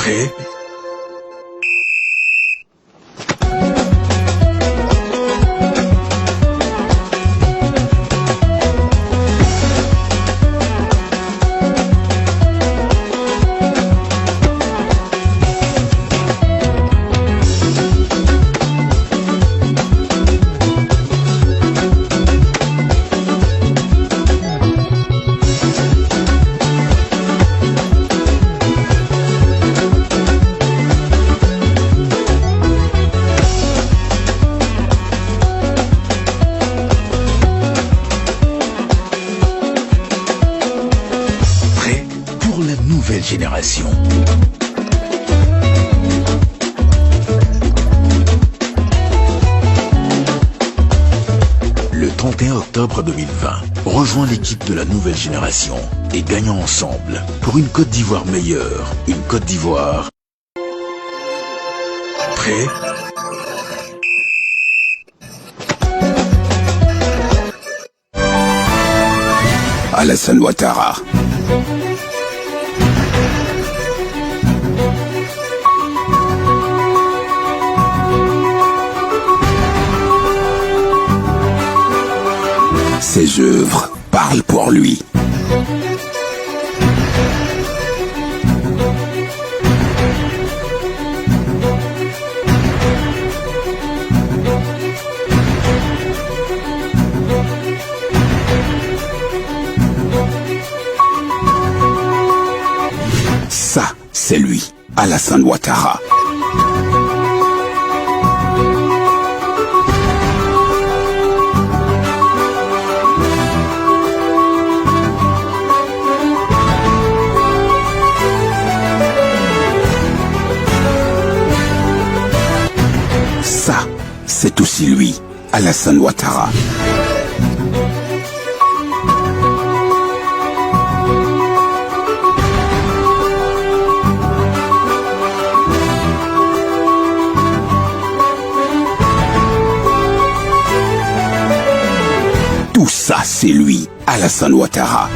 Prêt? Nouvelle génération. Le 31 octobre 2020, rejoins l'équipe de la nouvelle génération et gagnons ensemble pour une Côte d'Ivoire meilleure, une Côte d'Ivoire. Prêt? Alassane Ouattara. Ses œuvres parlent pour lui. Ça, c'est lui, Alassane Ouattara. Ça, c'est aussi lui, Alassane Ouattara. Tout ça, c'est lui, Alassane Ouattara.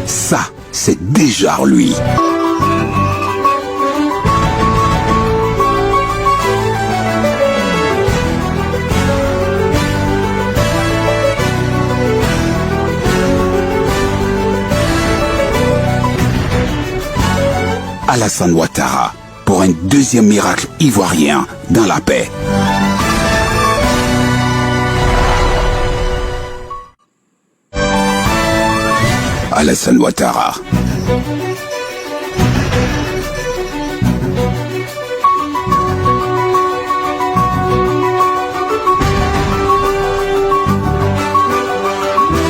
Ça, c'est déjà lui. Alassane Ouattara pour un deuxième miracle ivoirien dans la paix. Alassane Ouattara.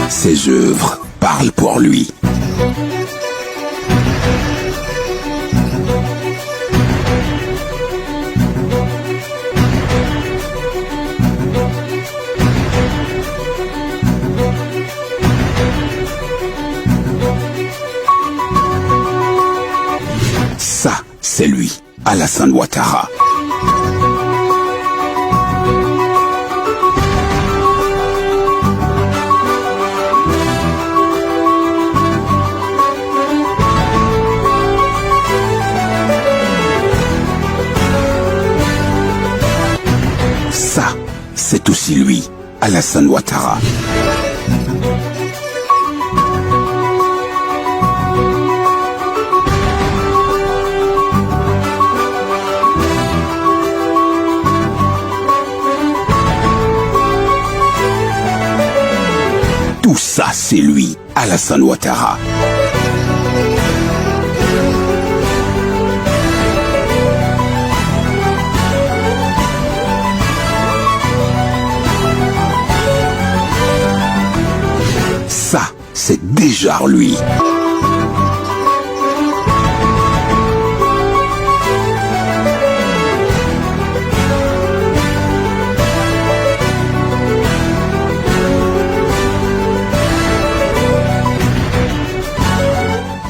Ses œuvres parlent pour lui. Ça, c'est lui, Alassane Ouattara. Ça, c'est aussi lui, Alassane Ouattara. Tout ça, c'est lui, Alassane Ouattara. Ça, c'est déjà lui.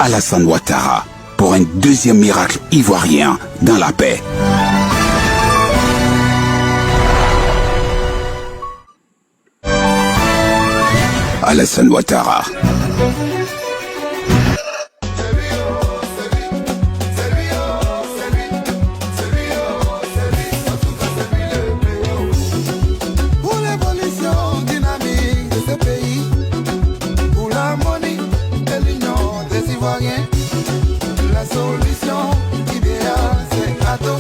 Alassane Ouattara pour un deuxième miracle ivoirien dans la paix. Alassane Ouattara. Pour l'évolution dynamique de ce pays, pour l'harmonie de l'union des Ivoiriens, la solution idéale c'est Ato.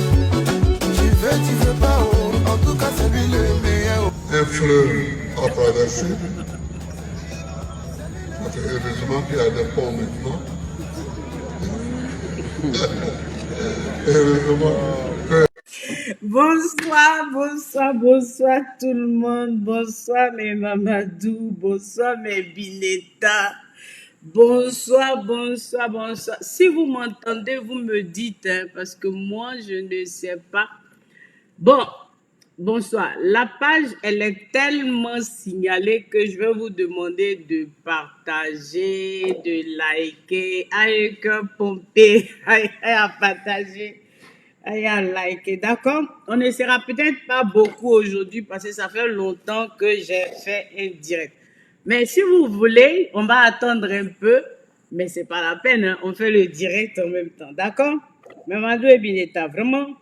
Tu veux pas, oh, en tout cas c'est lui le meilleur. Un fleuve à traverser. Heureusement qu'il y a des ponts maintenant. Heureusement que... Bonsoir, bonsoir, bonsoir tout le monde. Bonsoir mes Mamadou, bonsoir mes Bineta. Bonsoir, bonsoir, bonsoir. Si vous m'entendez, vous me dites, hein, parce que moi, je ne sais pas. Bon, bonsoir. La page, elle est tellement signalée que je vais vous demander de partager, de liker, avec un pompé, à partager. Et à liker, d'accord? On ne sera peut-être pas beaucoup aujourd'hui parce que ça fait longtemps que j'ai fait un direct. Mais si vous voulez, on va attendre un peu, mais c'est pas la peine, hein, on fait le direct en même temps, d'accord? Mamadou et Bineta, vraiment,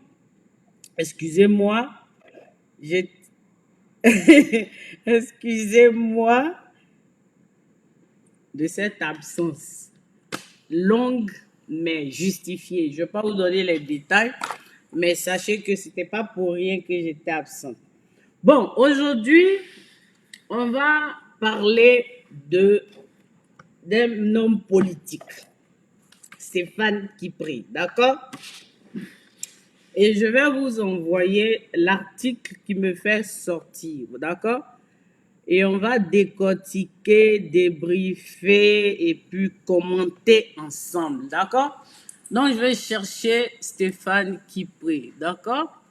excusez-moi, j'ai... excusez-moi de cette absence longue mais justifiée. Je ne vais pas vous donner les détails, mais sachez que ce n'était pas pour rien que j'étais absente. Bon, aujourd'hui, on va parler d'un homme politique, Stéphane Kipré, d'accord? Et je vais vous envoyer l'article qui me fait sortir, d'accord? Et on va décortiquer, débriefer et puis commenter ensemble, d'accord? Donc, je vais chercher Stéphane Kipré, d'accord?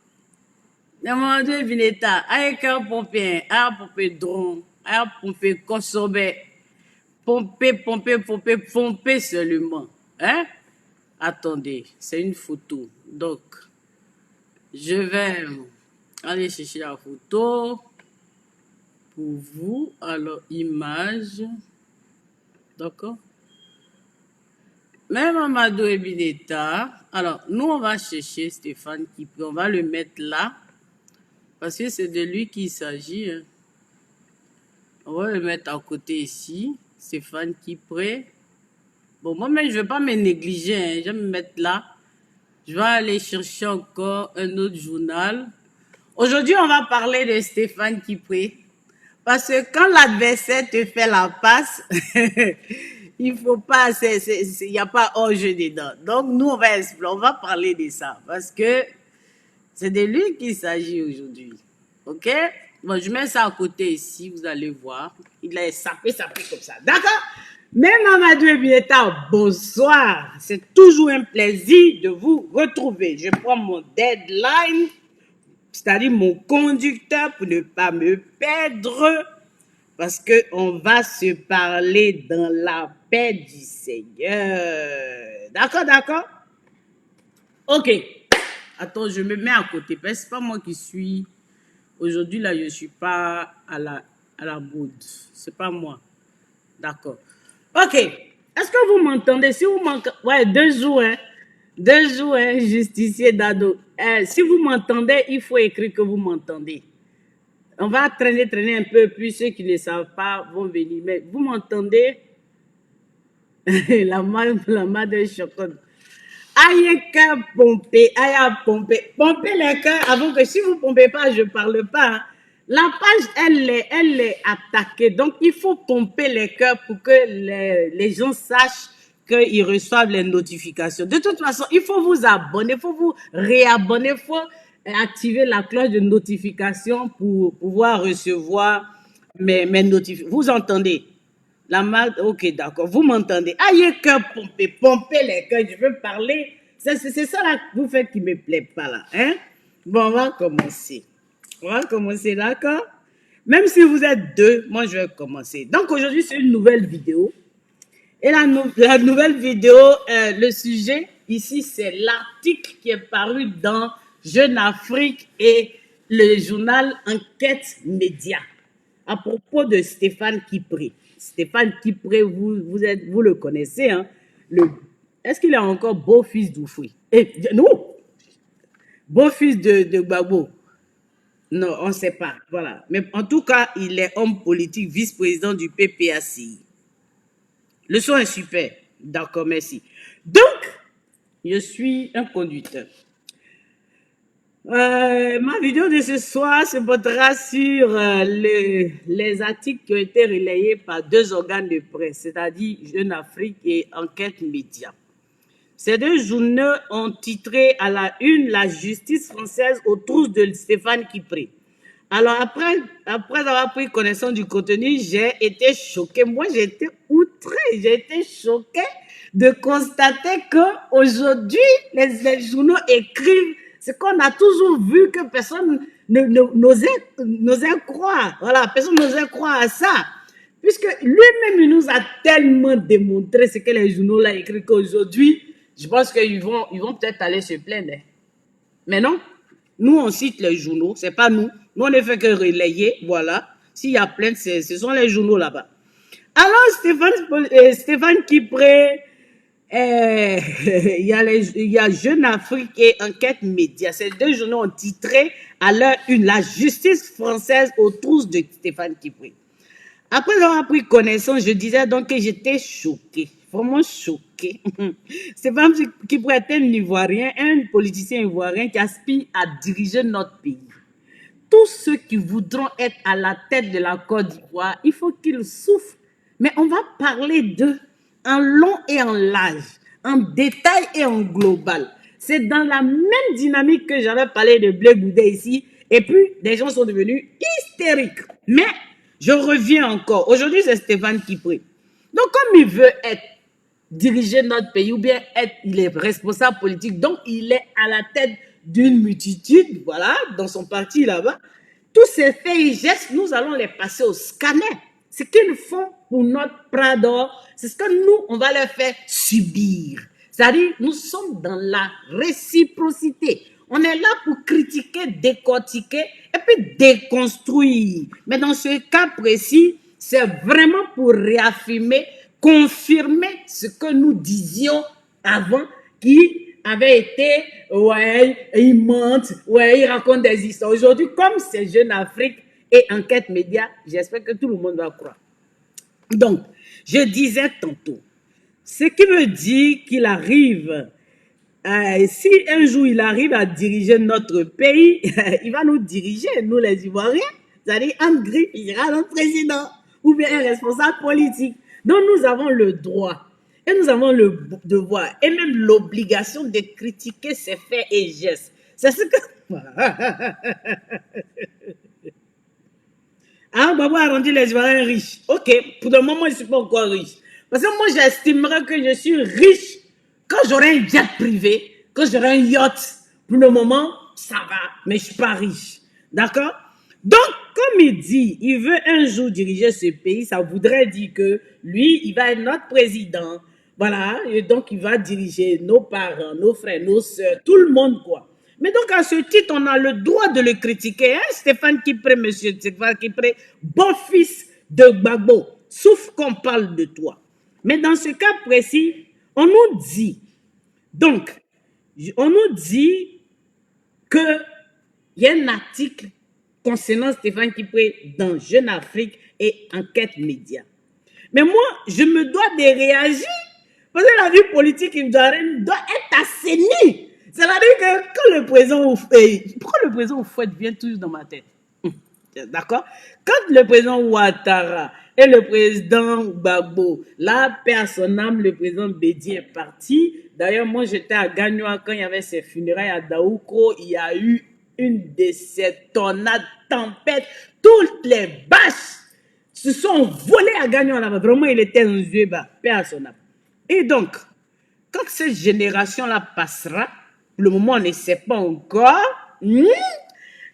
Demandez Vineta, avec un pompier, un pompier drone, un pompier consommé, pomper seulement. Hein? Attendez, c'est une photo. Donc, je vais aller chercher la photo pour vous. Alors, image. D'accord? Même Amadou et Bineta. Alors, nous, on va chercher Stéphane Kipré. On va le mettre là. Parce que c'est de lui qu'il s'agit. Hein. On va le mettre à côté ici. Stéphane Kipré. Bon, moi-même, je ne vais pas me négliger. Hein. Je vais me mettre là. Je vais aller chercher encore un autre journal. Aujourd'hui, on va parler de Stéphane Kipré. Parce que quand l'adversaire te fait la passe, il faut pas, il n'y a pas hors-jeu dedans. Donc, nous, on va explorer, on va parler de ça. Parce que c'est de lui qu'il s'agit aujourd'hui. OK? Bon, je mets ça à côté ici, vous allez voir. Il a sapé comme ça. D'accord? Même Mamadou et Bineta, bonsoir. C'est toujours un plaisir de vous retrouver. Je prends mon deadline, c'est-à-dire mon conducteur pour ne pas me perdre, parce qu'on va se parler dans la paix du Seigneur. D'accord, d'accord? Ok. Attends, je me mets à côté, parce que c'est pas moi qui suis... Aujourd'hui, là, je ne suis pas à la bourde. C'est pas moi. D'accord. Ok. Est-ce que vous m'entendez? Si vous m'entendez... Ouais, 2 jours, hein. 2 jours, hein, justicier Dado. Si vous m'entendez, il faut écrire que vous m'entendez. On va traîner un peu, puis ceux qui ne savent pas vont venir. Mais vous m'entendez? la main de chocolat. Aïe, cœur pompé, aïe, pomper. Pompez les cœurs avant que si vous ne pompez pas, je ne parle pas. Hein. La page, elle est attaquée. Donc, il faut pomper les cœurs pour que les gens sachent qu'ils reçoivent les notifications. De toute façon, il faut vous abonner, il faut vous réabonner, il faut activer la cloche de notification pour pouvoir recevoir mes notifications. Vous entendez? La marque, ok, d'accord. Vous m'entendez? Aïe, cœur pomper les cœurs. Je veux parler. C'est ça là que vous faites qui ne me plaît pas là. Hein? Bon, on va commencer. On va commencer, d'accord? Même si vous êtes 2, moi je vais commencer. Donc aujourd'hui, c'est une nouvelle vidéo. Et la nouvelle vidéo, le sujet ici, c'est l'article qui est paru dans Jeune Afrique et le journal Enquête Média à propos de Stéphane Kipré. Stéphane Kipré, vous le connaissez, hein, est-ce qu'il est encore beau-fils d'Oufoué? Non, beau-fils de Gbagbo. Non, on ne sait pas. Voilà. Mais en tout cas, il est homme politique, vice-président du PPACI. Le son est super. D'accord, merci. Donc, je suis un conducteur. Ma vidéo de ce soir se portera sur les articles qui ont été relayés par 2 organes de presse, c'est-à-dire Jeune Afrique et Enquête Média. Ces 2 journaux ont titré à la une la justice française aux trousses de Stéphane Kipré. Alors, après avoir pris connaissance du contenu, j'ai été choquée. Moi, j'ai été outrée, j'ai été choquée de constater qu'aujourd'hui, les journaux écrivent ce qu'on a toujours vu que personne n'osait croire. Voilà, personne n'osait croire à ça. Puisque lui-même, il nous a tellement démontré ce que les journaux là écrit qu'aujourd'hui, je pense qu'ils vont peut-être aller se plaindre. Mais non, nous, on cite les journaux, c'est pas nous. Nous, on ne fait que relayer, voilà. S'il y a plainte, ce sont les journaux là-bas. Alors, Stéphane Kipré, il y a Jeune Afrique et Enquête Média. Ces 2 journaux ont titré à leur une la justice française aux trousses de Stéphane Kipré. Après avoir pris connaissance, je disais donc que j'étais choquée, vraiment choquée. Stéphane Kipré est un Ivoirien, un politicien ivoirien qui aspire à diriger notre pays. Tous ceux qui voudront être à la tête de la Côte d'Ivoire, il faut qu'ils souffrent. Mais on va parler d'eux en long et en large, en détail et en global. C'est dans la même dynamique que j'avais parlé de Blé Goudé ici. Et puis, des gens sont devenus hystériques. Mais, je reviens encore. Aujourd'hui, c'est Stéphane Kipré. Donc, comme il veut diriger notre pays, ou bien il est responsable politique, donc il est à la tête d'une multitude, voilà, dans son parti là-bas. Tous ces faits et gestes, nous allons les passer au scanner. Ce qu'ils font pour notre Prado, c'est ce que nous, on va leur faire subir. C'est-à-dire, nous sommes dans la réciprocité. On est là pour critiquer, décortiquer et puis déconstruire. Mais dans ce cas précis, c'est vraiment pour réaffirmer, confirmer ce que nous disions avant, qui avait été, ouais, il mente, ouais, il raconte des histoires. Aujourd'hui, comme c'est Jeune Afrique et Enquête Média, j'espère que tout le monde va croire. Donc, je disais tantôt, ce qui veut dire qu'il arrive, si un jour il arrive à diriger notre pays, il va nous diriger, nous les Ivoiriens, c'est-à-dire en gris, il sera notre président ou bien un responsable politique. Donc, nous avons le droit et nous avons le devoir et même l'obligation de critiquer ses faits et gestes. C'est ce que... Ah, Babo a rendu les Ivoiriens riches. Ok, pour le moment, je ne suis pas encore riche. Parce que moi, j'estimerais que je suis riche quand j'aurai un jet privé, quand j'aurai un yacht. Pour le moment, ça va, mais je ne suis pas riche. D'accord? Donc, comme il dit, il veut un jour diriger ce pays, ça voudrait dire que lui, il va être notre président. Voilà, et donc il va diriger nos parents, nos frères, nos soeurs, tout le monde, quoi. Mais donc, à ce titre, on a le droit de le critiquer. Hein? Stéphane Kipré, monsieur Stéphane Kipré, bon fils de Gbagbo, sauf qu'on parle de toi. Mais dans ce cas précis, on nous dit, donc, on nous dit qu'il y a un article concernant Stéphane Kipré dans Jeune Afrique et Enquête Média. Mais moi, je me dois de réagir parce que la vie politique ivoirienne doit être assainie. C'est-à-dire que quand le président pourquoi le président Oufouette vient toujours dans ma tête? D'accord? Quand le président Ouattara et le président Gbagbo, la paix à son âme, le président Bédi est parti. D'ailleurs, moi, j'étais à Gagnoa quand il y avait ses funérailles à Daoukro. Il y a eu une de ces tornades, tempêtes. Toutes les bâches se sont volées à Gagnoa là-bas. Vraiment, il était aux yeux bas. Paix à son âme. Et donc, quand cette génération-là passera, pour le moment, on ne sait pas encore.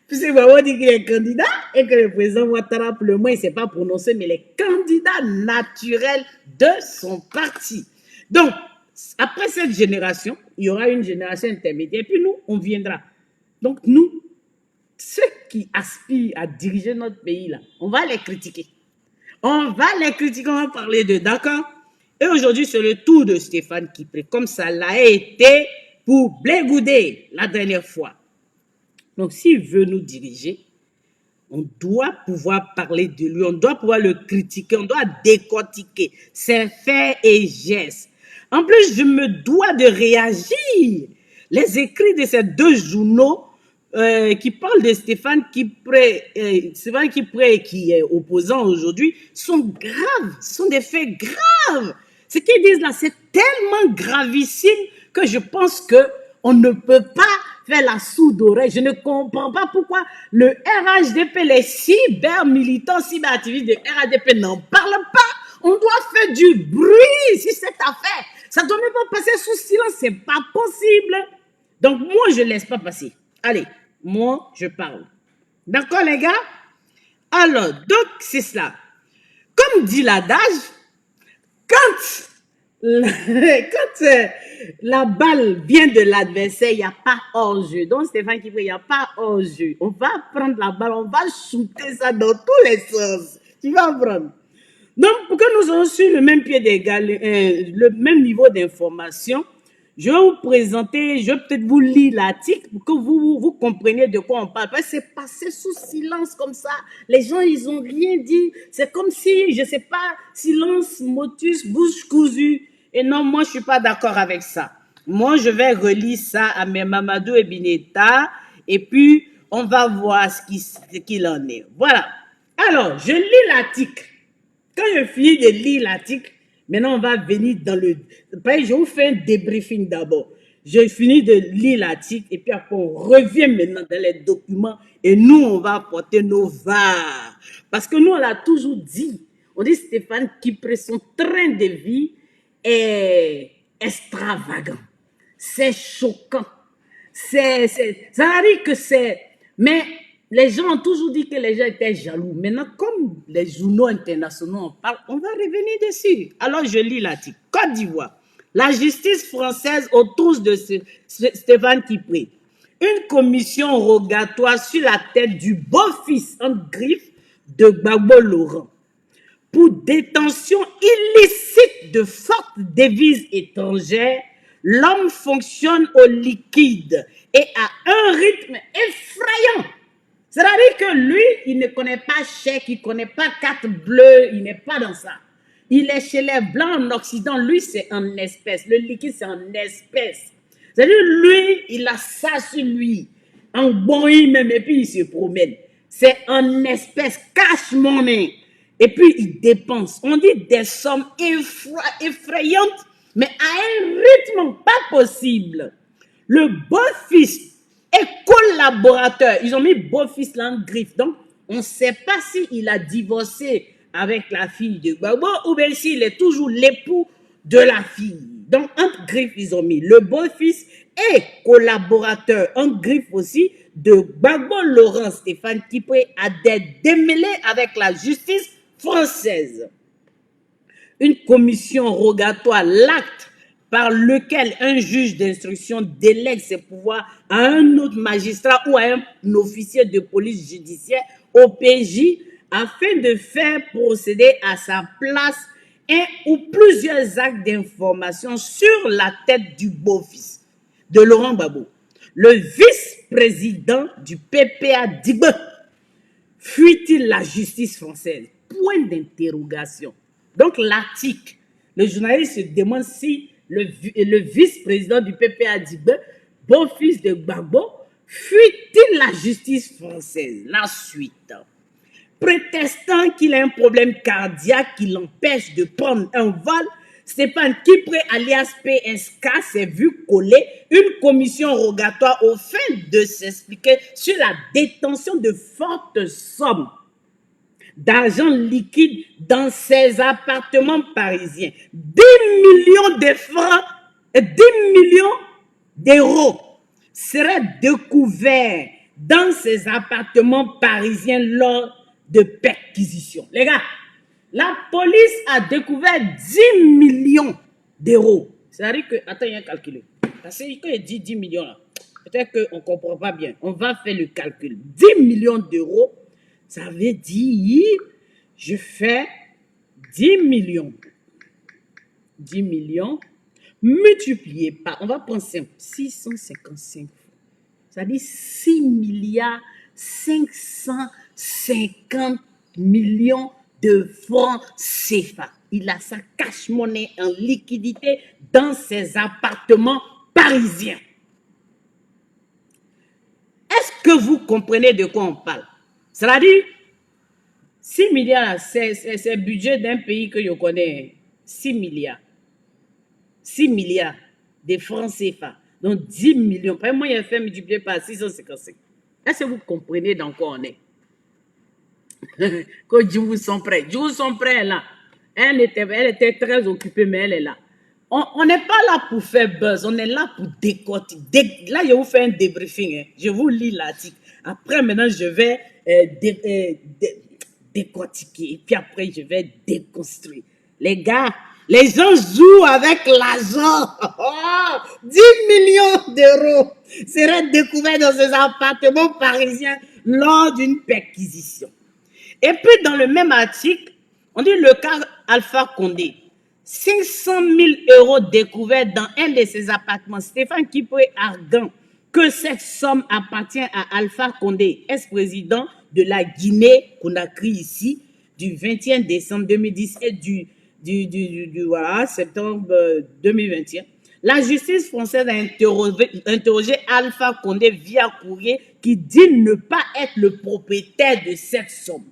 Puisque Babo dit qu'il est candidat et que le président Ouattara, pour le moment, il ne s'est pas prononcé, mais les candidats naturels de son parti. Donc, après cette génération, il y aura une génération intermédiaire, et puis nous, on viendra. Donc, nous, ceux qui aspirent à diriger notre pays, là, on va les critiquer. On va les critiquer, on va parler d'eux, d'accord? Et aujourd'hui, c'est le tour de Stéphane Kipré, comme ça l'a été pour Blé Goudé la dernière fois. Donc, s'il veut nous diriger, on doit pouvoir parler de lui, on doit pouvoir le critiquer, on doit décortiquer ses faits et gestes. En plus, je me dois de réagir. Les écrits de ces deux journaux qui parlent de Stéphane Kipré, qui est opposant aujourd'hui, sont graves, sont des faits graves. Ce qu'ils disent là, c'est tellement gravissime que je pense qu'on ne peut pas faire la sourde oreille. Je ne comprends pas pourquoi le RHDP, les cyber-militants, cyber-activistes de RHDP n'en parlent pas. On doit faire du bruit sur cette affaire. Ça ne doit même pas passer sous silence, c'est pas possible. Donc moi, je ne laisse pas passer. Allez, moi, je parle. D'accord, les gars? Alors, donc, c'est cela. Comme dit l'adage, quand la balle vient de l'adversaire, il n'y a pas hors-jeu. Donc, Stéphane Kipré, il n'y a pas hors-jeu. On va prendre la balle, on va shooter ça dans tous les sens. Tu vas prendre. Donc, pour que nous soyons sur le même pied d'égalité, le même niveau d'information, je vais vous présenter, je vais peut-être vous lire l'article pour que vous compreniez de quoi on parle. Parce que c'est passé sous silence comme ça. Les gens, ils n'ont rien dit. C'est comme si, je ne sais pas, silence, motus, bouche cousue. Et non, moi, je ne suis pas d'accord avec ça. Moi, je vais relire ça à mes Mamadou et Bineta. Et puis, on va voir ce qu'il en est. Voilà. Alors, je lis l'article. Quand je finis de lire l'article, maintenant on va venir dans le... Je vous fais un débriefing d'abord. Je finis de lire l'article et puis après on revient maintenant dans les documents et nous on va apporter nos VAR. Parce que nous on l'a toujours dit. On dit Stéphane Kipré, son train de vie est extravagant. C'est choquant. Ça arrive que c'est... Mais... les gens ont toujours dit que les gens étaient jaloux. Maintenant, comme les journaux internationaux en parlent, on va revenir dessus. Alors, je lis l'article. Côte d'Ivoire. La justice française autour de Stéphane Kipré. Une commission rogatoire sur la tête du beau-fils en griffe de Gbagbo Laurent. Pour détention illicite de fortes devises étrangères, l'homme fonctionne au liquide et à un rythme effrayant. C'est-à-dire que lui, il ne connaît pas chèque, il ne connaît pas carte bleue, il n'est pas dans ça. Il est chez les Blancs en Occident, lui, c'est en espèces. Le liquide, c'est en espèces. C'est-à-dire, lui, il a ça sur lui, en boing même, et puis il se promène. C'est en espèces, cash money. Et puis, il dépense. On dit des sommes effrayantes, mais à un rythme pas possible. Le beau-fils et collaborateur. Ils ont mis beau-fils là en griffe. Donc, on ne sait pas s'il a divorcé avec la fille de Gbagbo ou bien s'il est toujours l'époux de la fille. Donc, entre griffes, ils ont mis le beau-fils et collaborateur en griffe aussi de Gbagbo Laurent Stéphane Kipré a des démêlés avec la justice française. Une commission rogatoire, l'acte par lequel un juge d'instruction délègue ses pouvoirs à un autre magistrat ou à un officier de police judiciaire, OPJ, afin de faire procéder à sa place un ou plusieurs actes d'information sur la tête du beau-fils de Laurent Gbagbo. Le vice-président du PPA Digbe fuit-il la justice française? Point d'interrogation. Donc l'article, le journaliste se demande si le vice-président du PPA Digbe, beau-fils de Gbagbo, fuit-il la justice française? La suite. Prétextant qu'il a un problème cardiaque qui l'empêche de prendre un vol, Stéphane Kipré, alias PSK, s'est vu coller une commission rogatoire au fin de s'expliquer sur la détention de fortes sommes d'argent liquide dans ses appartements parisiens. 10 millions de francs, 10 millions d'euros seraient découverts dans ses appartements parisiens lors de perquisitions. Les gars, la police a découvert 10 millions d'euros. C'est-à-dire que, attends, il y a un calcul. Parce que quand il dit 10 millions, là, peut-être qu'on ne comprend pas bien. On va faire le calcul. 10 millions d'euros, ça veut dire, je fais 10 millions. 10 millions multiplié par, on va prendre simple, 655. Ça dit 6 milliards 550 millions de francs CFA. Il a sa cash-monnaie en liquidité dans ses appartements parisiens. Est-ce que vous comprenez de quoi on parle? C'est-à-dire, 6 milliards, c'est le budget d'un pays que je connais. 6 milliards. 6 milliards de francs CFA. Donc 10 millions. Par exemple, moi, il a fait multiplier par 655. Est-ce que vous comprenez dans quoi on est? Quand Dieu vous sont prêts. Dieu vous sont prêts là. Elle était très occupée, mais elle est là. On n'est pas là pour faire buzz, on est là pour décortiquer. Là, je vous fais un débriefing. Hein. Je vous lis l'article. Après, maintenant, je vais décortiquer. Et puis après, je vais déconstruire. Les gars, les gens jouent avec l'argent. 10 millions d'euros seraient découverts dans ces appartements parisiens lors d'une perquisition. Et puis, dans le même article, on dit le cas Alpha Condé. 500 000 euros découverts dans un de ses appartements. Stéphane Kipre argant que cette somme appartient à Alpha Condé, ex-président de la Guinée-Conakry ici, du 21 décembre 2010 et du septembre 2021. La justice française a interrogé Alpha Condé via courrier qui dit ne pas être le propriétaire de cette somme.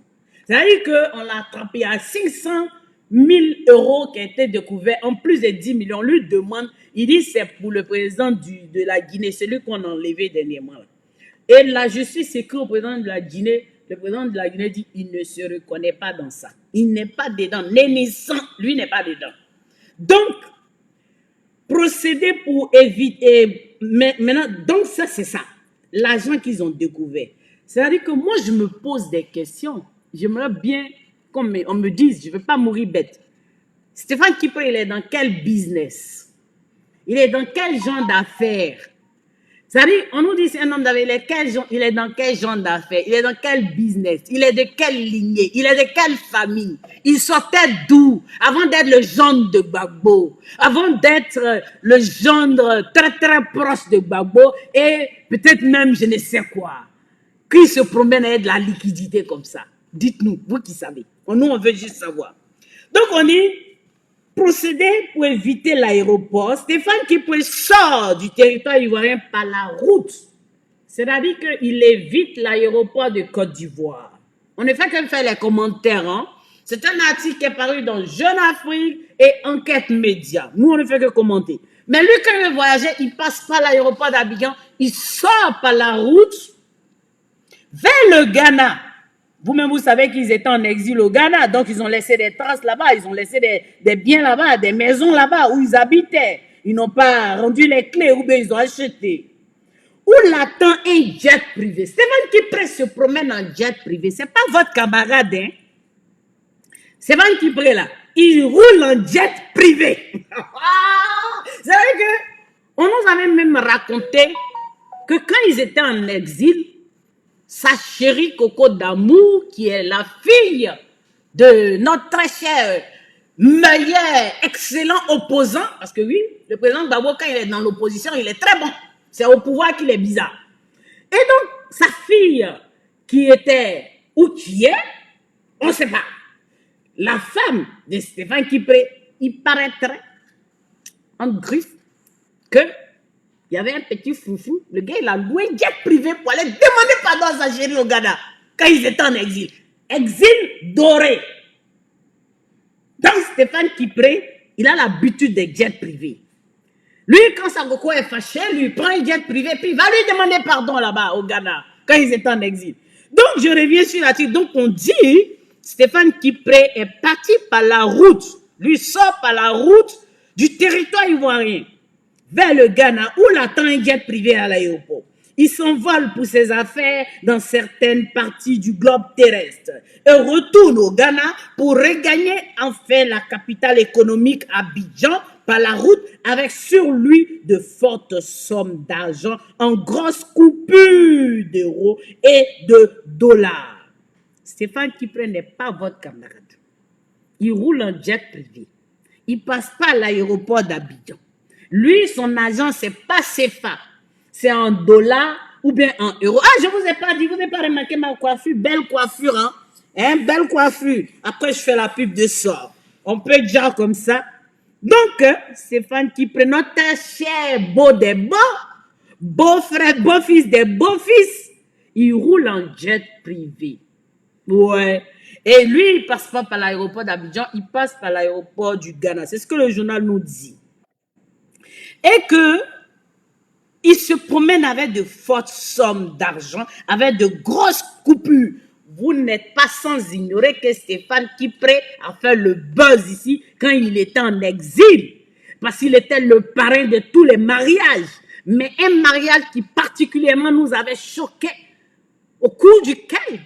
C'est-à-dire qu'on l'a attrapé à 500 000 euros qui a été découvert, en plus de 10 millions. On lui demande, il dit c'est pour le président de la Guinée, celui qu'on a enlevé dernièrement. Et la justice écrit au président de la Guinée, le président de la Guinée dit il ne se reconnaît pas dans ça. Il n'est pas dedans, naissant, lui n'est pas dedans. Donc, procéder pour éviter, maintenant, donc ça c'est ça, l'argent qu'ils ont découvert. C'est-à-dire que moi je me pose des questions. J'aimerais bien qu'on me dise, je ne veux pas mourir bête. Stéphane Kipre, il est dans quel business? Il est dans quel genre d'affaires? C'est-à-dire, on nous dit c'est un homme d'affaires, il est dans quel genre d'affaires? Il est dans quel business? Il est de quelle lignée? Il est de quelle famille? Il sortait d'où? Avant d'être le gendre de Gbagbo, avant d'être le gendre très très proche de Gbagbo et peut-être même je ne sais quoi. Qui se promène avec de la liquidité comme ça? Dites-nous, vous qui savez. Nous, on veut juste savoir. Donc, on dit, procéder pour éviter l'aéroport. Stéphane Kipre sort du territoire ivoirien par la route. C'est-à-dire qu'il évite l'aéroport de Côte d'Ivoire. On ne fait que faire les commentaires. Hein? C'est un article qui est paru dans Jeune Afrique et Enquête Média. Nous, on ne fait que commenter. Mais lui, quand il voyageait, il passe par l'aéroport d'Abidjan. Il sort par la route vers le Ghana. Vous-même, vous savez qu'ils étaient en exil au Ghana, donc ils ont laissé des traces là-bas, ils ont laissé des biens là-bas, des maisons là-bas où ils habitaient. Ils n'ont pas rendu les clés ou bien ils ont acheté. Où l'attend un jet privé? Stéphane Kipre se promène en jet privé. Ce n'est pas votre camarade, hein? Stéphane Kipre là, il roule en jet privé. C'est vrai que on nous avait même raconté que quand ils étaient en exil, sa chérie Coco d'amour, qui est la fille de notre très cher, meilleur, excellent opposant, parce que oui, le président Gbagbo, quand il est dans l'opposition, il est très bon. C'est au pouvoir qu'il est bizarre. Et donc, sa fille, qui était, ou qui est, on ne sait pas. La femme de Stéphane Kipre, il paraîtrait, en griffe, que il y avait un petit foufou. Le gars, il a loué un jet privé pour aller demander pardon à sa chérie au Ghana quand ils étaient en exil. Exil doré. Donc, Stéphane Kipre, il a l'habitude des jets privés. Lui, quand Sagoko est fâché, lui prend un jet privé, puis il va lui demander pardon là-bas au Ghana quand ils étaient en exil. Donc, je reviens sur l'article. Donc, on dit, Stéphane Kipre est parti par la route. Lui sort par la route du territoire ivoirien vers le Ghana, où l'attend un jet privé à l'aéroport. Il s'envole pour ses affaires dans certaines parties du globe terrestre et retourne au Ghana pour regagner enfin la capitale économique Abidjan par la route avec sur lui de fortes sommes d'argent en grosses coupures d'euros et de dollars. Stéphane Kipre n'est pas votre camarade. il roule en jet privé. Il passe pas à l'aéroport d'Abidjan. Lui, son agent, c'est pas CFA. C'est en dollars ou bien en euros. Ah, je vous ai pas dit, vous n'avez pas remarqué ma coiffure? Belle coiffure, hein? Belle coiffure. Après, je fais la pub de sort. On peut dire comme ça. Donc, Stéphane Kipré, notre cher beau des beaux, beau-frère, beau-fils des beaux-fils, il roule en jet privé. Ouais. Et lui, il passe pas par l'aéroport d'Abidjan, il passe par l'aéroport du Ghana. C'est ce que le journal nous dit. Et que il se promène avec de fortes sommes d'argent, avec de grosses coupures. Vous n'êtes pas sans ignorer que Stéphane Kipré a fait le buzz ici quand il était en exil. Parce qu'il était le parrain de tous les mariages. Mais un mariage qui particulièrement nous avait choqués, au cours duquel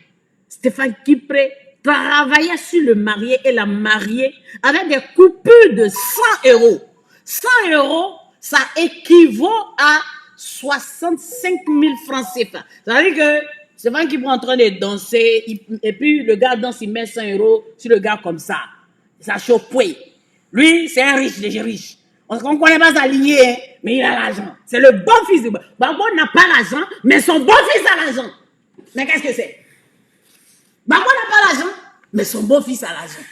Stéphane Kipré travaillait sur le marié et la mariée avec des coupures de 100 euros. 100 euros, ça équivaut à 65 000 francs CFA. Ça veut dire que Stéphane Kipré est en train de danser et puis le gars danse, il met 100 euros sur le gars comme ça. Ça choque. Lui, c'est un riche, déjà riche. On ne connaît pas sa lignée, hein, mais il a l'argent. C'est le bon fils de Babo n'a pas l'argent, mais son bon fils a l'argent. Mais qu'est-ce que c'est? Babo n'a pas l'argent, mais son bon fils a l'argent.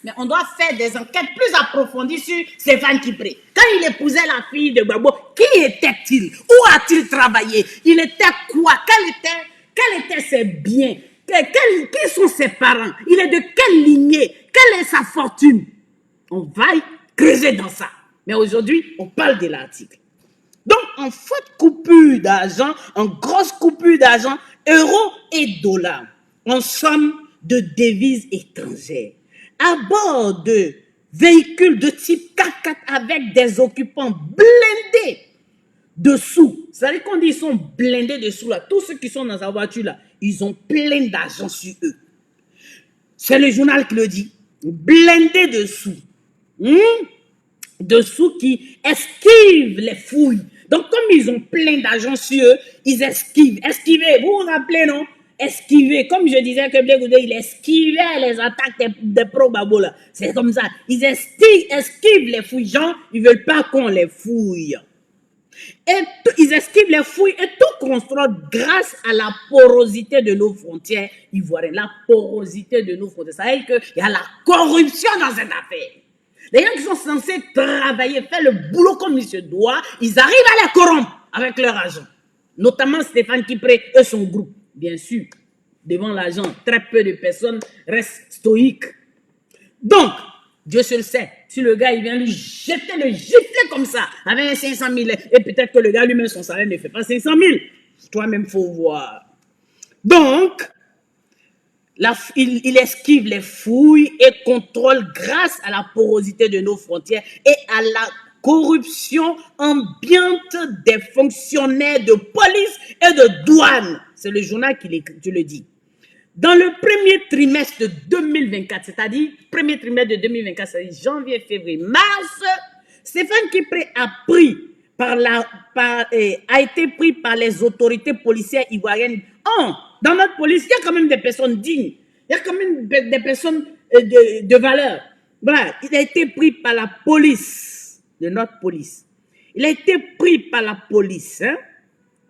Mais on doit faire des enquêtes plus approfondies sur Stéphane Kipré. Quand il épousait la fille de Babo, qui était-il? Où a-t-il travaillé? Il était quoi? Quels étaient ses biens? Qui sont ses parents? Il est de quelle lignée? Quelle est sa fortune? On va creuser dans ça. Mais aujourd'hui, on parle de l'article. Donc, en forte coupure d'argent, en grosse coupure d'argent, euros et dollars, en somme de devises étrangères, à bord de véhicules de type 4x4 avec des occupants blindés dessous. Vous savez qu'on dit qu'ils sont blindés dessous là. Tous ceux qui sont dans sa voiture là, ils ont plein d'argent sur eux. C'est le journal qui le dit. Blindés dessous. Dessous qui esquivent les fouilles. Donc, comme ils ont plein d'argent sur eux, ils esquivent. Esquiver, vous vous rappelez, non? Esquiver. Comme je disais que il esquivait les attaques des pro-Babo, là. C'est comme ça. Ils esquivent les fouilles. Genre, ils ne veulent pas qu'on les fouille. Et ils esquivent les fouilles et tout construit grâce à la porosité de nos frontières ivoiriennes. La porosité de nos frontières. Ça veut dire qu'il y a la corruption dans cette affaire. Les gens qui sont censés travailler, faire le boulot comme il se doit, ils arrivent à les corrompre avec leur argent. Notamment Stéphane Kipré et son groupe. Bien sûr, devant l'argent, très peu de personnes restent stoïques. Donc, Dieu seul sait, si le gars il vient lui jeter le giflet comme ça, avec 500 000, et peut-être que le gars lui-même, son salaire ne fait pas 500 000. Toi-même, il faut voir. Donc, il esquive les fouilles et contrôle grâce à la porosité de nos frontières et à la corruption ambiante des fonctionnaires de police et de douane. C'est le journal qui le dit. Dans le premier trimestre de 2024, c'est-à-dire premier trimestre de 2024, c'est-à-dire janvier, février, mars, Stéphane Kipré a été pris par les autorités policières ivoiriennes. Dans notre police, il y a quand même des personnes dignes. Il y a quand même des personnes de valeur. Voilà, il a été pris par la police, de notre police. Il a été pris par la police, hein,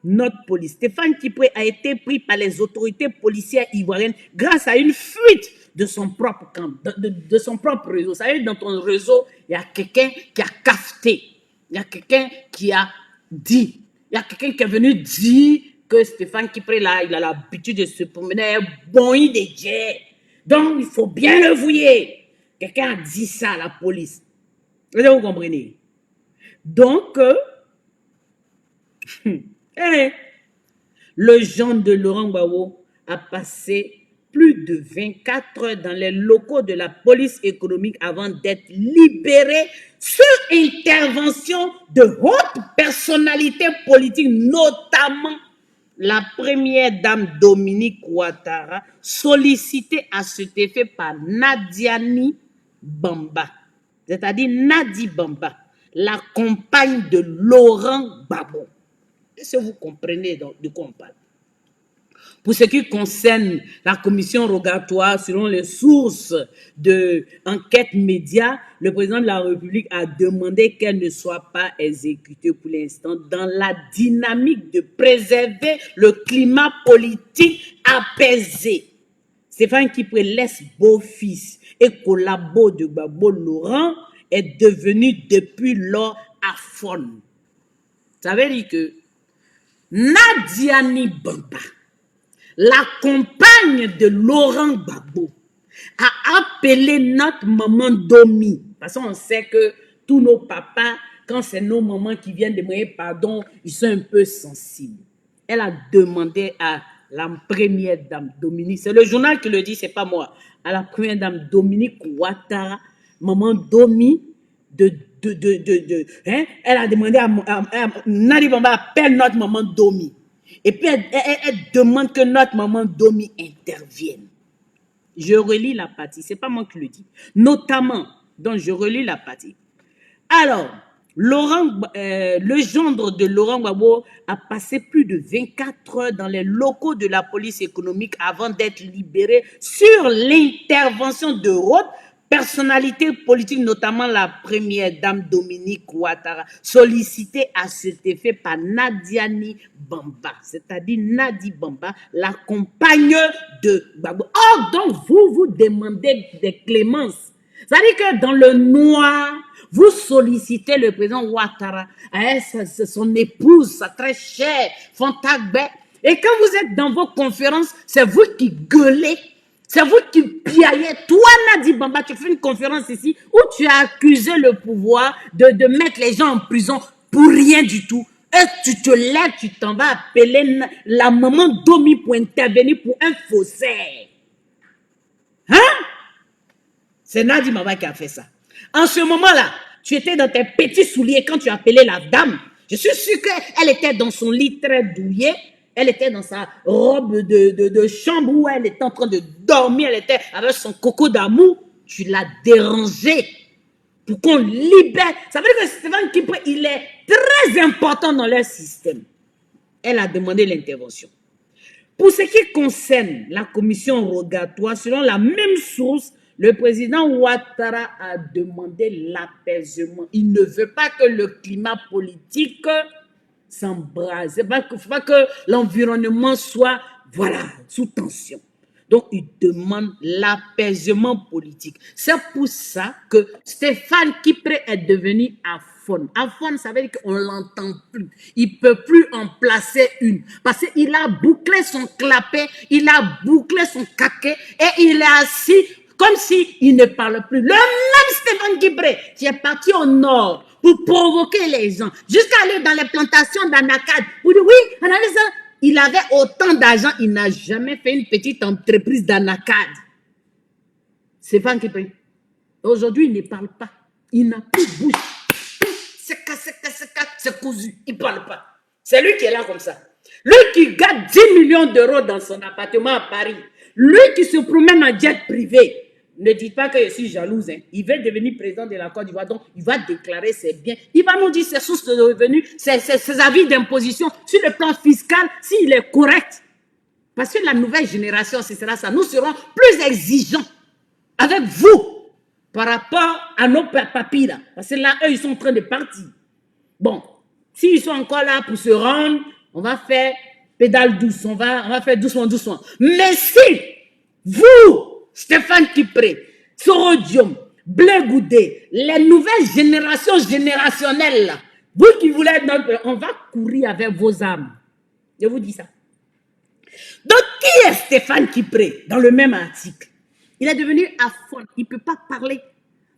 notre police. Stéphane Kipré a été pris par les autorités policières ivoiriennes grâce à une fuite de son propre camp, de son propre réseau. Vous savez, dans ton réseau, il y a quelqu'un qui a cafeté. Il y a quelqu'un qui a dit. Il y a quelqu'un qui est venu dire que Stéphane Kipré, là, il a l'habitude de se promener bon des jets. Donc, il faut bien le fouiller. Quelqu'un a dit ça à la police. Vous comprenez? Donc, le jeune de Laurent Gbagbo a passé plus de 24 heures dans les locaux de la police économique avant d'être libéré sur intervention de hautes personnalités politiques, notamment la première dame Dominique Ouattara, sollicitée à cet effet par Nadiani Bamba, c'est-à-dire Nadi Bamba, la compagne de Laurent Gbagbo. Est-ce que vous comprenez de quoi on parle? Pour ce qui concerne la commission rogatoire, selon les sources de enquête média, le président de la République a demandé qu'elle ne soit pas exécutée pour l'instant dans la dynamique de préserver le climat politique apaisé. Stéphane Kipré, l'ex-beau-fils et collabo de Gbagbo Laurent, est devenu depuis lors aphone. Ça veut dire que Nadiani Bamba, la compagne de Laurent Gbagbo, a appelé notre maman Domi. Parce qu'on sait que tous nos papas, quand c'est nos mamans qui viennent demander pardon, ils sont un peu sensibles. Elle a demandé à la première dame Dominique, c'est le journal qui le dit, c'est pas moi, à la première dame Dominique Ouattara, maman Domi, elle a demandé à Nadi Bamba, appelle notre maman Domi. Et puis, elle demande que notre maman Domi intervienne. Je relis la partie, c'est pas moi qui le dis. Notamment, donc je relis la partie. Alors, le gendre de Laurent Gbagbo a passé plus de 24 heures dans les locaux de la police économique avant d'être libéré sur l'intervention de hautes personnalités politiques, notamment la première dame Dominique Ouattara, sollicitée à cet effet par Nadiani Bamba, c'est-à-dire Nadi Bamba, la compagne de Gbagbo. Or, donc, vous demandez des clémences. C'est-à-dire que dans le noir, vous sollicitez le président Ouattara, son épouse, sa très chère, Fantagbe. Et quand vous êtes dans vos conférences, c'est vous qui gueulez, c'est vous qui piaillez. Toi, Nadi Bamba, tu fais une conférence ici où tu as accusé le pouvoir de mettre les gens en prison pour rien du tout. Et tu te lèves, tu t'en vas appeler la maman Domi pour intervenir pour un faussaire. Hein? C'est Nadi Bamba qui a fait ça. En ce moment-là, tu étais dans tes petits souliers quand tu appelais la dame. Je suis sûr qu'elle était dans son lit très douillet. Elle était dans sa robe de chambre où elle était en train de dormir. Elle était avec son coco d'amour. Tu l'as dérangée pour qu'on libère. Ça veut dire que Stéphane Kipré, il est très important dans leur système. Elle a demandé l'intervention. Pour ce qui concerne la commission rogatoire, selon la même source, le président Ouattara a demandé l'apaisement. Il ne veut pas que le climat politique s'embrase. Il ne faut pas que l'environnement soit, sous tension. Donc, il demande l'apaisement politique. C'est pour ça que Stéphane Kipré est devenu aphone. Aphone, ça veut dire qu'on ne l'entend plus. Il ne peut plus en placer une. Parce qu'il a bouclé son clapet, il a bouclé son caquet et il est assis comme s'il ne parle plus. Le même Stéphane Kipré qui est parti au nord pour provoquer les gens, jusqu'à aller dans les plantations d'Anakad, pour dire oui, regardez ça. Il avait autant d'argent, il n'a jamais fait une petite entreprise d'Anakad. Stéphane Kipré. Aujourd'hui, il ne parle pas. Il n'a plus de bouche. C'est cousu. Il ne parle pas. C'est lui qui est là comme ça. Lui qui gagne 10 millions d'euros dans son appartement à Paris. Lui qui se promène en jet privé. Ne dites pas que je suis jalouse. Hein. Il veut devenir président de la Côte d'Ivoire, donc il va déclarer ses biens. Il va nous dire ses sources de revenus, ses avis d'imposition sur le plan fiscal, s'il est correct. Parce que la nouvelle génération, ce sera ça. Nous serons plus exigeants avec vous par rapport à nos papis là. Parce que là, eux, ils sont en train de partir. Bon, s'ils sont encore là pour se rendre, on va faire pédale douce, on va faire doucement, doucement. Mais si vous, Stéphane Kipré, Sorodium, Blé Goudé, les nouvelles générations générationnelles, là, vous qui voulez être notre, on va courir avec vos âmes. Je vous dis ça. Donc, qui est Stéphane Kipré dans le même article? Il est devenu aphone, il ne peut pas parler.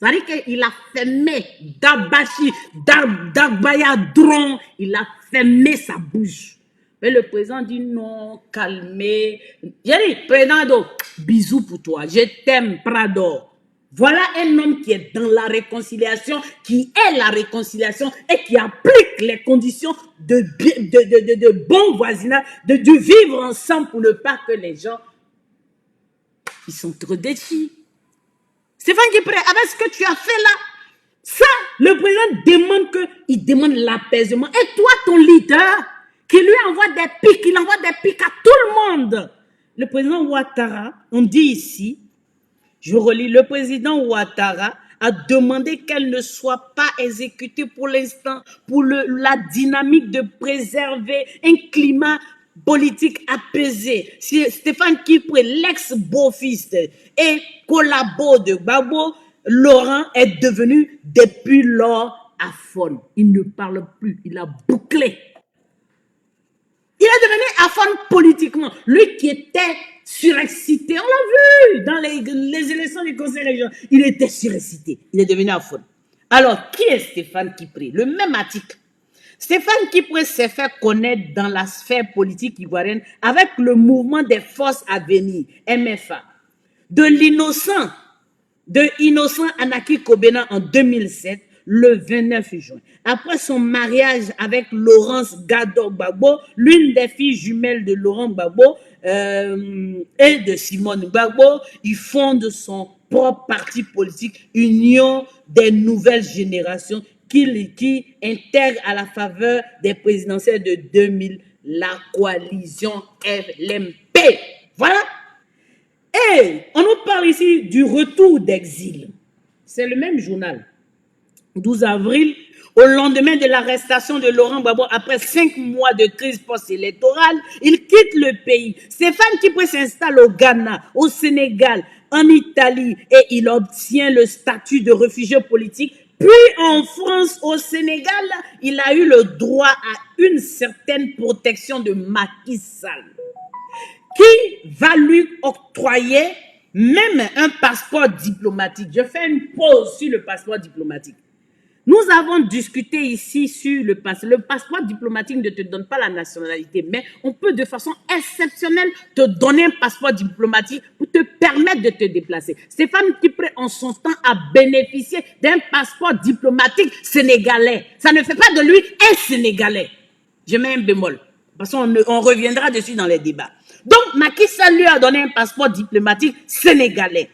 C'est-à-dire qu'il a fermé Dabachi, Dagbaya Dron, il a fermé sa bouche. Mais le président dit non, calmez. J'ai dit, président, bisous pour toi, je t'aime, Prado. Voilà un homme qui est dans la réconciliation, qui est la réconciliation et qui applique les conditions de bon voisinage, de vivre ensemble pour ne pas que les gens, ils sont trop déchis. Stéphane Kipré, avec ce que tu as fait là, ça, le président il demande l'apaisement. Et toi, ton leader, qui lui envoie des pics, il envoie des pics à tout le monde. le président Ouattara, on dit ici, je relis, le président Ouattara a demandé qu'elle ne soit pas exécutée pour l'instant pour la dynamique de préserver un climat politique apaisé. Stéphane Kipré, l'ex-beau-fils et collabo de Gbagbo, Laurent est devenu depuis lors aphone. Il ne parle plus, il a bouclé. Il est devenu aphone politiquement. Lui qui était surexcité, on l'a vu dans les élections du conseil régional. Il était surexcité. Il est devenu aphone. Alors, qui est Stéphane Kipré? Le même article. Stéphane Kipré s'est fait connaître dans la sphère politique ivoirienne avec le mouvement des forces à venir, MFA. De innocent Anaki Kobena en 2007, le 29 juin. Après son mariage avec Laurence Gador Gbagbo, l'une des filles jumelles de Laurent Gbagbo et de Simone Gbagbo, il fonde son propre parti politique, Union des nouvelles générations, qui intègre à la faveur des présidentielles de 2000 la coalition LMP. Voilà. Et on nous parle ici du retour d'exil. C'est le même journal. 12 avril, au lendemain de l'arrestation de Laurent Gbagbo, après 5 mois de crise post-électorale, il quitte le pays. Stéphane Kipré s'installe au Ghana, au Sénégal, en Italie, et il obtient le statut de réfugié politique. Puis en France, au Sénégal, il a eu le droit à une certaine protection de Macky Sall, qui va lui octroyer même un passeport diplomatique. Je fais une pause sur le passeport diplomatique. Nous avons discuté ici sur le passeport. Le passeport diplomatique ne te donne pas la nationalité, mais on peut de façon exceptionnelle te donner un passeport diplomatique pour te permettre de te déplacer. Stéphane Kipré, en son temps, a bénéficié d'un passeport diplomatique sénégalais. Ça ne fait pas de lui un Sénégalais. Je mets un bémol, parce qu'on reviendra dessus dans les débats. Donc, Macky Sall lui a donné un passeport diplomatique sénégalais.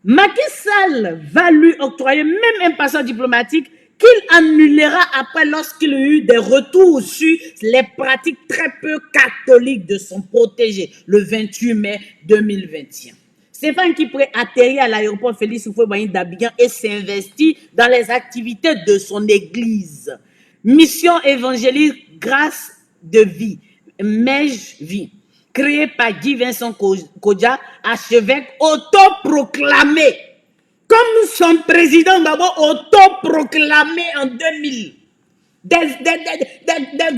Macky Sall va lui octroyer même un passeport diplomatique qu'il annulera après lorsqu'il a eu des retours sur les pratiques très peu catholiques de son protégé le 28 mai 2021. Stéphane Kipré atterrit à l'aéroport Félix Houphouët-Boigny d'Abidjan et s'investit dans les activités de son église. Mission évangélique Grâce de vie, Mège Vie, créé par Guy Vincent Kodja, archevêque autoproclamé, comme son président Gbagbo autoproclamé en 2000. Des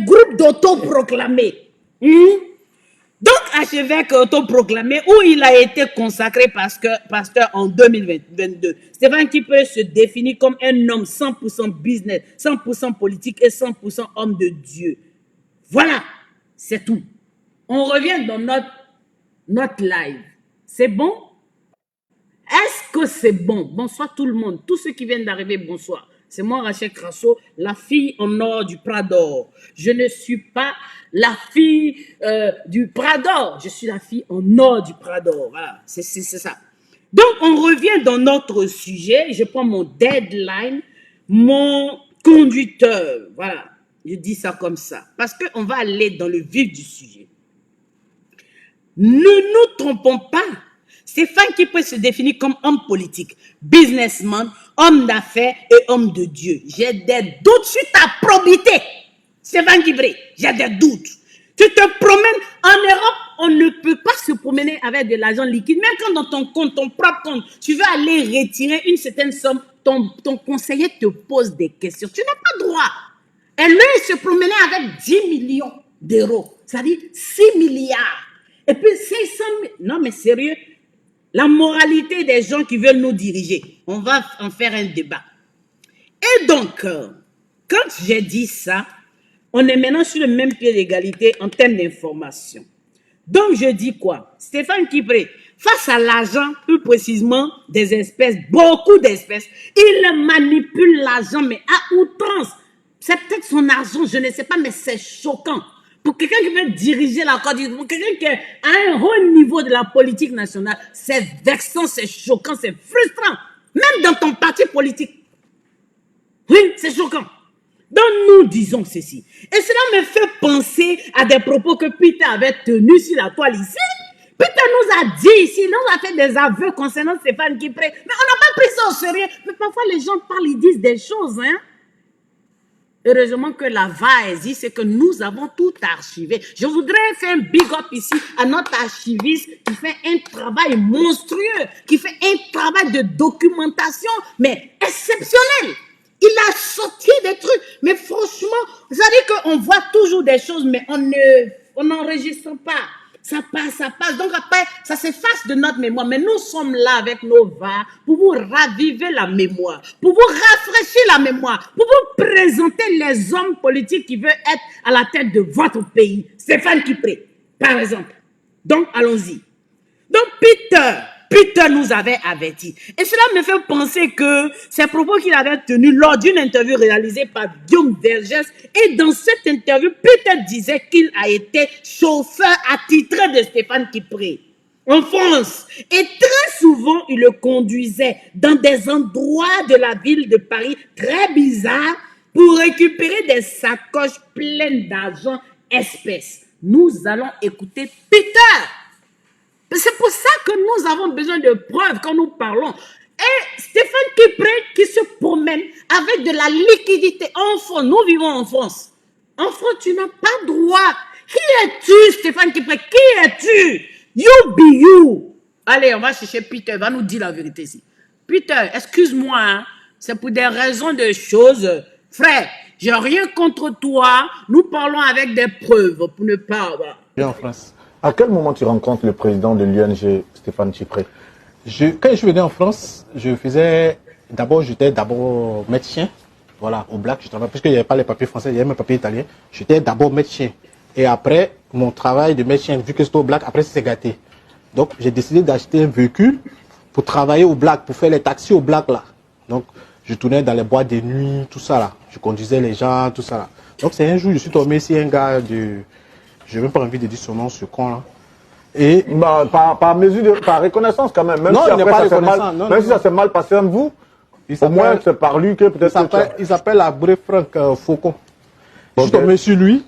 groupes d'autoproclamés. Donc, archevêque autoproclamé, où il a été consacré pasteur en 2022. Stéphane Kipré se définit comme un homme 100% business, 100% politique et 100% homme de Dieu. Voilà, c'est tout. On revient dans notre live. C'est bon? Est-ce que c'est bon? Bonsoir tout le monde. Tous ceux qui viennent d'arriver, bonsoir. C'est moi, Rachel Crasso, la fille en or du Prador. Je ne suis pas la fille du Prador. Je suis la fille en or du Prador. Voilà, c'est ça. Donc, on revient dans notre sujet. Je prends mon deadline, mon conducteur. Voilà, je dis ça comme ça. Parce qu'on va aller dans le vif du sujet. Ne nous trompons pas. Stéphane Kipré se définit comme homme politique, businessman, homme d'affaires et homme de Dieu. J'ai des doutes sur ta probité. Stéphane Kipré, j'ai des doutes. Tu te promènes en Europe, on ne peut pas se promener avec de l'argent liquide. Même quand dans ton compte, ton propre compte, tu veux aller retirer une certaine somme, ton conseiller te pose des questions. Tu n'as pas droit. Et lui, il se promenait avec 10 millions d'euros. C'est-à-dire 6 milliards. Et puis 500 000. Non, mais sérieux, la moralité des gens qui veulent nous diriger, on va en faire un débat. Et donc, quand j'ai dit ça, on est maintenant sur le même pied d'égalité en termes d'information. Donc, je dis quoi? Stéphane Kipré, face à l'argent, plus précisément des espèces, beaucoup d'espèces, il manipule l'argent, mais à outrance. C'est peut-être son argent, je ne sais pas, mais c'est choquant. Pour quelqu'un qui veut diriger la Côte d'Ivoire, pour quelqu'un qui est à un haut niveau de la politique nationale, c'est vexant, c'est choquant, c'est frustrant. Même dans ton parti politique. Oui, c'est choquant. Donc nous disons ceci. Et cela me fait penser à des propos que Peter avait tenus sur la toile ici. Peter nous a dit ici, nous a fait des aveux concernant Stéphane Kipré. Mais on n'a pas pris ça au sérieux. Mais parfois, les gens parlent, ils disent des choses, hein. Heureusement que la VA existe, c'est que nous avons tout archivé. Je voudrais faire un big up ici à notre archiviste qui fait un travail monstrueux, qui fait un travail de documentation, mais exceptionnel. Il a sorti des trucs, mais franchement, vous savez qu'on voit toujours des choses, mais on n'enregistre pas. Ça passe. Donc après, ça s'efface de notre mémoire. Mais nous sommes là avec nos VA pour vous raviver la mémoire, pour vous rafraîchir la mémoire, pour vous présenter les hommes politiques qui veulent être à la tête de votre pays. Stéphane Kipré, par exemple. Donc, allons-y. Donc, Peter nous avait avertis. Et cela me fait penser que ces propos qu'il avait tenus lors d'une interview réalisée par Guillaume Vergès. Et dans cette interview, Peter disait qu'il a été chauffeur attitré de Stéphane Kipré en France. Et très souvent, il le conduisait dans des endroits de la ville de Paris très bizarres pour récupérer des sacoches pleines d'argent espèces. Nous allons écouter Peter. C'est pour ça que nous avons besoin de preuves quand nous parlons. Et Stéphane Kipré qui se promène avec de la liquidité en France. Nous vivons en France. En France, tu n'as pas droit. Qui es-tu, Stéphane Kipré? Qui es-tu? You be you. Allez, on va chercher Peter. Il va nous dire la vérité ici. Peter, excuse-moi. Hein, c'est pour des raisons de choses. Frère, j'ai rien contre toi. Nous parlons avec des preuves pour ne pas avoir. En France. À quel moment tu rencontres le président de l'UNG, Stéphane Kipré? Quand je venais en France, j'étais d'abord médecin, voilà, au Black, justement, puisqu'il n'y avait pas les papiers français, il y avait mes papiers italiens. J'étais d'abord médecin. Et après, mon travail de médecin, vu que c'était au Black, après c'est gâté. Donc, j'ai décidé d'acheter un véhicule pour travailler au Black, pour faire les taxis au Black, là. Donc, je tournais dans les boîtes de nuit, tout ça, là. Je conduisais les gens, tout ça, là. Donc, c'est un jour, je suis tombé ici, un gars de... Je n'ai même pas envie de dire son nom, ce con là. Et par reconnaissance quand même. Non, il n'est pas reconnaissant. Même si ça s'est mal passé entre vous, au moins c'est par lui que peut-être... Il s'appelle Abré Franck Faucon. Je suis tombé sur lui.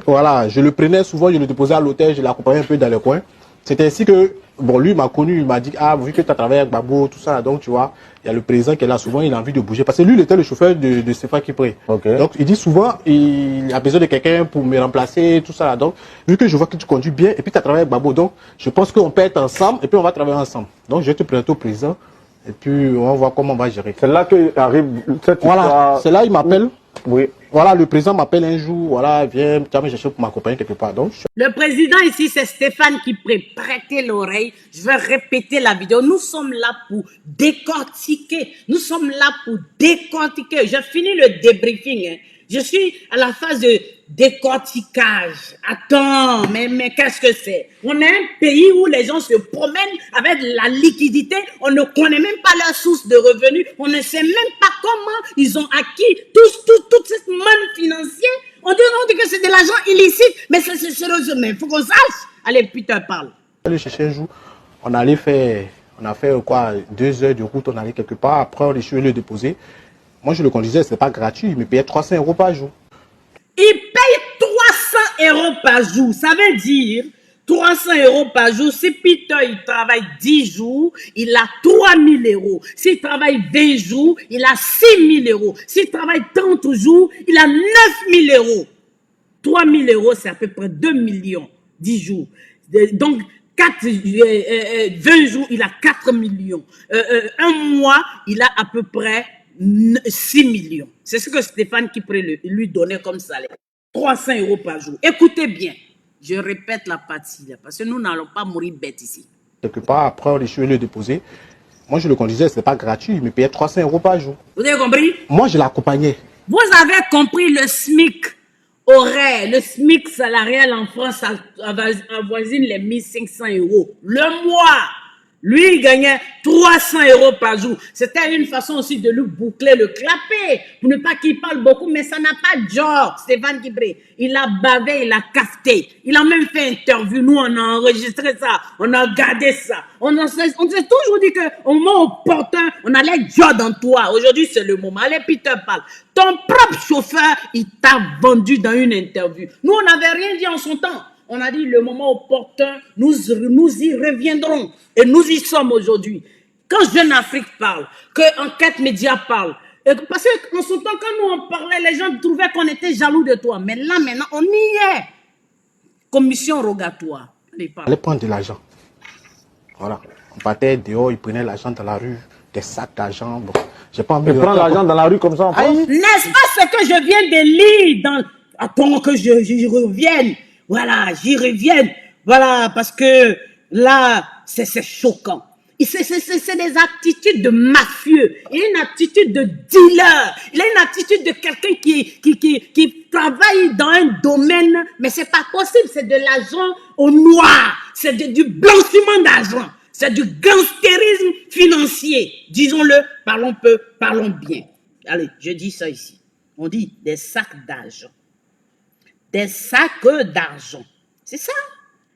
Voilà, je le prenais souvent, je le déposais à l'hôtel, je l'accompagnais un peu dans les coins. C'était ainsi que, bon, lui m'a connu, il m'a dit, ah, vu que tu as travaillé avec Babo, tout ça, donc tu vois, il y a le président qui est là souvent, il a envie de bouger. Parce que lui, il était le chauffeur de Stéphane Kipré. Donc, il dit souvent, il a besoin de quelqu'un pour me remplacer, tout ça. Donc, vu que je vois que tu conduis bien, et puis tu as travaillé avec Babo, donc, je pense qu'on peut être ensemble, et puis on va travailler ensemble. Donc, je vais te présenter au président, et puis on va voir comment on va gérer. C'est là qu'arrive cette histoire. Voilà, c'est là il m'appelle. Oui. Voilà, le président m'appelle un jour, voilà, viens, tu vas me chercher pour m'accompagner quelque part. Donc, le président ici, c'est Stéphane Kipré. Prêtez l'oreille, je vais répéter la vidéo. Nous sommes là pour décortiquer. Nous sommes là pour décortiquer. J'ai fini le débriefing. Hein. Je suis à la phase de décortiquage. Attends, mais qu'est-ce que c'est? On est un pays où les gens se promènent avec la liquidité. On ne connaît même pas leur source de revenus. On ne sait même pas comment ils ont acquis toute cette manne financière. On dit que c'est de l'argent illicite, mais c'est sérieux. Mais il faut qu'on sache. Allez, Peter, parle. On allait chercher un jour. On a fait quoi, 2 heures de route, on allait quelque part. Après, on est chez le déposer. Moi, je le conduisais, ce n'est pas gratuit. Il me payait 300 € par jour. Il paye 300 € par jour. Ça veut dire 300 € par jour. Si Peter, il travaille 10 jours, il a 3000 €. S'il travaille 20 jours, il a 6000 €. S'il travaille 30 jours, il a 9000 €. 3000 €, c'est à peu près 2 millions, 10 jours. Donc, 20 jours, il a 4 millions. Un mois, il a à peu près 6 millions. C'est ce que Stéphane Kipré lui donnait comme salaire. 300 € par jour. Écoutez bien. Je répète la partie là, parce que nous n'allons pas mourir bêtes ici. Quelque part, après, on est chez le déposer. Moi, je le conduisais, ce n'est pas gratuit. Il me payait 300 € par jour. Vous avez compris? Moi, je l'accompagnais. Vous avez compris le SMIC horaire, le SMIC salarial en France avoisine les 1500 € le mois. Lui, il gagnait 300 € par jour. C'était une façon aussi de lui boucler le clapet, pour ne pas qu'il parle beaucoup, mais ça n'a pas de genre, Stéphane Kipré. Il a bavé, il a cafeté. Il a même fait interview. Nous, on a enregistré ça, on a gardé ça. On s'est toujours dit qu'au moment opportun, on allait dire dans toi. Aujourd'hui, c'est le moment. Allez, Peter, parle. Ton propre chauffeur, il t'a vendu dans une interview. Nous, on n'avait rien dit en son temps. On a dit le moment opportun, nous y reviendrons. Et nous y sommes aujourd'hui. Quand Jeune Afrique parle, que Enquête Média parle, parce qu'en ce temps, quand nous on parlait, les gens trouvaient qu'on était jaloux de toi. Mais là, maintenant, on y est. Commission rogatoire. Allez prendre de l'argent. Voilà. On partait dehors, ils prenaient l'argent dans la rue, des sacs d'argent. Bon, j'ai pas envie de prendre l'argent dans la rue comme ça en France. N'est-ce pas ce que je viens de lire dans... Attends que j'y revienne. Voilà, j'y revienne. Voilà, parce que là, c'est choquant. C'est des attitudes de mafieux. Il a une attitude de dealer. Il a une attitude de quelqu'un qui travaille dans un domaine, mais c'est pas possible. C'est de l'argent au noir. C'est du blanchiment d'argent. C'est du gangstérisme financier. Disons-le, parlons peu, parlons bien. Allez, je dis ça ici. On dit des sacs d'argent. Des sacs d'argent. C'est ça.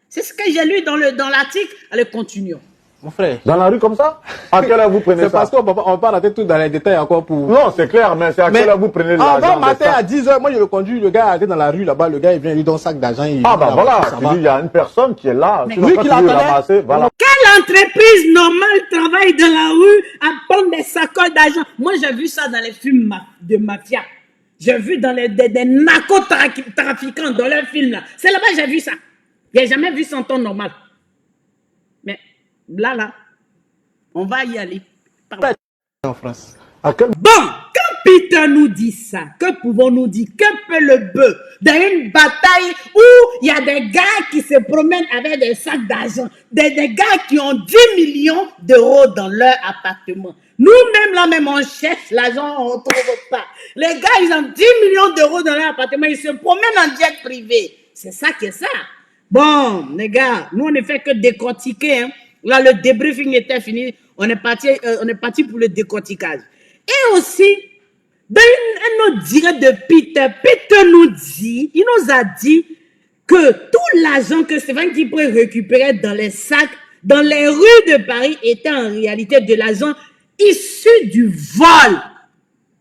C'est ce que j'ai lu dans l'article. Allez, continuons. Mon frère. Dans la rue comme ça? À quelle heure vous prenez ça? C'est parce qu'on va rentrer tout dans les détails encore pour... Non, c'est clair, mais c'est à quelle heure vous prenez l'argent? Avant matin à 10h, moi je le conduis, le gars est dans la rue là-bas, le gars il vient, il lui donne un sac d'argent. Ah bah voilà, il y a une personne qui est là. Oui, qui l'a ramasser, voilà. Quelle entreprise normale travaille dans la rue à prendre des sacoches d'argent? Moi j'ai vu ça dans les films de mafia. J'ai vu dans des narcotrafiquants dans leurs films là. C'est là-bas que j'ai vu ça. J'ai jamais vu ça en temps normal. Mais là, on va y aller. En France. Bon, quand Peter nous dit ça, que pouvons-nous dire? Que peut le bœuf dans une bataille où il y a des gars qui se promènent avec des sacs d'argent, des gars qui ont 10 millions d'euros dans leur appartement. Nous-mêmes, là même, on cherche l'argent, on ne trouve pas. Les gars, ils ont 10 millions d'euros dans leur appartement, ils se promènent en jet privé. C'est ça qui est ça. Bon, les gars, nous, on ne fait que décortiquer. Hein. Là, le débriefing était fini. On est parti pour le décortiquage. Et aussi, dans un autre direct de Peter il nous a dit que tout l'argent que Stéphane Kipré récupérait dans les sacs, dans les rues de Paris, était en réalité de l'argent issu du vol.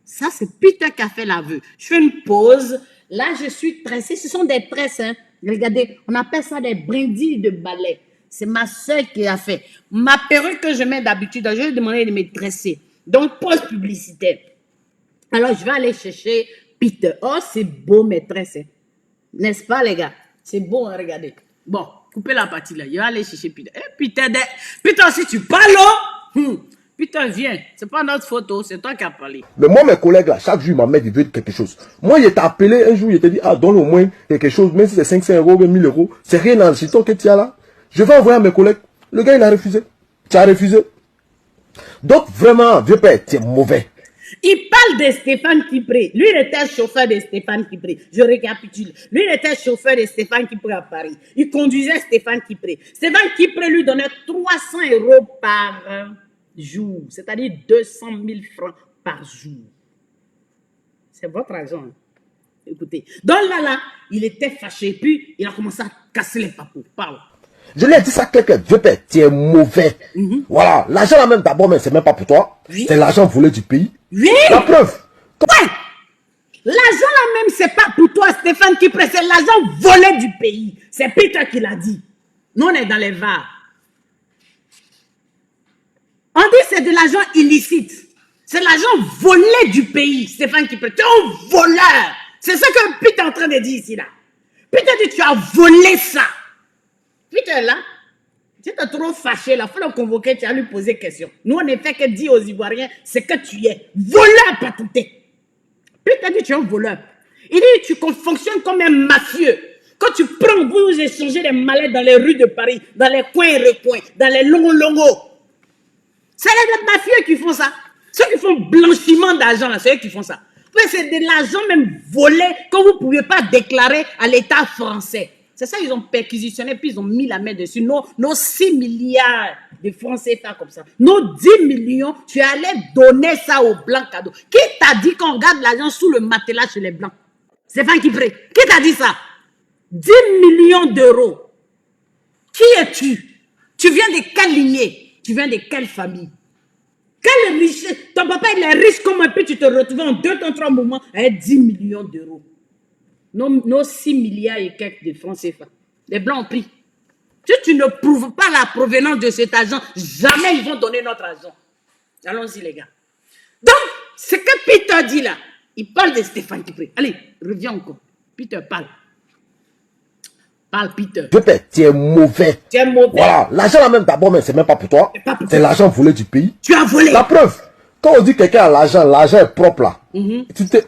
Ça, c'est Peter qui a fait l'aveu. Je fais une pause. Là, je suis tressée. Ce sont des tresses, hein. Regardez, on appelle ça des brindilles de balai. C'est ma soeur qui a fait. Ma perruque que je mets d'habitude, je lui ai demandé de me tresser. Donc, pause publicitaire. Alors, je vais aller chercher Peter. Oh, c'est beau, mes tresses. N'est-ce pas, les gars? C'est beau, hein, regardez. Bon, coupez la partie là. Je vais aller chercher Peter. Eh, Peter, si tu parles, Peter, viens. C'est pas notre photo, c'est toi qui as parlé. Mais moi, mes collègues là, chaque jour, ils m'amènent, ils veulent quelque chose. Moi, il t'a appelé un jour, il t'a dit, ah, donne au moins quelque chose, même si c'est 500 euros, même 1000 euros. C'est rien dans le chiton que tu as là. Je vais envoyer à mes collègues. Le gars, il a refusé. Tu as refusé. Donc, vraiment, vieux père, tu es mauvais. Il parle de Stéphane Kipré. Lui, il était chauffeur de Stéphane Kipré. Je récapitule. Lui, il était chauffeur de Stéphane Kipré à Paris. Il conduisait Stéphane Kipré. Stéphane Kipré lui donnait 300 euros par jour. C'est-à-dire 200 000 francs par jour. C'est votre argent. Hein? Écoutez. Donc là, il était fâché. Puis, il a commencé à casser les papous. Parle. Je lui ai dit ça quelqu'un, vieux père, tu es mauvais. Voilà, l'argent là même d'abord, mais c'est même pas pour toi. Oui. C'est l'argent volé du pays. Oui. La preuve. Ouais. L'argent là même, c'est pas pour toi, Stéphane Kipré, c'est l'argent volé du pays. C'est Peter qui l'a dit. Nous, on est dans les VAR. On dit c'est de l'argent illicite. C'est l'argent volé du pays, Stéphane Kipré. Tu es un voleur. C'est ce que Peter est en train de dire ici là. Peter dit tu as volé ça. Peter là, tu es trop fâché là, il faut le convoquer, tu as lui poser question. Nous on ne fait que dire aux Ivoiriens, c'est que tu es voleur patouté. Peter dit tu es un voleur. Il dit tu fonctionnes comme un mafieux. Quand tu prends, vous échangez des mallettes dans les rues de Paris, dans les coins et recoins, dans les longos. C'est les mafieux qui font ça. Ceux qui font blanchiment d'argent là, c'est eux qui font ça. Mais c'est de l'argent même volé que vous ne pouvez pas déclarer à l'État français. C'est ça, ils ont perquisitionné, puis ils ont mis la main dessus. Nos 6 milliards de francs CFA comme ça. Nos 10 millions, tu allais donner ça aux Blancs cadeaux. Qui t'a dit qu'on garde l'argent sous le matelas chez les Blancs? Stéphane Kipré. Qui t'a dit ça? 10 millions d'euros. Qui es-tu? Tu viens de quelle lignée? Tu viens de quelle famille? Quelle richesse? Ton papa, il est riche comme un peu, tu te retrouves en 2 ou 3 moments avec 10 millions d'euros. Nos 6 milliards et quelques de francs CFA. Les Blancs ont pris. Si tu ne prouves pas la provenance de cet argent, jamais ils vont donner notre argent. Allons-y, les gars. Donc, ce que Peter dit là, il parle de Stéphane Kipré. Allez, reviens encore. Peter, parle. Parle, Peter. Tu es mauvais. Tu es mauvais. Voilà, l'argent là même d'abord, mais c'est même pas pour toi. C'est l'argent volé du pays. Tu as volé. La preuve, quand on dit quelqu'un a l'argent est propre là.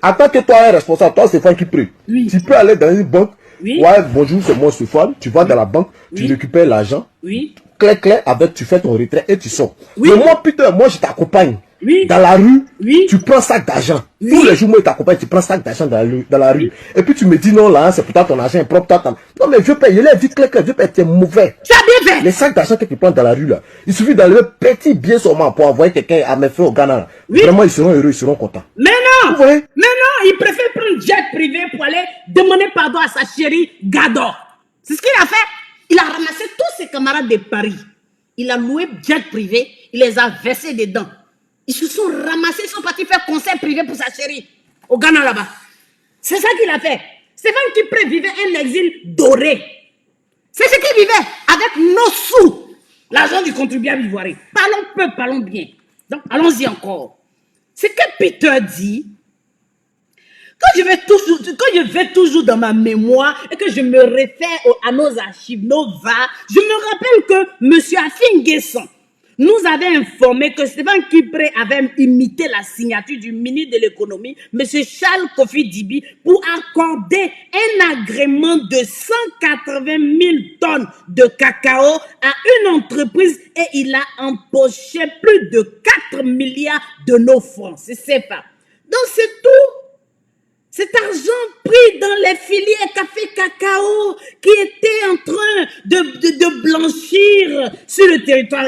En tant que toi un responsable, toi Stéphane Kipré, tu peux aller dans une banque. Oui. Ouais, bonjour, c'est moi Stéphane. Tu vas dans la banque, tu récupères l'argent. Oui. Clair, avec, tu fais ton retrait et tu sors. Oui. Mais moi, Peter, moi je t'accompagne. Oui. Dans la rue, Oui. tu prends sac d'argent. Oui. Tous les jours, moi, je t'accompagne, tu prends sac d'argent dans la rue. Et puis tu me dis non, là, c'est pour toi, ton argent est propre. Non, mais je paye, il est vite clair, je paye, tu es mauvais. Tu as bien fait. Les sacs d'argent que tu prends dans la rue, là, il suffit d'enlever petit bien seulement pour envoyer quelqu'un à mes frères au Ghana. Là. Oui. Vraiment, ils seront heureux, ils seront contents. Mais non. Vous voyez? Mais non, il préfère prendre un jet privé pour aller demander pardon à sa chérie Gador. C'est ce qu'il a fait. Il a ramassé tous ses camarades de Paris. Il a loué jet privé, il les a versés dedans. Ils se sont ramassés, ils sont partis faire concert privé pour sa chérie, au Ghana là-bas. C'est ça qu'il a fait. Stéphane Kipré vivait un exil doré. C'est ce qu'il vivait avec nos sous, l'argent du contribuable ivoirien. Parlons peu, parlons bien. Donc, allons-y encore. Ce que Peter dit, quand je vais toujours dans ma mémoire et que je me réfère à nos archives, nos VAR, je me rappelle que M. Afin Guesson nous avait informé que Stéphane Kipré avait imité la signature du ministre de l'économie, M. Charles Kofi Dibi, pour accorder un agrément de 180 000 tonnes de cacao à une entreprise et il a empoché plus de 4 milliards de nos francs. C'est CFA. Donc c'est tout. Cet argent pris dans les filières café-cacao qui étaient en train de blanchir sur le territoire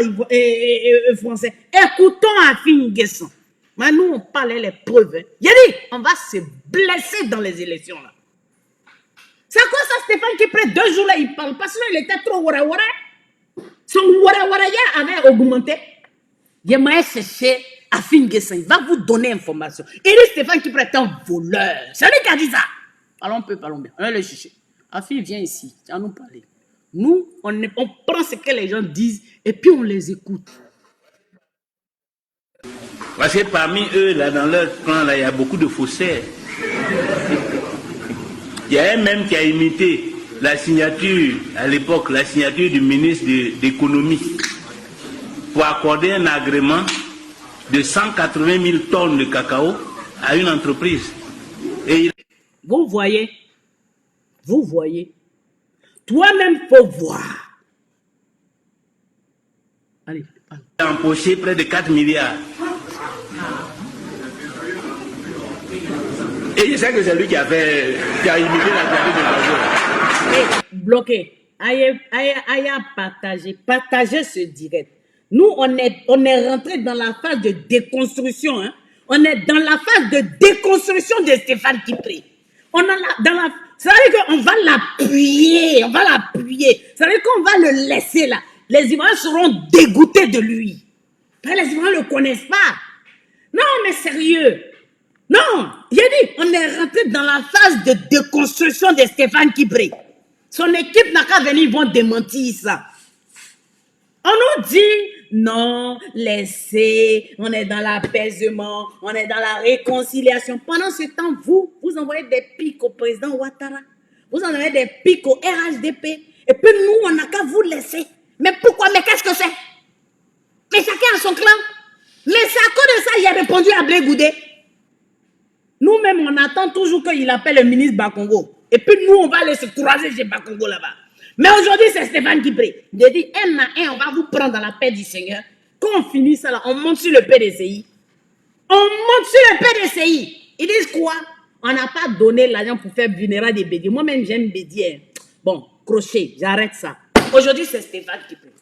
français. Écoutons Afin Guesson. Mais nous, on parlait les preuves. Il a dit, on va se blesser dans les élections là. C'est à quoi ça, Stéphane Kipré, 2 jours là, il parle parce qu'il était trop wara-wara. Son wara-wara avait augmenté. Il m'a cherché. Afin Guesson, il va vous donner information. Il dit Stéphane Kipré est un voleur. C'est lui qui a dit ça. Parlons peu, parlons bien. On va le chercher. Afin, viens ici. Tu vas nous parler. Nous, on prend ce que les gens disent et puis on les écoute. Parce que parmi eux, là, dans leur clan, là, il y a beaucoup de faussaires. Il y a un même qui a imité la signature, à l'époque, la signature du ministre de l'économie pour accorder un agrément de 180 000 tonnes de cacao à une entreprise. Et vous voyez, toi-même, faut voir. Allez, parle. Il a empoché près de 4 milliards. Et je sais que c'est lui qui a imité la signature de l'argent. Bloqué. Aïe, partagez ce direct. Nous, on est rentré dans la phase de déconstruction. Hein? On est dans la phase de déconstruction de Stéphane Kipré. Ça veut dire qu'on va l'appuyer. Ça veut dire qu'on va le laisser là. Les Ivoiriens seront dégoûtés de lui. Les Ivoiriens ne le connaissent pas. Non, mais sérieux. Non, j'ai dit, on est rentré dans la phase de déconstruction de Stéphane Kipré. Son équipe n'a qu'à venir, ils vont démentir ça. On nous dit, non, laissez, on est dans l'apaisement, on est dans la réconciliation. Pendant ce temps, vous envoyez des pics au président Ouattara. Vous envoyez des pics au RHDP. Et puis nous, on n'a qu'à vous laisser. Mais pourquoi? Mais qu'est-ce que c'est? Mais chacun a son clan. Mais c'est à cause de ça qu'il a répondu à Blé Goudé. Nous-mêmes, on attend toujours qu'il appelle le ministre Bakongo. Et puis nous, on va aller se croiser chez Bakongo là-bas. Mais aujourd'hui, c'est Stéphane Kipré. Il dit, un à un, on va vous prendre dans la paix du Seigneur. Quand on finit ça là, on monte sur le PDCI. Ils disent quoi? On n'a pas donné l'argent pour faire vulnérer des bédiers. Moi-même, j'aime bédier. Bon, crochet, j'arrête ça. Aujourd'hui, c'est Stéphane Kipré.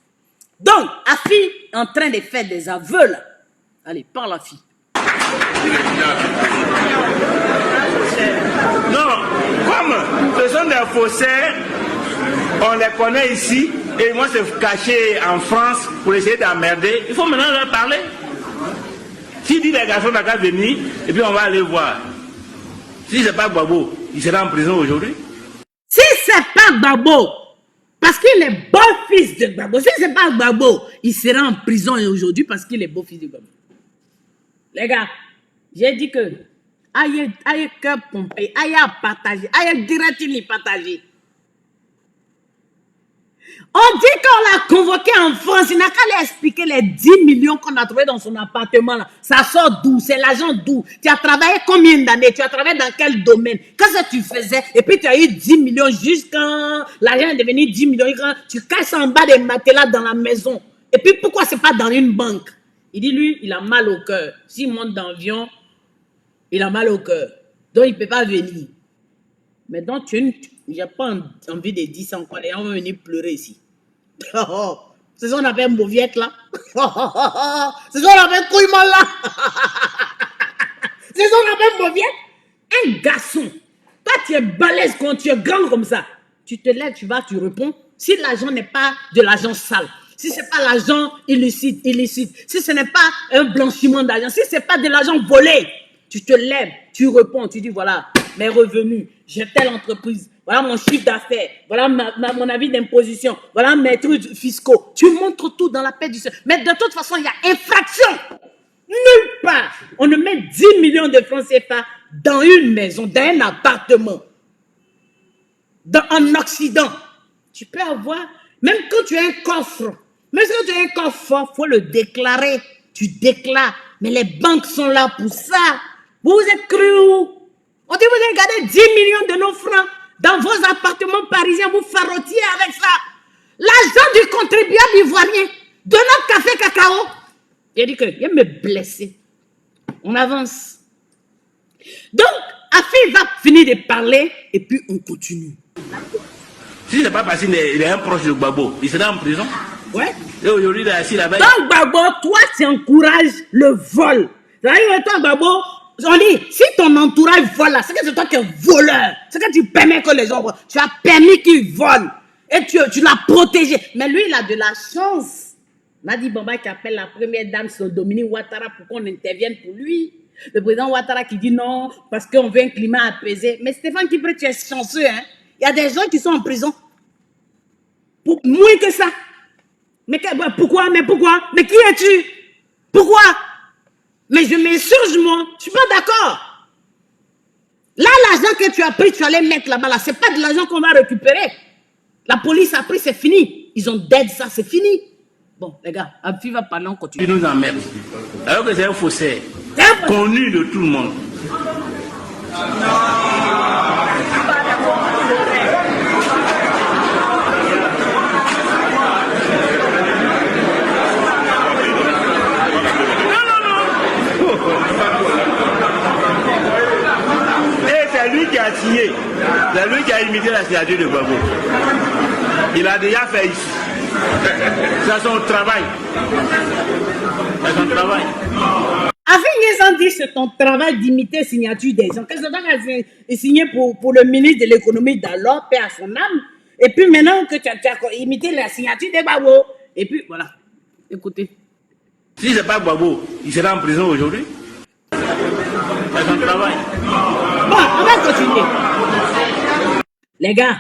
Donc, Afi est en train de faire des aveux là. Allez, parle Afi. Non, comme ce sont des faussaires, on les connaît ici, et moi c'est caché en France pour essayer d'emmerder. Il faut maintenant leur parler. S'il dit les garçons n'ont qu'à venir, et puis on va aller voir. Si c'est pas Gbagbo, il sera en prison aujourd'hui. Si c'est pas Gbagbo, Parce qu'il est beau-fils de Gbagbo. Si ce n'est pas Gbagbo, il sera en prison aujourd'hui parce qu'il est beau-fils de Gbagbo. Les gars, j'ai dit que aïe cœur pompé, aïe à partager, aïe direct partager. On dit qu'on l'a convoqué en France, il n'a qu'à lui expliquer les 10 millions qu'on a trouvés dans son appartement là. Ça sort d'où? C'est l'argent d'où? Tu as travaillé combien d'années? Tu as travaillé dans quel domaine? Qu'est-ce que tu faisais? Et puis tu as eu 10 millions juste quand l'argent est devenu 10 millions, quand tu casses en bas des matelas dans la maison. Et puis pourquoi c'est pas dans une banque? Il dit lui, il a mal au cœur. S'il monte dans l'avion, il a mal au cœur. Donc il ne peut pas venir. Mais donc j'ai pas envie de dire ça encore. Les gens vont venir pleurer ici. C'est ce qu'on appelle mauviette là. C'est ce qu'on appelle couillement là. C'est ce qu'on appelle mauviette. Un garçon. Toi tu es balèze quand tu es grand comme ça. Tu te lèves, tu vas, tu réponds. Si l'argent n'est pas de l'argent sale, si ce n'est pas l'argent illicite, si ce n'est pas un blanchiment d'argent, si ce n'est pas de l'argent volé, tu te lèves, tu réponds, tu dis voilà mes revenus, j'ai telle entreprise, voilà mon chiffre d'affaires, voilà mon avis d'imposition, voilà mes trucs fiscaux. Tu montres tout dans la paix du ciel. Mais de toute façon, il y a infraction. Nulle part. On ne met 10 millions de francs CFA dans une maison, dans un appartement, en Occident. Tu peux avoir, même quand tu as un coffre, même si tu as un coffre, il faut le déclarer. Tu déclares. Mais les banques sont là pour ça. Vous vous êtes cru où? On dit vous avez gardé 10 millions de nos francs dans vos appartements parisiens, vous farotiez avec ça. L'argent du contribuable ivoirien, de notre café cacao. Il a dit qu'il va me blesser. On avance. Donc, Afil va finir de parler et puis on continue. Si ce n'est pas parce qu'il est un proche de Gbagbo, il sera en prison. Ouais. Et aujourd'hui, il est assis là-bas. Donc, Gbagbo, toi, tu encourages le vol. C'est-à-dire, toi, Gbagbo, on dit, si ton entourage vole là, c'est que c'est toi qui es voleur. C'est que tu permets que les gens volent. Tu as permis qu'ils volent. Et tu l'as protégé. Mais lui, il a de la chance. Nadi Bamba qui appelle la première dame sur Dominique Ouattara pour qu'on intervienne pour lui. Le président Ouattara qui dit non, parce qu'on veut un climat apaisé. Mais Stéphane Kipré, tu es chanceux, hein. Il y a des gens qui sont en prison. Pour moins que ça. Mais pourquoi? Mais pourquoi? Mais qui es-tu? Pourquoi? Mais je m'insurge, moi. Je suis pas d'accord. Là, l'argent que tu as pris, tu allais mettre là-bas, là. C'est pas de l'argent qu'on va récupérer. La police a pris, c'est fini. Ils ont dead ça, c'est fini. Bon, les gars, Abfi va parler, on continue. Il nous emmerde. Alors que c'est un faussaire. Connu de tout le monde. Lui qui a signé, c'est lui qui a imité la signature de Gbagbo. Il a déjà fait ici. C'est son travail. C'est son travail. Afin dit c'est ton travail d'imiter la signature des gens. Qu'est-ce que tu as signé pour le ministre de l'économie d'alors, paix à son âme. Et puis maintenant que tu as imité la signature de Gbagbo. Et puis voilà. Écoutez. Si ce n'est pas Gbagbo, il sera en prison aujourd'hui. C'est son travail. Bon, on va continuer. Les gars,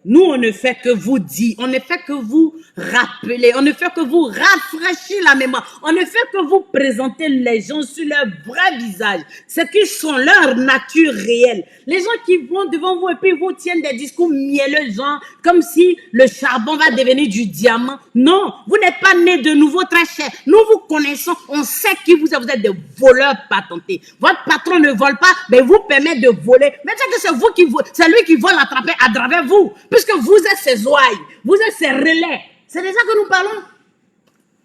nous, on ne fait que vous dire, on ne fait que vous rappeler, on ne fait que vous rafraîchir la mémoire, on ne fait que vous présenter les gens sur leur vrai visage, ce qui sont leur nature réelle. Les gens qui vont devant vous et puis vous tiennent des discours mielleux, genre, comme si le charbon va devenir du diamant. Non, vous n'êtes pas nés de nouveau très cher. Nous vous connaissons, on sait qui vous êtes des voleurs patentés. Votre patron ne vole pas, mais vous permet de voler. Mais c'est que c'est vous qui volez, c'est lui qui vole à travers vous. Puisque vous êtes ses ouailles, vous êtes ses relais. C'est de ça que nous parlons.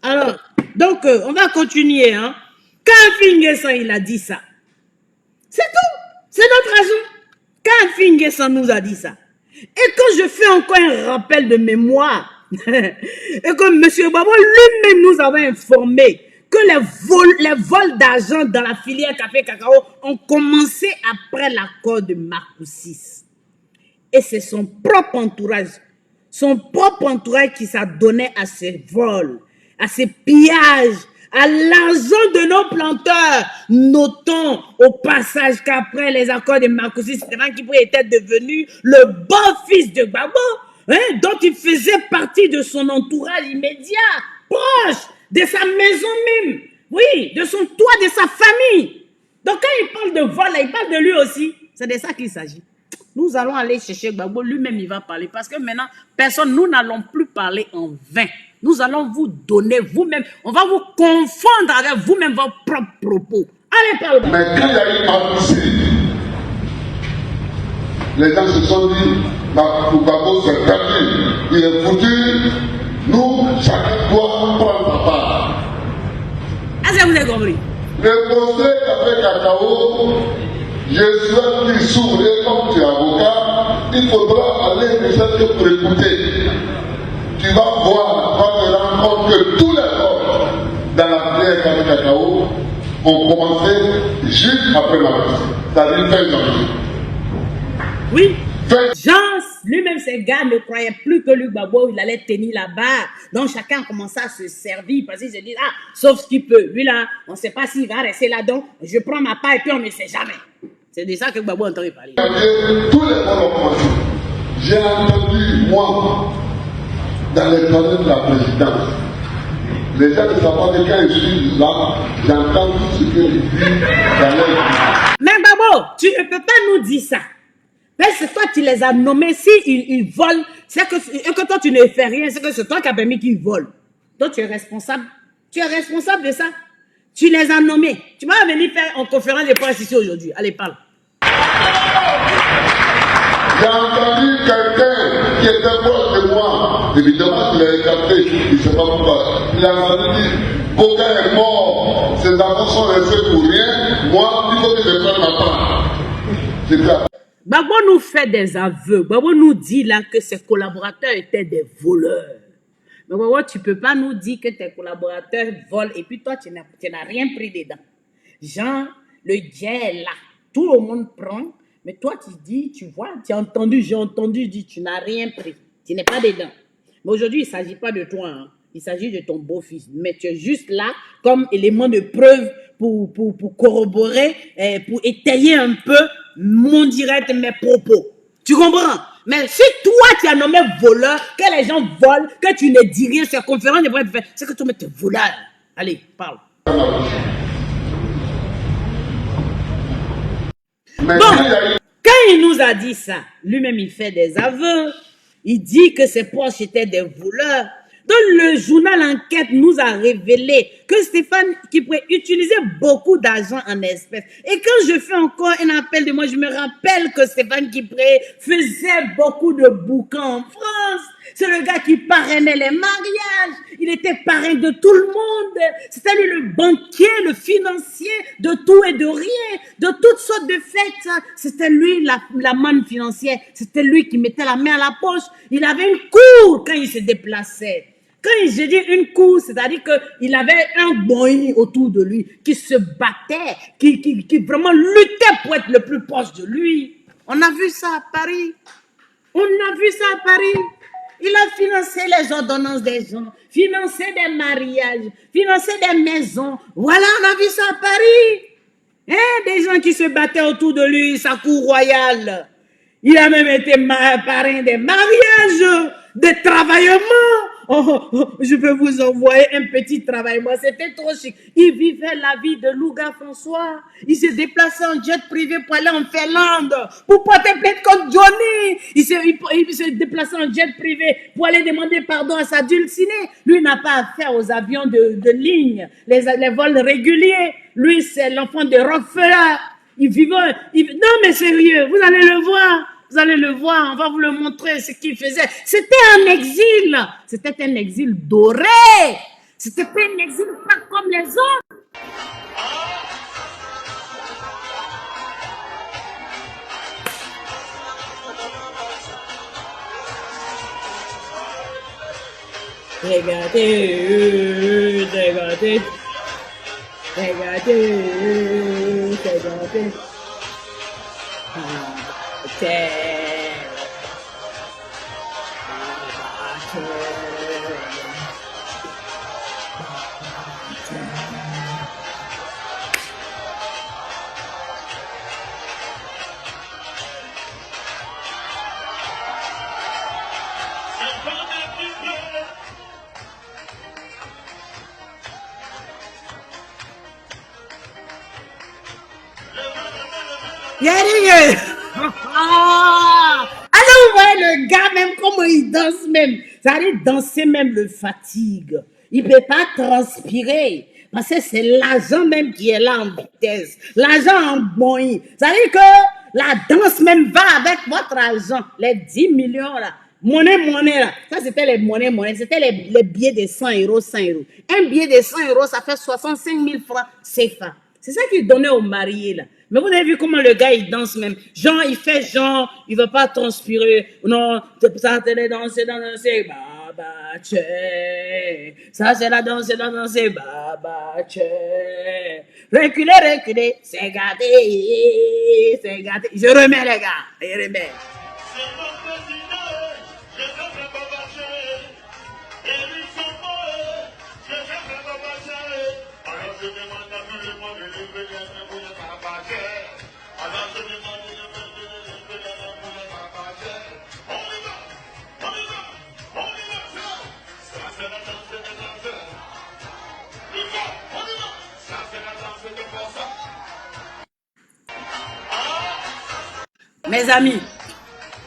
Alors, donc, on va continuer. Hein. Quand Finguessan, il a dit ça, c'est tout. C'est notre raison. Quand Finguessan nous a dit ça, et quand je fais encore un rappel de mémoire, et que M. Gbagbo lui-même nous avait informé que les vols d'argent dans la filière café cacao ont commencé après l'accord de Marcoussis. Et c'est son propre entourage qui s'adonnait à ces vols, à ces pillages, à l'argent de nos planteurs. Notons au passage qu'après les accords de Marcoussis, Stéphane Kipré était devenu le beau-fils de Gbagbo. dont il faisait partie de son entourage immédiat, proche, de sa maison même, oui, de son toit, de sa famille. Donc quand il parle de vol, il parle de lui aussi. C'est de ça qu'il s'agit. Nous allons aller chercher Gbagbo, lui-même il va parler. Parce que maintenant, nous n'allons plus parler en vain. Nous allons vous donner vous-même, on va vous confondre avec vous-même vos propres propos. Allez, parle. Mais quand il y a eu Marcoussi, les gens se sont dit, pour Gbagbo c'est perdu, il est foutu, nous, chacun doit prendre sa part. Est-ce que vous avez compris? Le procès qu'a fait Cacao, je souhaite qu'il s'ouvre, et comme tu es avocat, il faudra aller ne serait que pour écouter. Tu vas voir, tu vas te rendre compte que tous les hommes dans la prière qu'a fait Cacao ont commencé juste après la messe. C'est-à-dire fin janvier. Oui. Jean, lui-même, ces gars ne croyaient plus que Luc Gbagbo, il allait tenir là-bas. Donc, chacun a commencé à se servir parce qu'il se dit, sauf ce qu'il peut. Lui, là, on ne sait pas s'il va rester là-dedans. Je prends ma part et puis on ne sait jamais. C'est de ça que Gbagbo entend parler. Tous les gens ont commencé. J'ai entendu, moi, dans les toilettes de la présidence, les gens ne savent pas que quand je suis là, j'entends tout ce qu'il dit dans leur vie. Mais Gbagbo, tu ne peux pas nous dire ça. Parce que toi, tu les as nommés. Si ils volent, c'est que toi, tu ne fais rien. C'est que c'est toi qui as permis qu'ils volent. Donc, tu es responsable. Tu es responsable de ça. Tu les as nommés. Tu vas venir faire en conférence de presse ici aujourd'hui. Allez, parle. J'ai entendu quelqu'un qui était proche de moi. Évidemment, il a écarté. Il ne sait pas pourquoi. Il a entendu dire, Boga est mort. Ses enfants sont restés pour rien. Moi, il faut que je prenne ma part. C'est ça. Gbagbo nous fait des aveux. Gbagbo nous dit là que ses collaborateurs étaient des voleurs. Mais Gbagbo, tu ne peux pas nous dire que tes collaborateurs volent et puis toi, tu n'as rien pris dedans. Jean, le Dieu est là. Tout le monde prend. Mais toi, tu dis, tu vois, tu as entendu, j'ai entendu, dis, tu n'as rien pris. Tu n'es pas dedans. Mais aujourd'hui, il ne s'agit pas de toi. Hein. Il s'agit de ton beau-fils. Mais tu es juste là comme élément de preuve pour corroborer, pour étayer un peu mon direct, mes propos. Tu comprends? Mais si toi, tu as nommé voleur, que les gens volent, que tu ne dis rien sur la conférence de presse, c'est que tu es voleur. Allez, parle. Bon, quand il nous a dit ça, lui-même il fait des aveux, il dit que ses proches étaient des voleurs. Donc le journal Enquête nous a révélé que Stéphane Kipré utilisait beaucoup d'argent en espèces. Et quand je fais encore un appel de moi, je me rappelle que Stéphane Kipré faisait beaucoup de bouquins en France. C'est le gars qui parrainait les mariages. Il était parrain de tout le monde. C'était lui le banquier, le financier de tout et de rien, de toutes sortes de fêtes. C'était lui la manne financière. C'était lui qui mettait la main à la poche. Il avait une cour quand il se déplaçait. Quand je dis une cour, c'est-à-dire qu'il avait un boy autour de lui qui se battait, qui vraiment luttait pour être le plus proche de lui. On a vu ça à Paris. On a vu ça à Paris. Il a financé les ordonnances des gens, financé des mariages, financé des maisons. Voilà, on a vu ça à Paris. Des gens qui se battaient autour de lui, sa cour royale. Il a même été parrain des mariages, des travaillements. Je peux vous envoyer un petit travaillement. C'était trop chic. Il vivait la vie de Louga François. Il se déplaçait en jet privé pour aller en Finlande, pour porter plainte contre Johnny. Il se déplaçait en jet privé pour aller demander pardon à sa dulcinée. Lui n'a pas affaire aux avions de ligne, les vols réguliers. Lui, c'est l'enfant de Rockefeller. Il vivait... Non, mais sérieux, vous allez le voir. Vous allez le voir, on va vous le montrer ce qu'il faisait. C'était un exil. C'était un exil doré. C'était pas un exil pas comme les autres. Regardez, regardez. Regardez, regardez. Y'a ah! Alors, vous voyez le gars, même comment il danse même. Ça veut dire danser même le fatigue. Il ne peut pas transpirer. Parce que c'est l'argent même qui est là en vitesse. L'argent en boing. Ça veut dire que la danse même va avec votre argent. Les 10 millions là. Monnaie là. Ça, c'était les monnaies. C'était les billets de 100 euros, 100 euros. Un billet de 100 euros, ça fait 65 000 francs CFA. C'est ça qu'il donnait aux mariés là. Mais vous avez vu comment le gars il danse même. Genre, il fait genre, il ne va pas transpirer. Non, ça c'est danser, baba tché. Ça c'est la danse, baba tché. Reculez, c'est gâté, c'est gâté. Je remets les gars, je remets. Mes amis,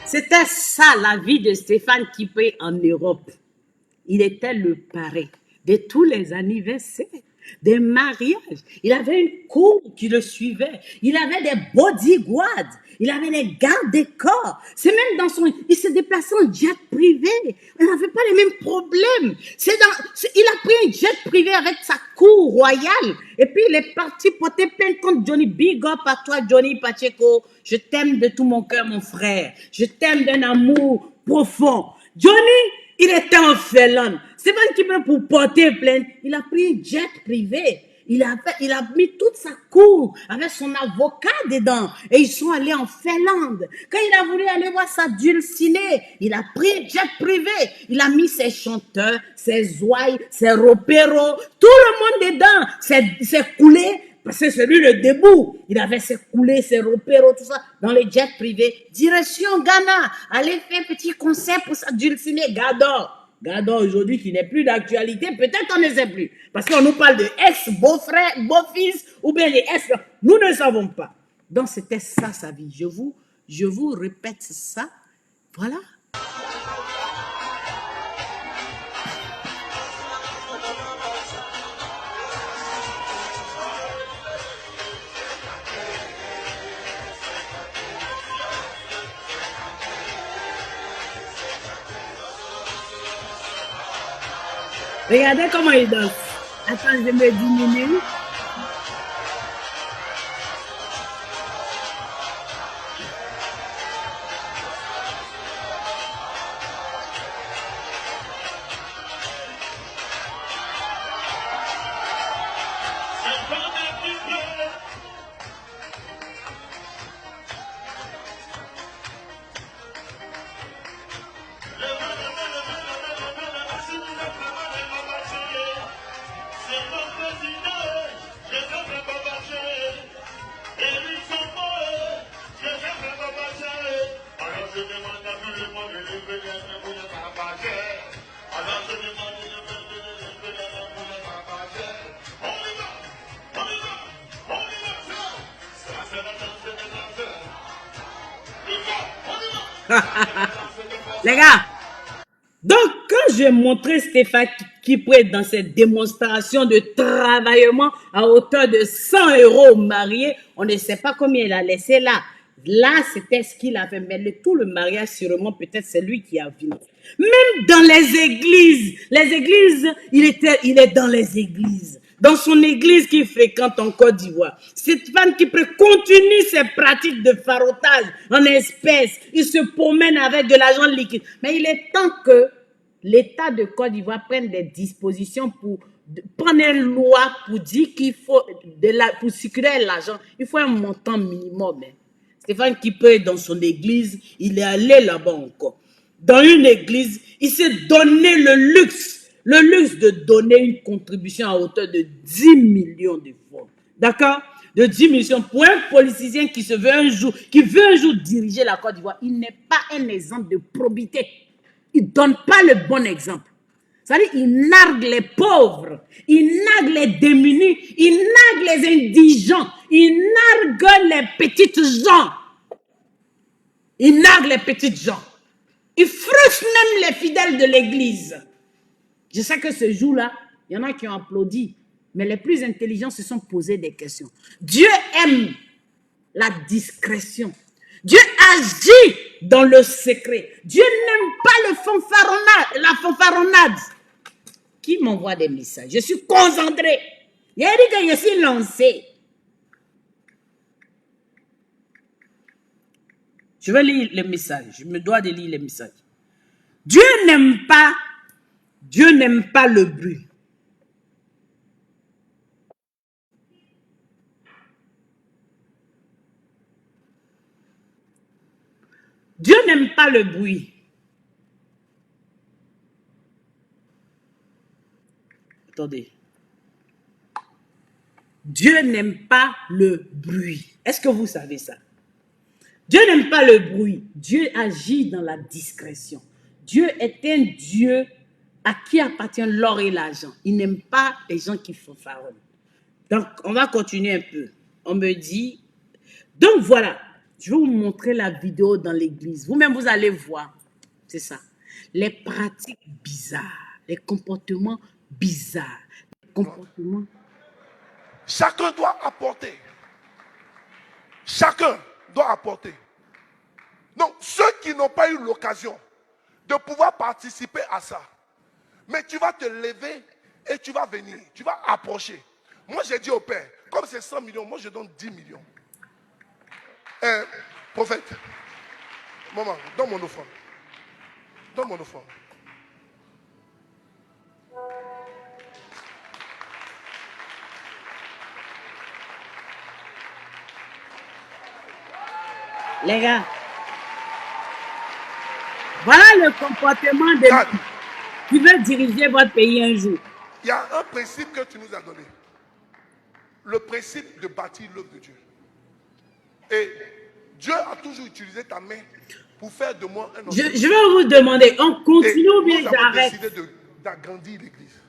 c'était ça la vie de Stéphane Kipé en Europe. Il était le parrain de tous les anniversaires, des mariages. Il avait une cour qui le suivait. Il avait des bodyguards. Il avait des gardes des corps. C'est même dans son... Il se déplaçait en jet privé. Il n'avait pas les mêmes problèmes. Il a pris un jet privé avec sa cour royale. Et puis, il est parti porter plainte contre Johnny. Big up à toi, Johnny Pacheco. Je t'aime de tout mon cœur, mon frère. Je t'aime d'un amour profond. Johnny, il était en félon. C'est pas qui peut pour porter plainte. Il a pris un jet privé. Il a mis toute sa cour avec son avocat dedans. Et ils sont allés en Finlande. Quand il a voulu aller voir sa dulcinée, il a pris un jet privé. Il a mis ses chanteurs, ses ouailles, ses ropéros, tout le monde dedans. C'est coulé. Parce que c'est lui le debout. Il avait ses coulées, ses repéros, tout ça, dans les jets privés. Direction Ghana. Allez faire un petit concert pour sa dulcinée Gador. Gador, aujourd'hui, qui n'est plus d'actualité, peut-être on ne sait plus. Parce qu'on nous parle de ex-beau-frère, beau-fils, ou bien les ex. Nous ne savons pas. Donc, c'était ça, sa vie. Je vous répète ça. Voilà. Regardez comment il danse. Attends, je me diminue. Les gars, donc quand j'ai montré Stéphane Kipé dans cette démonstration de travaillement à hauteur de 100 euros mariés, on ne sait pas combien il a laissé là. Là, c'était ce qu'il avait, mais tout le mariage, sûrement, peut-être c'est lui qui a vu. Même dans les églises, il est dans les églises. Dans son église qu'il fréquente en Côte d'Ivoire. Stéphane Kipé continue ses pratiques de farotage en espèces. Il se promène avec de l'argent liquide. Mais il est temps que l'État de Côte d'Ivoire prenne des dispositions pour prendre une loi pour dire qu'il faut, pour circuler l'argent, il faut un montant minimum. Stéphane Kipé, dans son église, il est allé là-bas encore. Dans une église, il s'est donné le luxe de donner une contribution à hauteur de 10 millions de francs. D'accord? De 10 millions pour un politicien qui veut un jour diriger la Côte d'Ivoire. Il n'est pas un exemple de probité. Il ne donne pas le bon exemple. C'est-à-dire, il nargue les pauvres, il nargue les démunis, il nargue les indigents, il nargue les petites gens. Il nargue les petites gens. Il frustre même les fidèles de l'église. Je sais que ce jour-là, il y en a qui ont applaudi, mais les plus intelligents se sont posés des questions. Dieu aime la discrétion. Dieu agit dans le secret. Dieu n'aime pas la fanfaronnade. Qui m'envoie des messages? Je suis concentré. Il a dit que je suis lancé. Je vais lire les messages. Je me dois de lire les messages. Dieu n'aime pas le bruit. Dieu n'aime pas le bruit. Attendez. Dieu n'aime pas le bruit. Est-ce que vous savez ça? Dieu n'aime pas le bruit. Dieu agit dans la discrétion. Dieu est un Dieu à qui appartient l'or et l'argent. Il n'aime pas les gens qui fanfaronnent. Donc, on va continuer un peu. On me dit... Donc, voilà. Je vais vous montrer la vidéo dans l'église. Vous-même, vous allez voir. C'est ça. Les pratiques bizarres. Les comportements bizarres. Les comportements... Chacun doit apporter. Chacun doit apporter. Donc, ceux qui n'ont pas eu l'occasion de pouvoir participer à ça, mais tu vas te lever et tu vas venir, tu vas approcher. Moi, j'ai dit au Père, comme c'est 100 millions, moi je donne 10 millions. Prophète, maman, donne mon offrande. Donne mon offrande. Les gars, voilà le comportement de l'homme qui veut diriger votre pays un jour. Il y a un principe que tu nous as donné. Le principe de bâtir l'œuvre de Dieu. Et Dieu a toujours utilisé ta main pour faire de moi un homme. Je vais vous demander, on continue ou bien j'arrête? Nous avons décidé d'agrandir l'église.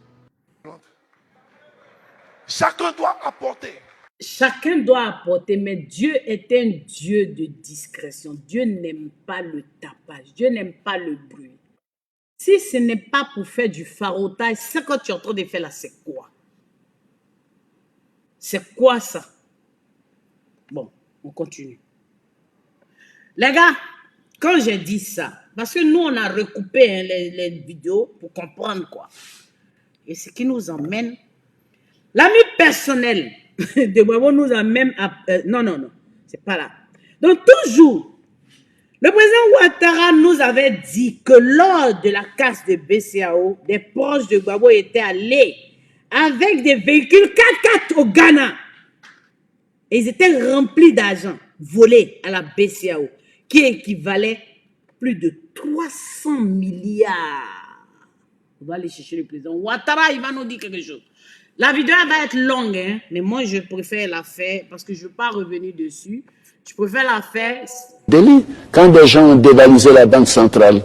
Chacun doit apporter. Chacun doit apporter, mais Dieu est un Dieu de discrétion. Dieu n'aime pas le tapage. Dieu n'aime pas le bruit. Si ce n'est pas pour faire du farotage, ce que tu es en train de faire là, c'est quoi? C'est quoi ça? Bon, on continue. Les gars, quand j'ai dit ça, parce que nous, on a recoupé les vidéos pour comprendre quoi. Et ce qui nous emmène, l'ami personnel de Gbagbo nous amène à... non, c'est pas là. Donc toujours, le président Ouattara nous avait dit que lors de la casse de BCAO, des proches de Gbagbo étaient allés avec des véhicules 4x4 au Ghana. Et ils étaient remplis d'argent volé à la BCAO, qui équivalait plus de 300 milliards. On va aller chercher le président Ouattara, il va nous dire quelque chose. La vidéo va être longue, hein, mais moi je préfère la faire parce que je ne veux pas revenir dessus. Je préfère la faire. Delhi, quand des gens ont dévalisé la banque centrale,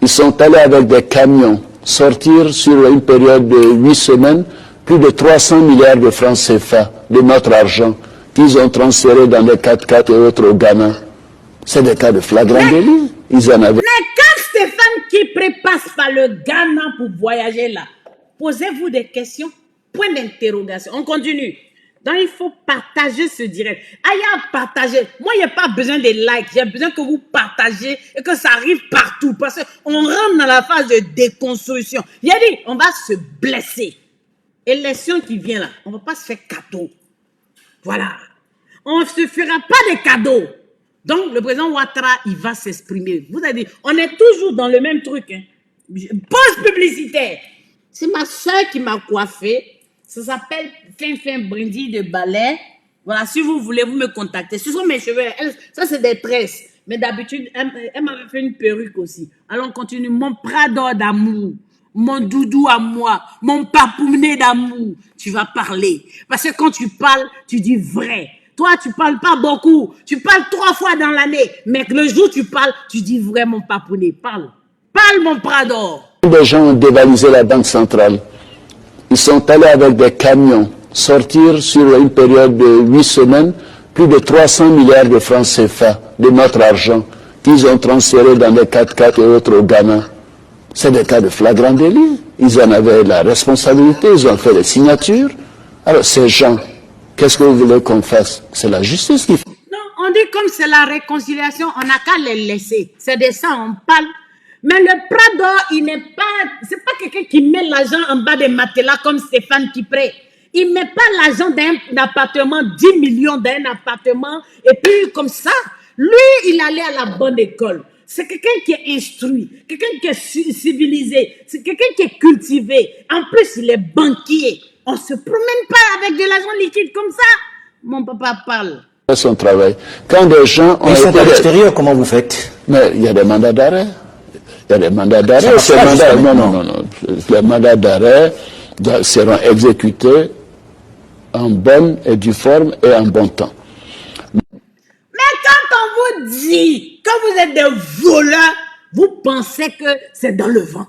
ils sont allés avec des camions sortir sur une période de 8 semaines plus de 300 milliards de francs CFA de notre argent qu'ils ont transféré dans les 4x4 et autres au Ghana. C'est des cas de flagrant délit. Ils en avaient. Mais quand Stéphane Kipré passe par le Ghana pour voyager là, posez-vous des questions. Point d'interrogation. On continue. Donc, il faut partager ce direct. Il y a partager. Moi, il n'y a pas besoin de likes. J'ai besoin que vous partagez et que ça arrive partout. Parce qu'on rentre dans la phase de déconstruction. Il a dit, on va se blesser. Élection qui vient là, on ne va pas se faire cadeau. Voilà. On ne se fera pas de cadeaux. Donc, le président Ouattara, il va s'exprimer. Vous avez dit, on est toujours dans le même truc. Hein. Pause publicitaire. C'est ma soeur qui m'a coiffé. Ça s'appelle Fin Brindille de balai. Voilà, si vous voulez, vous me contactez. Ce sont mes cheveux. Ça, c'est des tresses. Mais d'habitude, elle m'avait fait une perruque aussi. Alors, on continue. Mon Prado d'amour. Mon doudou à moi. Mon papounet d'amour. Tu vas parler. Parce que quand tu parles, tu dis vrai. Toi, tu parles pas beaucoup. Tu parles 3 fois dans l'année. Mais le jour où tu parles, tu dis vrai, mon papounet. Parle. Parle, mon Prado. Des gens ont dévalisé la banque centrale. Ils sont allés avec des camions sortir sur une période de 8 semaines plus de 300 milliards de francs CFA de notre argent qu'ils ont transféré dans les 4x4 et autres au Ghana. C'est des cas de flagrant délit. Ils en avaient la responsabilité, ils ont fait les signatures. Alors ces gens, qu'est-ce que vous voulez qu'on fasse? C'est la justice qui fait. Non, on dit comme c'est la réconciliation, on n'a qu'à les laisser. C'est de ça on parle. Mais le Prado, il n'est pas... C'est pas quelqu'un qui met l'argent en bas des matelas comme Stéphane Kipré. Il ne met pas l'argent d'un appartement, 10 millions d'un appartement, et puis comme ça, lui, il allait à la bonne école. C'est quelqu'un qui est instruit, quelqu'un qui est civilisé, c'est quelqu'un qui est cultivé. En plus, il est banquier. On ne se promène pas avec de l'argent liquide comme ça. Mon papa parle. Son travail. Quand des gens ont Ils sont à l'extérieur, comment vous faites? Mais il y a des mandats d'arrêt. Il y a des mandats d'arrêt. Non. Les mandats d'arrêt seront exécutés en bonne et due forme et en bon temps. Mais quand on vous dit que vous êtes des voleurs, vous pensez que c'est dans le vent.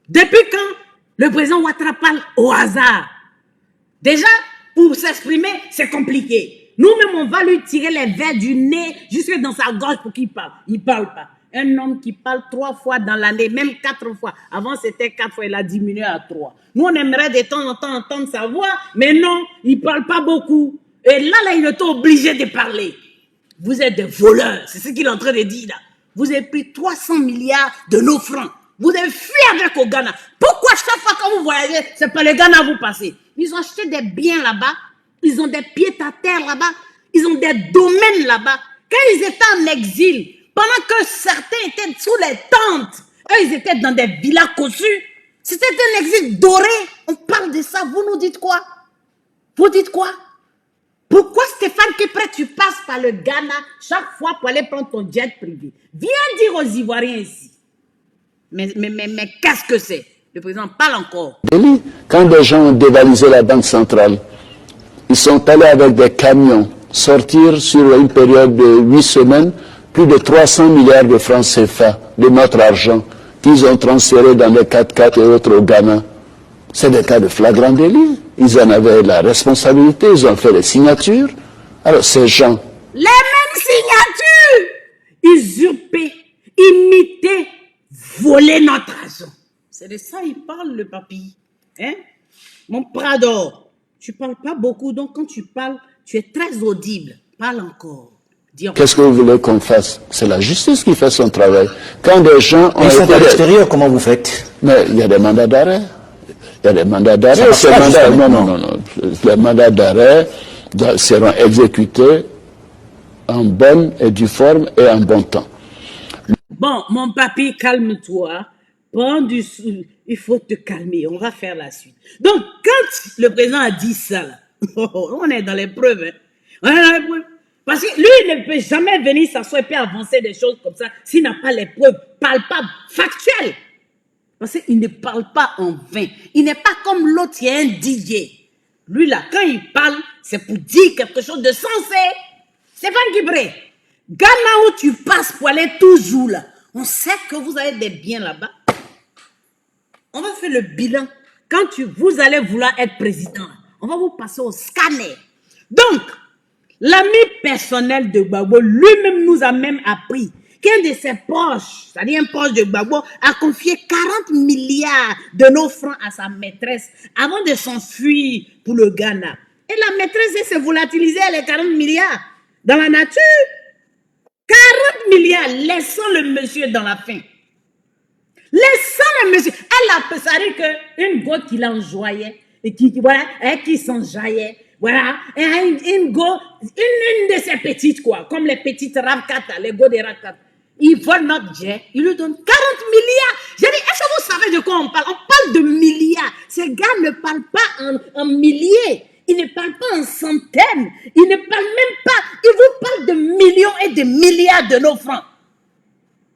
Depuis quand le président Ouattara parle au hasard? Déjà, pour s'exprimer, c'est compliqué. Nous-mêmes, on va lui tirer les vers du nez jusque dans sa gorge pour qu'il parle. Il ne parle pas. Un homme qui parle 3 fois dans l'année, même 4 fois. Avant, c'était 4 fois, il a diminué à 3. Nous, on aimerait de temps en temps entendre sa voix, mais non, il ne parle pas beaucoup. Et là, il est obligé de parler. Vous êtes des voleurs, c'est ce qu'il est en train de dire là. Vous avez pris 300 milliards de nos francs. Vous avez fui avec au Ghana. Pourquoi chaque fois que vous voyagez, c'est pas le Ghana vous passez? Ils ont acheté des biens là-bas. Ils ont des pieds à terre là-bas. Ils ont des domaines là-bas. Quand ils étaient en exil, pendant que certains étaient sous les tentes, eux, ils étaient dans des villas cossues. C'était un exil doré. On parle de ça. Vous nous dites quoi? Vous dites quoi? Pourquoi Stéphane Kipré, tu passes par le Ghana chaque fois pour aller prendre ton jet privé? Viens dire aux Ivoiriens ici. Mais qu'est-ce que c'est? Le président parle encore. Quand des gens ont dévalisé la banque centrale, ils sont allés avec des camions sortir sur une période de 8 semaines plus de 300 milliards de francs CFA de notre argent qu'ils ont transféré dans les 4x4 et autres au Ghana. C'est des cas de flagrant délit. Ils en avaient la responsabilité, ils ont fait les signatures. Alors ces gens... Les mêmes signatures! Usurper, imiter, voler notre argent. C'est de ça il parle, le papy. Hein? Mon Prado, tu parles pas beaucoup, donc quand tu parles, tu es très audible. Parle encore. Qu'est-ce que vous voulez qu'on fasse? C'est la justice qui fait son travail. Quand des gens ont... Ils sont à l'extérieur, comment vous faites? Mais il y a des mandats d'arrêt. Il y a des mandats d'arrêt. Non. Les mandats d'arrêt seront exécutés en bonne et due forme et en bon temps. Bon, mon papy, calme-toi. Il faut te calmer. On va faire la suite. Donc, quand le président a dit ça, là, on est dans les preuves. Hein? On est dans les preuves. Parce que lui, il ne peut jamais venir s'asseoir et puis avancer des choses comme ça s'il n'a pas les preuves palpables, factuelles. Parce qu'il ne parle pas en vain. Il n'est pas comme l'autre qui est un DJ. Lui, là, quand il parle, c'est pour dire quelque chose de sensé. Stéphane Kipré, Ghana où tu passes pour aller toujours là, on sait que vous avez des biens là-bas. On va faire le bilan. Quand vous allez vouloir être président, on va vous passer au scanner. Donc, l'ami personnel de Gbagbo, lui-même nous a même appris qu'un de ses proches, c'est-à-dire un proche de Gbagbo, a confié 40 milliards de nos francs à sa maîtresse avant de s'enfuir pour le Ghana. Et la maîtresse s'est volatilisée les 40 milliards dans la nature. 40 milliards, laissant le monsieur dans la faim. Laissant le monsieur. Elle a pensé qu'une goutte qui l'enjoyait et qui s'enjaillait. Voilà, une de ces petites, quoi, comme les petites Ravkata, les go de Ravkata. Il vole notre jet, il lui donne 40 milliards. J'ai dit, est-ce que vous savez de quoi on parle? On parle de milliards. Ces gars ne parlent pas en milliers, ils ne parlent pas en centaines, ils ne parlent même pas, ils vous parlent de millions et de milliards de nos francs.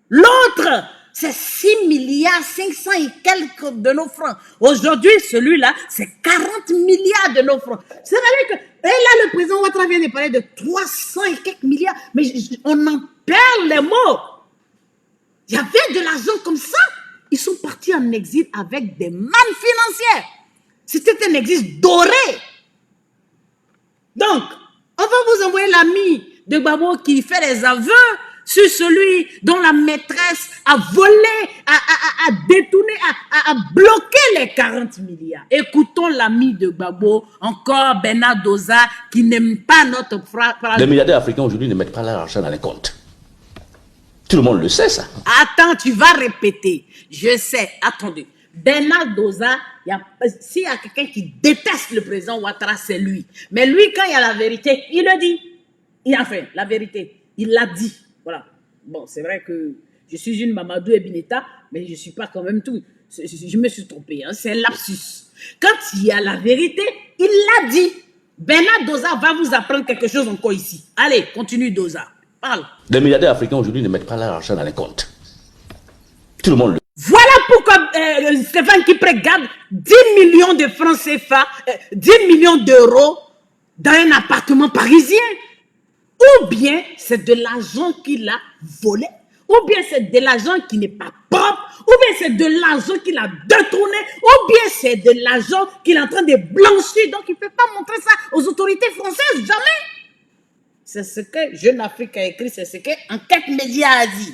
L'autre, c'est 6 milliards 500 et quelques de nos francs. Aujourd'hui, celui-là, c'est 40 milliards de nos francs. C'est-à-dire que, et là, le président Ouattara vient de parler de 300 et quelques milliards, mais on en perd les mots. Il y avait de l'argent comme ça. ils sont partis en exil avec des mannes financières. C'était un exil doré. Donc, on va vous envoyer l'ami de Gbagbo qui fait les aveux sur celui dont la maîtresse a volé, a détourné, a bloqué les 40 milliards. Écoutons l'ami de Gbagbo, encore Bernard Doza, qui n'aime pas notre phrase. Les milliardaires africains aujourd'hui ne mettent pas leur argent dans les comptes. Tout le monde le sait, ça. Attends, tu vas répéter. Je sais, attendez. Bernard Doza, s'il y a quelqu'un qui déteste le président Ouattara, c'est lui. Mais lui, quand il y a la vérité, il le dit. Enfin, la vérité, il l'a dit. Voilà. Bon, c'est vrai que je suis une Mamadou Ebineta, mais je ne suis pas quand même tout. Je me suis trompé, hein, c'est un lapsus. Quand il y a la vérité, il l'a dit. Bernard Doza va vous apprendre quelque chose encore ici. Allez, continue Doza. Parle. Les milliardaires africains aujourd'hui ne mettent pas leur argent dans les comptes. Tout le monde le Voilà pourquoi Stéphane Kipré garde 10 millions de francs CFA, 10 millions d'euros dans un appartement parisien. Ou bien c'est de l'argent qu'il a volé, ou bien c'est de l'argent qui n'est pas propre, ou bien c'est de l'argent qu'il a détourné, ou bien c'est de l'argent qu'il est en train de blanchir. Donc il ne peut pas montrer ça aux autorités françaises, jamais. C'est ce que Jeune Afrique a écrit, c'est ce que Enquête Média a dit.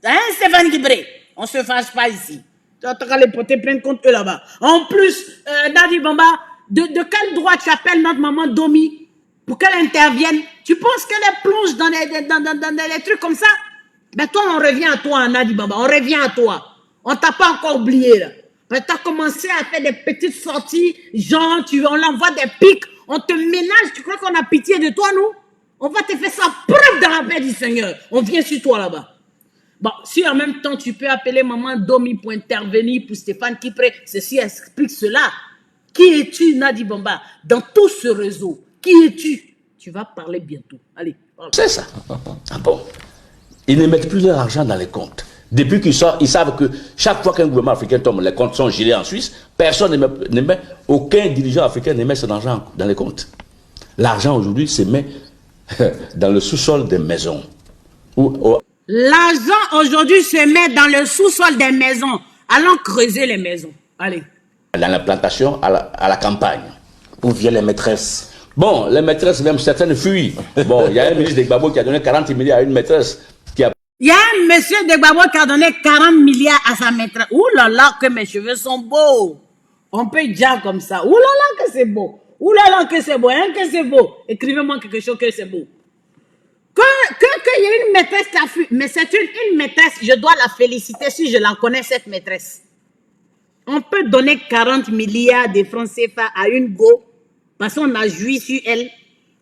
Hein, Stéphane Kipré? On ne se fâche pas ici. Tu vas les porter plainte contre eux là-bas. En plus, Nadi Bamba, de quel droit tu appelles notre maman Domi pour qu'elle intervienne? Tu penses qu'elle plonge dans les trucs comme ça? Ben toi, on revient à toi, Nadi Bamba. On revient à toi. On t'a pas encore oublié là. Ben, tu as commencé à faire des petites sorties, genre on l'envoie des pics, on te ménage. Tu crois qu'on a pitié de toi, nous? On va te faire ça preuve dans la paix du Seigneur. On vient sur toi là-bas. Bon, si en même temps tu peux appeler maman Domi pour intervenir pour Stéphane Kipré, ceci explique cela. Qui es-tu, Nadi Bamba? Dans tout ce réseau, qui es-tu? Tu vas parler bientôt. Allez, parle. C'est ça. Ah bon? Ils ne mettent plus leur argent dans les comptes. Depuis qu'ils sortent, ils savent que chaque fois qu'un gouvernement africain tombe, les comptes sont gelés en Suisse, aucun dirigeant africain ne met son argent dans les comptes. L'argent aujourd'hui se met dans le sous-sol des maisons. L'argent aujourd'hui se met dans le sous-sol des maisons. Allons creuser les maisons. Allez. Dans la plantation, à la campagne. Où viennent les maîtresses? Bon, les maîtresses, même certaines fuient. Bon, il y a un ministre de Gbagbo qui a donné 40 milliards à une maîtresse. Il y a un monsieur de Gbagbo qui a donné 40 milliards à sa maîtresse. Ouh là là, que mes cheveux sont beaux. On peut dire comme ça. Ouh là là, que c'est beau. Ouh là là, que c'est beau. Hein, que c'est beau. Écrivez-moi quelque chose que c'est beau. Qu'il y a une maîtresse qui a fui. Mais c'est une maîtresse, je dois la féliciter si je la connais, cette maîtresse. On peut donner 40 milliards de francs CFA à une go, parce qu'on a joui sur elle,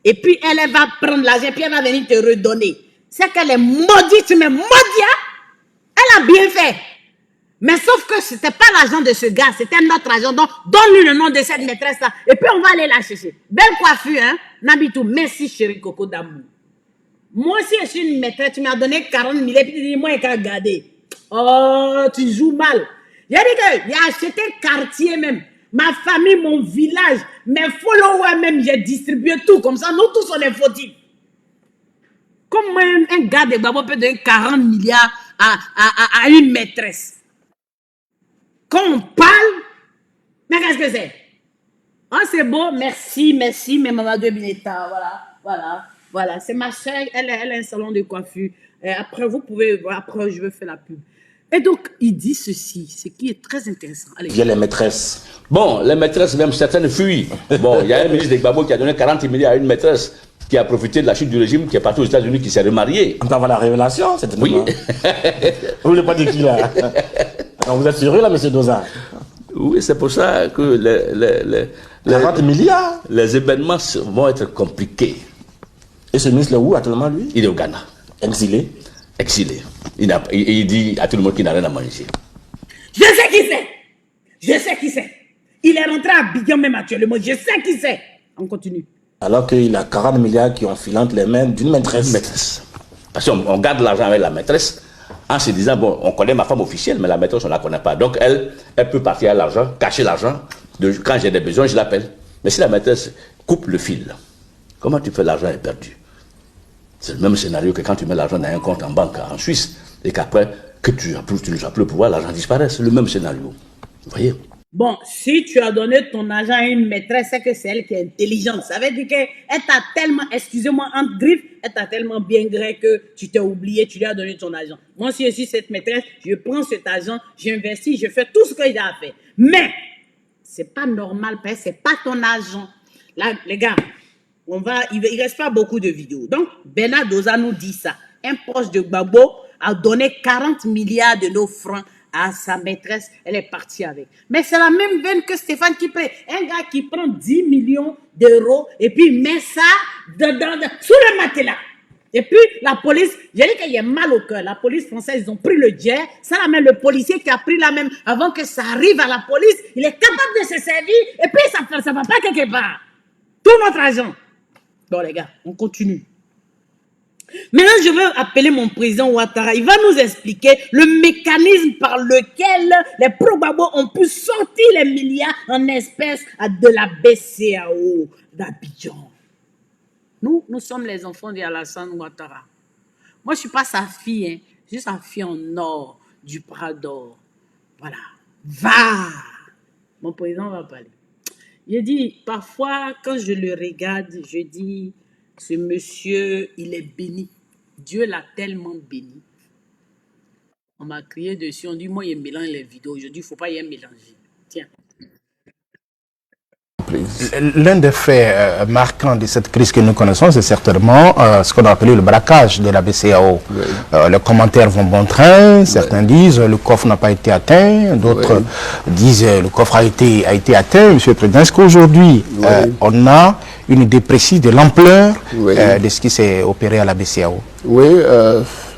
et puis elle va prendre l'argent, puis elle va venir te redonner. C'est qu'elle est maudite, mais maudite, elle a bien fait. Mais sauf que ce n'était pas l'argent de ce gars, c'était notre argent. Donc, donne-lui le nom de cette maîtresse-là, et puis on va aller la chercher. Belle coiffure, hein, Nabitou, merci chérie Coco d'amour. Moi aussi, je suis une maîtresse, tu m'as donné 40 000, et puis tu dis, moi, il faut regarder. Oh, tu joues mal. Il a dit qu'il a acheté quartier même. Ma famille, mon village, mes followers même, j'ai distribué tout. Comme ça, nous tous, on est fautifs. Comment un gars de Gbagbo peut donner 40 milliards à une maîtresse? Quand on parle, mais qu'est-ce que c'est? Oh, c'est beau, merci, mais Mamadou Ebineta, voilà. C'est ma soeur, elle a un salon de coiffure. Après, vous pouvez, après, je vais faire la pub. Et donc, il dit ceci, ce qui est très intéressant. Allez. Viens les maîtresses. Bon, les maîtresses, même certaines fuient. Bon, il y a un ministre de Gbagbo qui a donné 40 milliards à une maîtresse qui a profité de la chute du régime, qui est parti aux États-Unis, qui s'est remarié. On peut avoir la révélation, c'est oui. Vous voulez pas dire qui là? Alors, vous êtes sérieux là, monsieur Doza? Oui, c'est pour ça que 40 milliards? Les événements vont être compliqués. Et ce ministre là où actuellement lui? Il est au Ghana. Exilé? Exilé. Il dit à tout le monde qu'il n'a rien à manger. Je sais qui c'est. Je sais qui c'est. Il est rentré à Abidjan même actuellement. Je sais qui c'est. On continue. Alors qu'il a 40 milliards qui ont filé entre les mains d'une maîtresse. Parce qu'on garde l'argent avec la maîtresse en se disant, bon, on connaît ma femme officielle, mais la maîtresse, on ne la connaît pas. Donc, elle peut partir à l'argent, cacher l'argent. Quand j'ai des besoins, je l'appelle. Mais si la maîtresse coupe le fil, comment tu fais l'argent est perdu? C'est le même scénario que quand tu mets l'argent dans un compte en banque en Suisse et qu'après, que tu ne as plus le pouvoir, l'argent disparaît. C'est le même scénario. Vous voyez? Bon, si tu as donné ton argent à une maîtresse, c'est que c'est elle qui est intelligente. Ça veut dire qu'elle t'a tellement, excusez-moi, entre griffes, elle t'a tellement bien gré que tu t'es oublié, tu lui as donné ton argent. Moi, si je suis cette maîtresse, je prends cet argent, j'investis, je fais tout ce que j'ai à faire. Mais, c'est pas normal, parce que c'est pas ton argent. Là, les gars, il reste pas beaucoup de vidéos. Donc, Bernard Doza nous dit ça. Un proche de Gbagbo a donné 40 milliards de nos francs à sa maîtresse, elle est partie avec. Mais c'est la même veine que Stéphane Kipré. Un gars qui prend 10 millions d'euros et puis met ça sous le matelas. Et puis la police, j'ai dit qu'il y a mal au cœur. La police française, ils ont pris le jet. Ça la même, le policier qui a pris la même, avant que ça arrive à la police, il est capable de se servir et puis ça va pas quelque part. Tout notre argent. Bon les gars, on continue. Maintenant, je veux appeler mon président Ouattara. Il va nous expliquer le mécanisme par lequel les pro-Gbagbo ont pu sortir les milliards en espèces de la BCEAO d'Abidjan. Nous sommes les enfants d'Alassane Ouattara. Moi, je ne suis pas sa fille, hein. Je suis sa fille en or, du Prador. Voilà. Va! Mon président va parler. Il dit, parfois, quand je le regarde, je dis... Ce monsieur, il est béni. Dieu l'a tellement béni. On m'a crié dessus. On dit, moi, il mélange les vidéos. Je dis, il ne faut pas y mélanger. Tiens. L'un des faits marquants de cette crise que nous connaissons, c'est certainement ce qu'on a appelé le braquage de la BCEAO. Oui. Les commentaires vont bon train. Certains disent le coffre n'a pas été atteint. D'autres disent le coffre a été atteint. Monsieur le Président, est-ce qu'aujourd'hui, on a une idée précise de l'ampleur de ce qui s'est opéré à la BCEAO? Oui,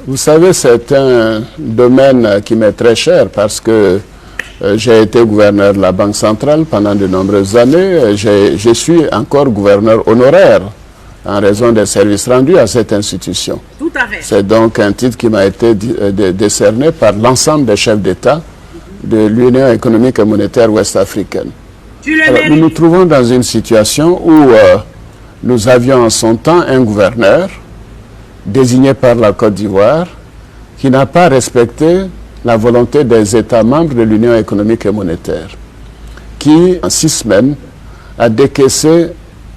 vous savez, c'est un domaine qui m'est très cher parce que j'ai été gouverneur de la Banque centrale pendant de nombreuses années. Je suis encore gouverneur honoraire en raison des services rendus à cette institution. Tout à fait. C'est donc un titre qui m'a été décerné par l'ensemble des chefs d'État de l'Union économique et monétaire ouest-africaine. Nous nous trouvons dans une situation où nous avions en son temps un gouverneur désigné par la Côte d'Ivoire qui n'a pas respecté la volonté des États membres de l'Union économique et monétaire, qui, en 6 semaines, a décaissé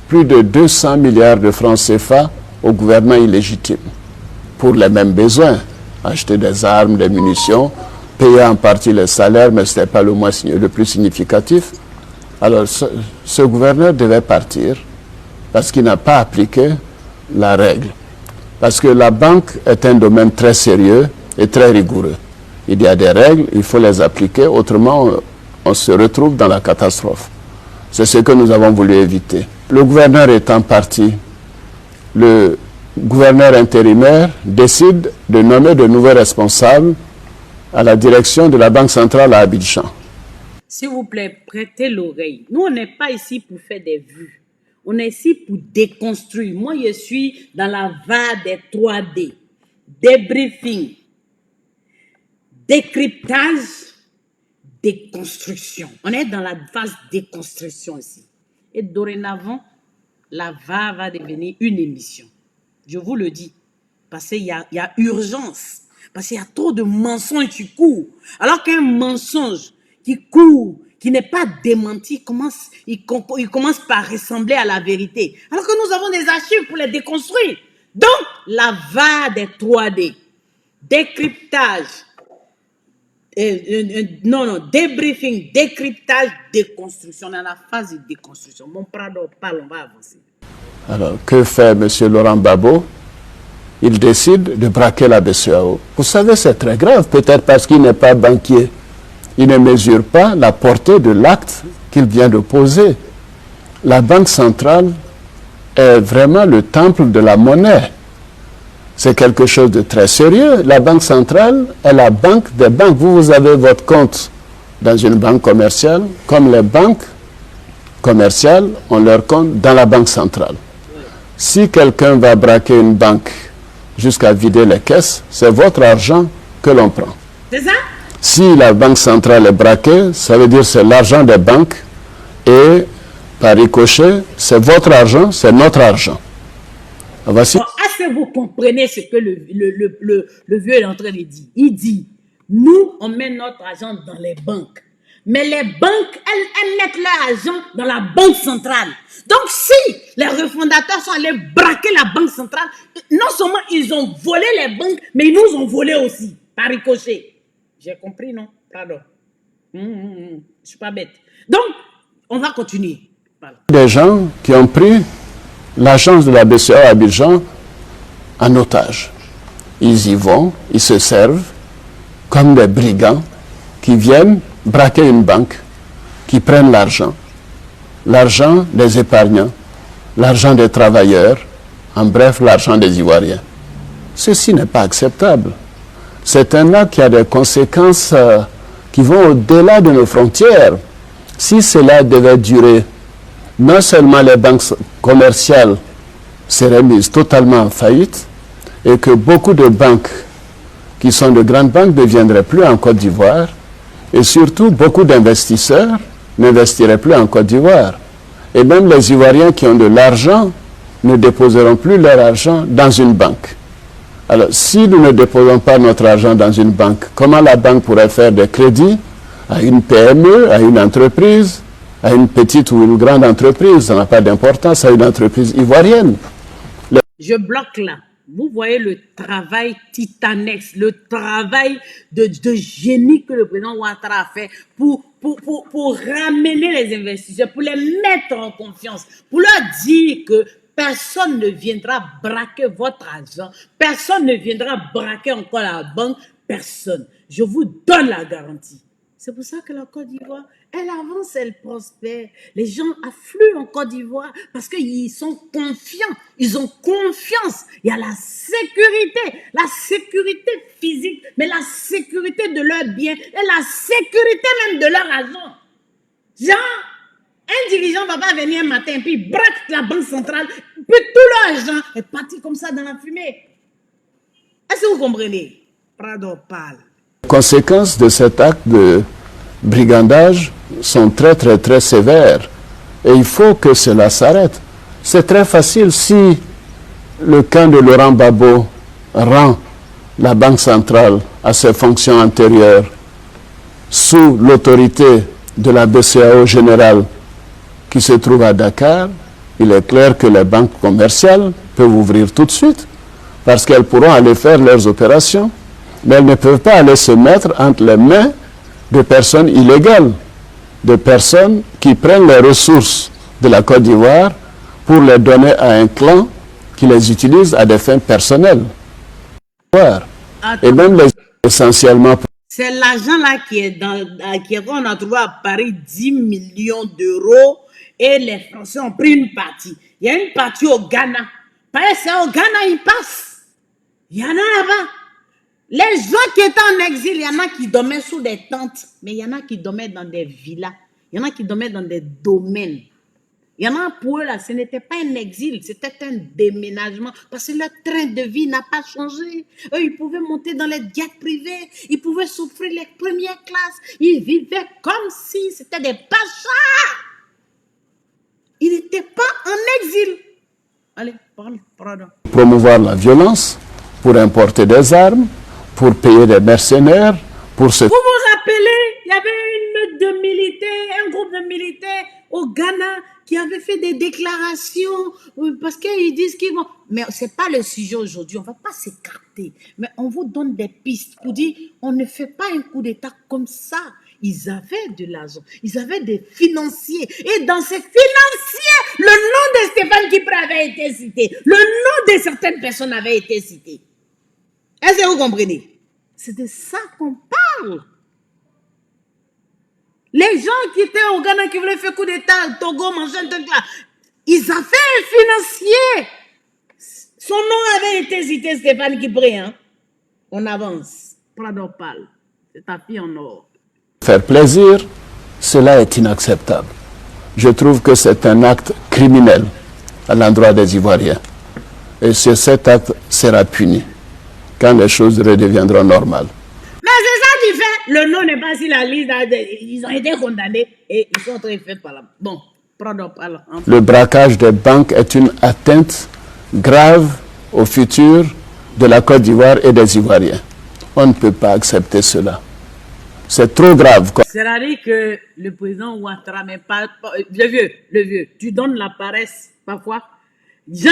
plus de 200 milliards de francs CFA au gouvernement illégitime, pour les mêmes besoins, acheter des armes, des munitions, payer en partie les salaires, mais ce n'était pas le plus significatif. Alors, ce gouverneur devait partir parce qu'il n'a pas appliqué la règle. Parce que la banque est un domaine très sérieux et très rigoureux. Il y a des règles, il faut les appliquer, autrement on se retrouve dans la catastrophe. C'est ce que nous avons voulu éviter. Le gouverneur étant parti, le gouverneur intérimaire décide de nommer de nouveaux responsables à la direction de la Banque centrale à Abidjan. S'il vous plaît, prêtez l'oreille. Nous, on n'est pas ici pour faire des vues. On est ici pour déconstruire. Moi, je suis dans la vague des 3D. Débriefing. Décryptage, déconstruction. On est dans la phase déconstruction ici. Et dorénavant, la VA va devenir une émission. Je vous le dis. Parce qu'il y a urgence. Parce qu'il y a trop de mensonges qui courent. Alors qu'un mensonge qui court, qui n'est pas démenti, il commence par ressembler à la vérité. Alors que nous avons des archives pour les déconstruire. Donc, la VA des 3D. Décryptage. Débriefing, décryptage, déconstruction. On est dans la phase de déconstruction. Mon Prado parle, on va avancer. Alors, que fait M. Laurent Gbagbo? Il décide de braquer la BCEAO. Vous savez, c'est très grave, peut-être parce qu'il n'est pas banquier. Il ne mesure pas la portée de l'acte qu'il vient de poser. La Banque centrale est vraiment le temple de la monnaie. C'est quelque chose de très sérieux. La Banque centrale est la banque des banques. Vous avez votre compte dans une banque commerciale, comme les banques commerciales ont leur compte dans la Banque centrale. Si quelqu'un va braquer une banque jusqu'à vider les caisses, c'est votre argent que l'on prend. C'est ça? Si la Banque centrale est braquée, ça veut dire que c'est l'argent des banques et par ricochet, c'est votre argent, c'est notre argent. Voici. Est-ce que vous comprenez ce que le vieux est en train de dire? Il dit, Nous, on met notre argent dans les banques. Mais les banques, elles mettent leur argent dans la banque centrale. Donc, si les refondateurs sont allés braquer la banque centrale, non seulement ils ont volé les banques, mais ils nous ont volé aussi, par ricochet. J'ai compris, non? Pardon. Je suis pas bête. Donc, on va continuer. Voilà. Des gens qui ont pris l'agence de la BCE à Abidjan en otage. Ils y vont, ils se servent comme des brigands qui viennent braquer une banque, qui prennent l'argent des épargnants, l'argent des travailleurs, en bref, l'argent des Ivoiriens. Ceci n'est pas acceptable. C'est un acte qui a des conséquences qui vont au-delà de nos frontières. Si cela devait durer, non seulement les banques commerciales seraient mises totalement en faillite, et que beaucoup de banques qui sont de grandes banques ne viendraient plus en Côte d'Ivoire, et surtout beaucoup d'investisseurs n'investiraient plus en Côte d'Ivoire. Et même les Ivoiriens qui ont de l'argent ne déposeront plus leur argent dans une banque. Alors, si nous ne déposons pas notre argent dans une banque, comment la banque pourrait faire des crédits à une PME, à une entreprise, à une petite ou une grande entreprise, ça n'a pas d'importance, à une entreprise ivoirienne? Je bloque là. Vous voyez le travail titanesque, le travail de génie que le président Ouattara a fait pour ramener les investisseurs, pour les mettre en confiance, pour leur dire que personne ne viendra braquer votre argent, personne ne viendra braquer encore la banque, personne. Je vous donne la garantie. C'est pour ça que la Côte d'Ivoire, elle avance, elle prospère. Les gens affluent en Côte d'Ivoire parce qu'ils sont confiants. Ils ont confiance. Il y a la sécurité physique, mais la sécurité de leurs biens et la sécurité même de leur argent. Genre, un dirigeant ne va pas venir un matin puis braque la banque centrale, puis tout leur argent est parti comme ça dans la fumée. Est-ce que vous comprenez? Prado parle. Les conséquences de cet acte de brigandage sont très très très sévères et il faut que cela s'arrête. C'est très facile si le camp de Laurent Gbagbo rend la Banque centrale à ses fonctions antérieures sous l'autorité de la BCEAO générale qui se trouve à Dakar. Il est clair que les banques commerciales peuvent ouvrir tout de suite parce qu'elles pourront aller faire leurs opérations. Mais elles ne peuvent pas aller se mettre entre les mains de personnes illégales, de personnes qui prennent les ressources de la Côte d'Ivoire pour les donner à un clan qui les utilise à des fins personnelles. Et même les essentiellement... C'est l'argent là qui est qu'on a trouvé à Paris 10 millions d'euros et les Français ont pris une partie. Il y a une partie au Ghana. C'est au Ghana, ils passent. Il y en a là-bas. Les gens qui étaient en exil, il y en a qui dormaient sous des tentes, mais il y en a qui dormaient dans des villas, il y en a qui dormaient dans des domaines. Il y en a pour eux là, ce n'était pas un exil, c'était un déménagement, parce que leur train de vie n'a pas changé. Eux, ils pouvaient monter dans les jets privés, ils pouvaient souffrir les premières classes, ils vivaient comme si c'était des pachas. Ils n'étaient pas en exil. Allez, parle, pardon. Promouvoir la violence, pour importer des armes, pour payer des mercenaires, pour se... Vous vous rappelez, il y avait une meute de militaires, un groupe de militaires au Ghana qui avait fait des déclarations parce qu'ils disent qu'ils vont... Mais ce n'est pas le sujet aujourd'hui, on ne va pas s'écarter. Mais on vous donne des pistes pour dire, on ne fait pas un coup d'État comme ça. Ils avaient de l'argent, ils avaient des financiers. Et dans ces financiers, le nom de Stéphane Djipré avait été cité. Le nom de certaines personnes avait été cité. Est-ce que vous comprenez? C'est de ça qu'on parle. Les gens qui étaient au Ghana, qui voulaient faire coup d'État, Togo, machin, tout là, ils avaient un financier. Son nom avait été cité, Stéphane Djipré. Hein? On avance. Prado parle. C'est ta fille en or. Faire plaisir, cela est inacceptable. Je trouve que c'est un acte criminel à l'endroit des Ivoiriens. Et cet acte sera puni quand les choses redeviendront normales. Mais c'est ça qui fait. Le nom n'est pas sur la liste. Ils ont été condamnés et ils sont très faits par là. Bon, pardon, parle. Le braquage des banques est une atteinte grave au futur de la Côte d'Ivoire et des Ivoiriens. On ne peut pas accepter cela. C'est trop grave. C'est-à-dire que le président Ouattara, mais pas le vieux, tu donnes la paresse parfois. Jean,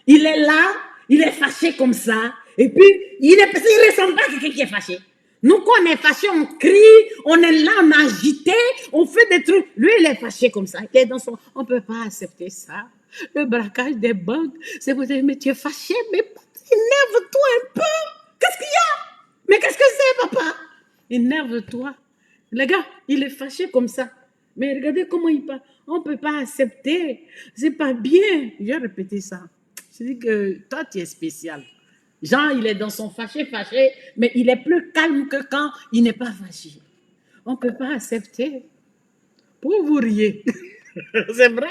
il est là, il est fâché comme ça, et puis il ressemble pas à quelqu'un qui est fâché. Nous, quand on est fâché, on crie, on est là, on est agité, on fait des trucs. Lui, il est fâché comme ça. Il est dans son... On ne peut pas accepter ça. Le braquage des banques, c'est vous dire, mais tu es fâché, mais énerve-toi un peu. Qu'est-ce qu'il y a? Mais qu'est-ce que c'est, papa? Énerve-toi. Le gars, il est fâché comme ça. Mais regardez comment il parle. On ne peut pas accepter. C'est pas bien. J'ai répété ça. Je dis que toi, tu es spécial. Jean, il est dans son fâché, mais il est plus calme que quand il n'est pas fâché. On ne peut pas accepter. Pour vous riez. C'est vrai?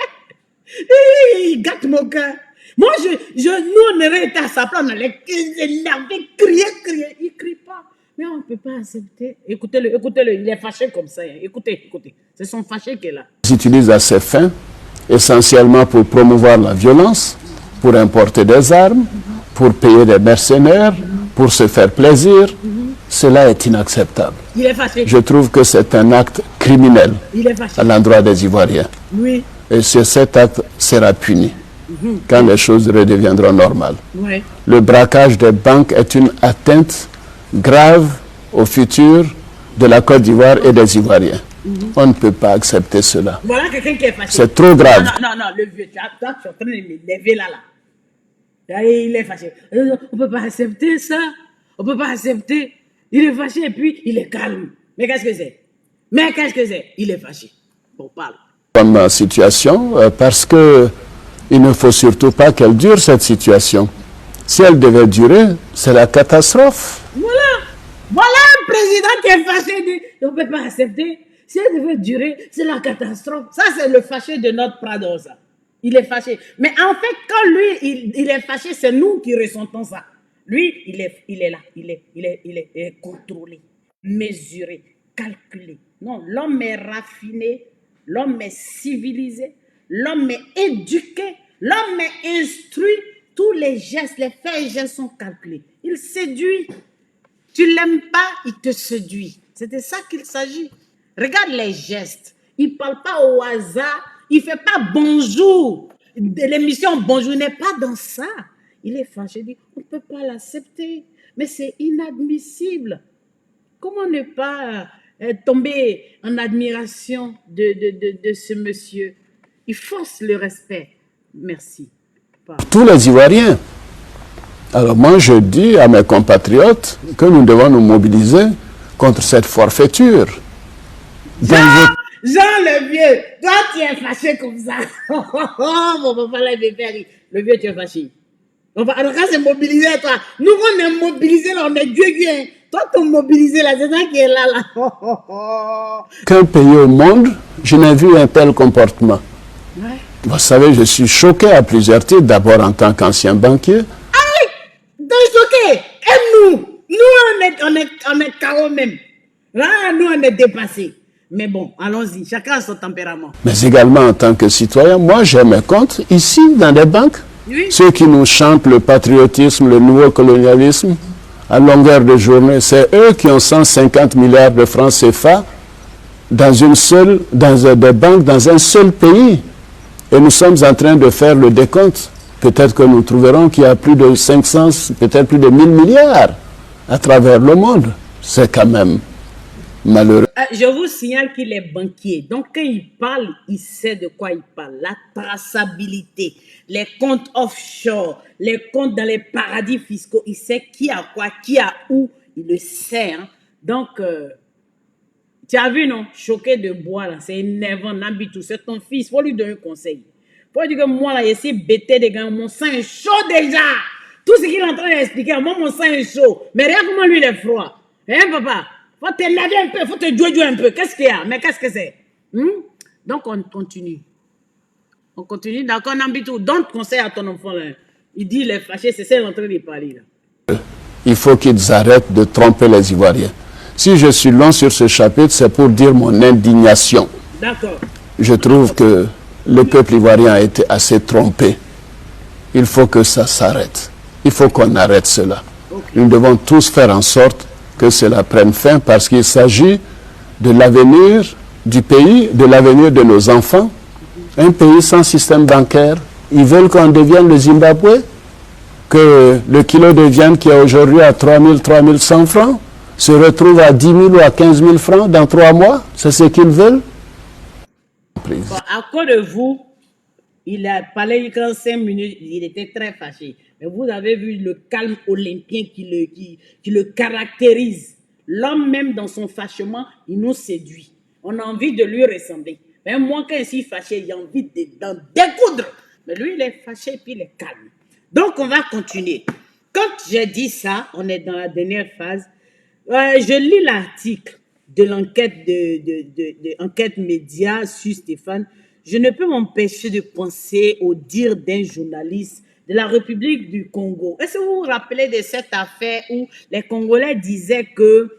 Il gâte mon cœur. Moi, nous, on aurait été à sa place, on allait énerver, crier. Il ne crie pas. Mais on ne peut pas accepter. Écoutez-le, il est fâché comme ça. Écoutez. C'est son fâché qui est là. Ils utilisent à ses fins, essentiellement pour promouvoir la violence, pour importer des armes, pour payer des mercenaires, pour se faire plaisir. Cela est inacceptable. Il est fâché. Je trouve que c'est un acte criminel à l'endroit des Ivoiriens. Oui. Et cet acte sera puni quand les choses redeviendront normales. Oui. Le braquage des banques est une atteinte grave au futur de la Côte d'Ivoire et des Ivoiriens. On ne peut pas accepter cela. Voilà quelqu'un qui est fâché. C'est trop grave. Non, le vieux, tu es en train de m'élever là. Il est fâché. On ne peut pas accepter ça. On ne peut pas accepter. Il est fâché et puis il est calme. Mais qu'est-ce que c'est? Il est fâché. On parle. Comme situation, parce que il ne faut surtout pas qu'elle dure, cette situation. Si elle devait durer, c'est la catastrophe. Voilà un président qui est fâché. On ne peut pas accepter. Si elle devait durer, c'est la catastrophe. Ça, c'est le fâché de notre Prado, ça. Il est fâché. Mais en fait, quand lui, il est fâché, c'est nous qui ressentons ça. Lui, il est là. Il est contrôlé, mesuré, calculé. Non, l'homme est raffiné, l'homme est civilisé, l'homme est éduqué, l'homme est instruit. Tous les gestes, les faits et gestes sont calculés. Il séduit. Tu l'aimes pas, il te séduit. C'est de ça qu'il s'agit. Regarde les gestes. Il ne parle pas au hasard. Il ne fait pas bonjour. L'émission bonjour n'est pas dans ça. Il est fâché. Il dit, on ne peut pas l'accepter. Mais c'est inadmissible. Comment ne pas tomber en admiration de ce monsieur? Il force le respect. Merci. Tous les Ivoiriens. Alors moi, je dis à mes compatriotes que nous devons nous mobiliser contre cette forfaiture. Jean le vieux, toi tu es fâché comme ça. Mon papa là, il fait rire. Le vieux, tu es fâché. Alors quand c'est mobilisé, toi. Nous, on est mobilisé là, on est Dieu. Toi, tu es mobilisé là, c'est ça qui est là. Qu'un pays au monde, je n'ai vu un tel comportement. Ouais. Vous savez, je suis choqué à plusieurs titres. D'abord en tant qu'ancien banquier. T'es choqué. Et nous, on est carreau même. Là, nous, on est dépassés. Mais bon, allons-y, chacun a son tempérament. Mais également en tant que citoyen, moi j'ai mes comptes ici dans les banques. Oui. Ceux qui nous chantent le patriotisme, le nouveau colonialisme, à longueur de journée, c'est eux qui ont 150 milliards de francs CFA dans des banques dans un seul pays. Et nous sommes en train de faire le décompte. Peut-être que nous trouverons qu'il y a plus de 500, peut-être plus de 1000 milliards à travers le monde. C'est quand même malheureux. Je vous signale qu'il est banquier. Donc, quand il parle, il sait de quoi il parle. La traçabilité, les comptes offshore, les comptes dans les paradis fiscaux. Il sait qui a quoi, qui a où. Il le sait. Hein. Donc, tu as vu, non? Choqué de bois, là. C'est énervant, Nambitou. C'est ton fils. Il faut lui donner un conseil. Il faut dire que moi, là, j'essaie de bêter des gars. Mon sang est chaud déjà. Tout ce qu'il est en train d'expliquer, moi, mon sang est chaud. Mais regarde comment lui, il est froid. Hein, papa? Faut t'énerver un peu, faut te jouer un peu. Qu'est-ce qu'il y a? Mais qu'est-ce que c'est? Donc, on continue. On continue. D'accord, Nambitou, donne conseil à ton enfant, là. Il dit, il est fâché, c'est ça, il est en train de parler, là. Il faut qu'ils arrêtent de tromper les Ivoiriens. Si je suis long sur ce chapitre, c'est pour dire mon indignation. D'accord. Je trouve que le peuple ivoirien a été assez trompé. Il faut que ça s'arrête. Il faut qu'on arrête cela. Okay. Nous devons tous faire en sorte que cela prenne fin parce qu'il s'agit de l'avenir du pays, de l'avenir de nos enfants. Un pays sans système bancaire, ils veulent qu'on devienne le Zimbabwe, que le kilo de viande qui est aujourd'hui à 3100 francs se retrouve à 10 000 ou à 15 000 francs dans 3 mois. C'est ce qu'ils veulent. Bon, à cause de vous, il a parlé qu'en 5 minutes, il était très fâché. Mais vous avez vu le calme olympien qui le caractérise. L'homme même dans son fâchement, il nous séduit. On a envie de lui ressembler. Mais moi, quand je suis fâché, j'ai envie d'en découdre. Mais lui, il est fâché et puis il est calme. Donc, on va continuer. Quand j'ai dit ça, on est dans la dernière phase. Je lis l'article de l'enquête de enquête média sur Stéphane. Je ne peux m'empêcher de penser au dire d'un journaliste de la République du Congo. Est-ce que vous vous rappelez de cette affaire où les Congolais disaient que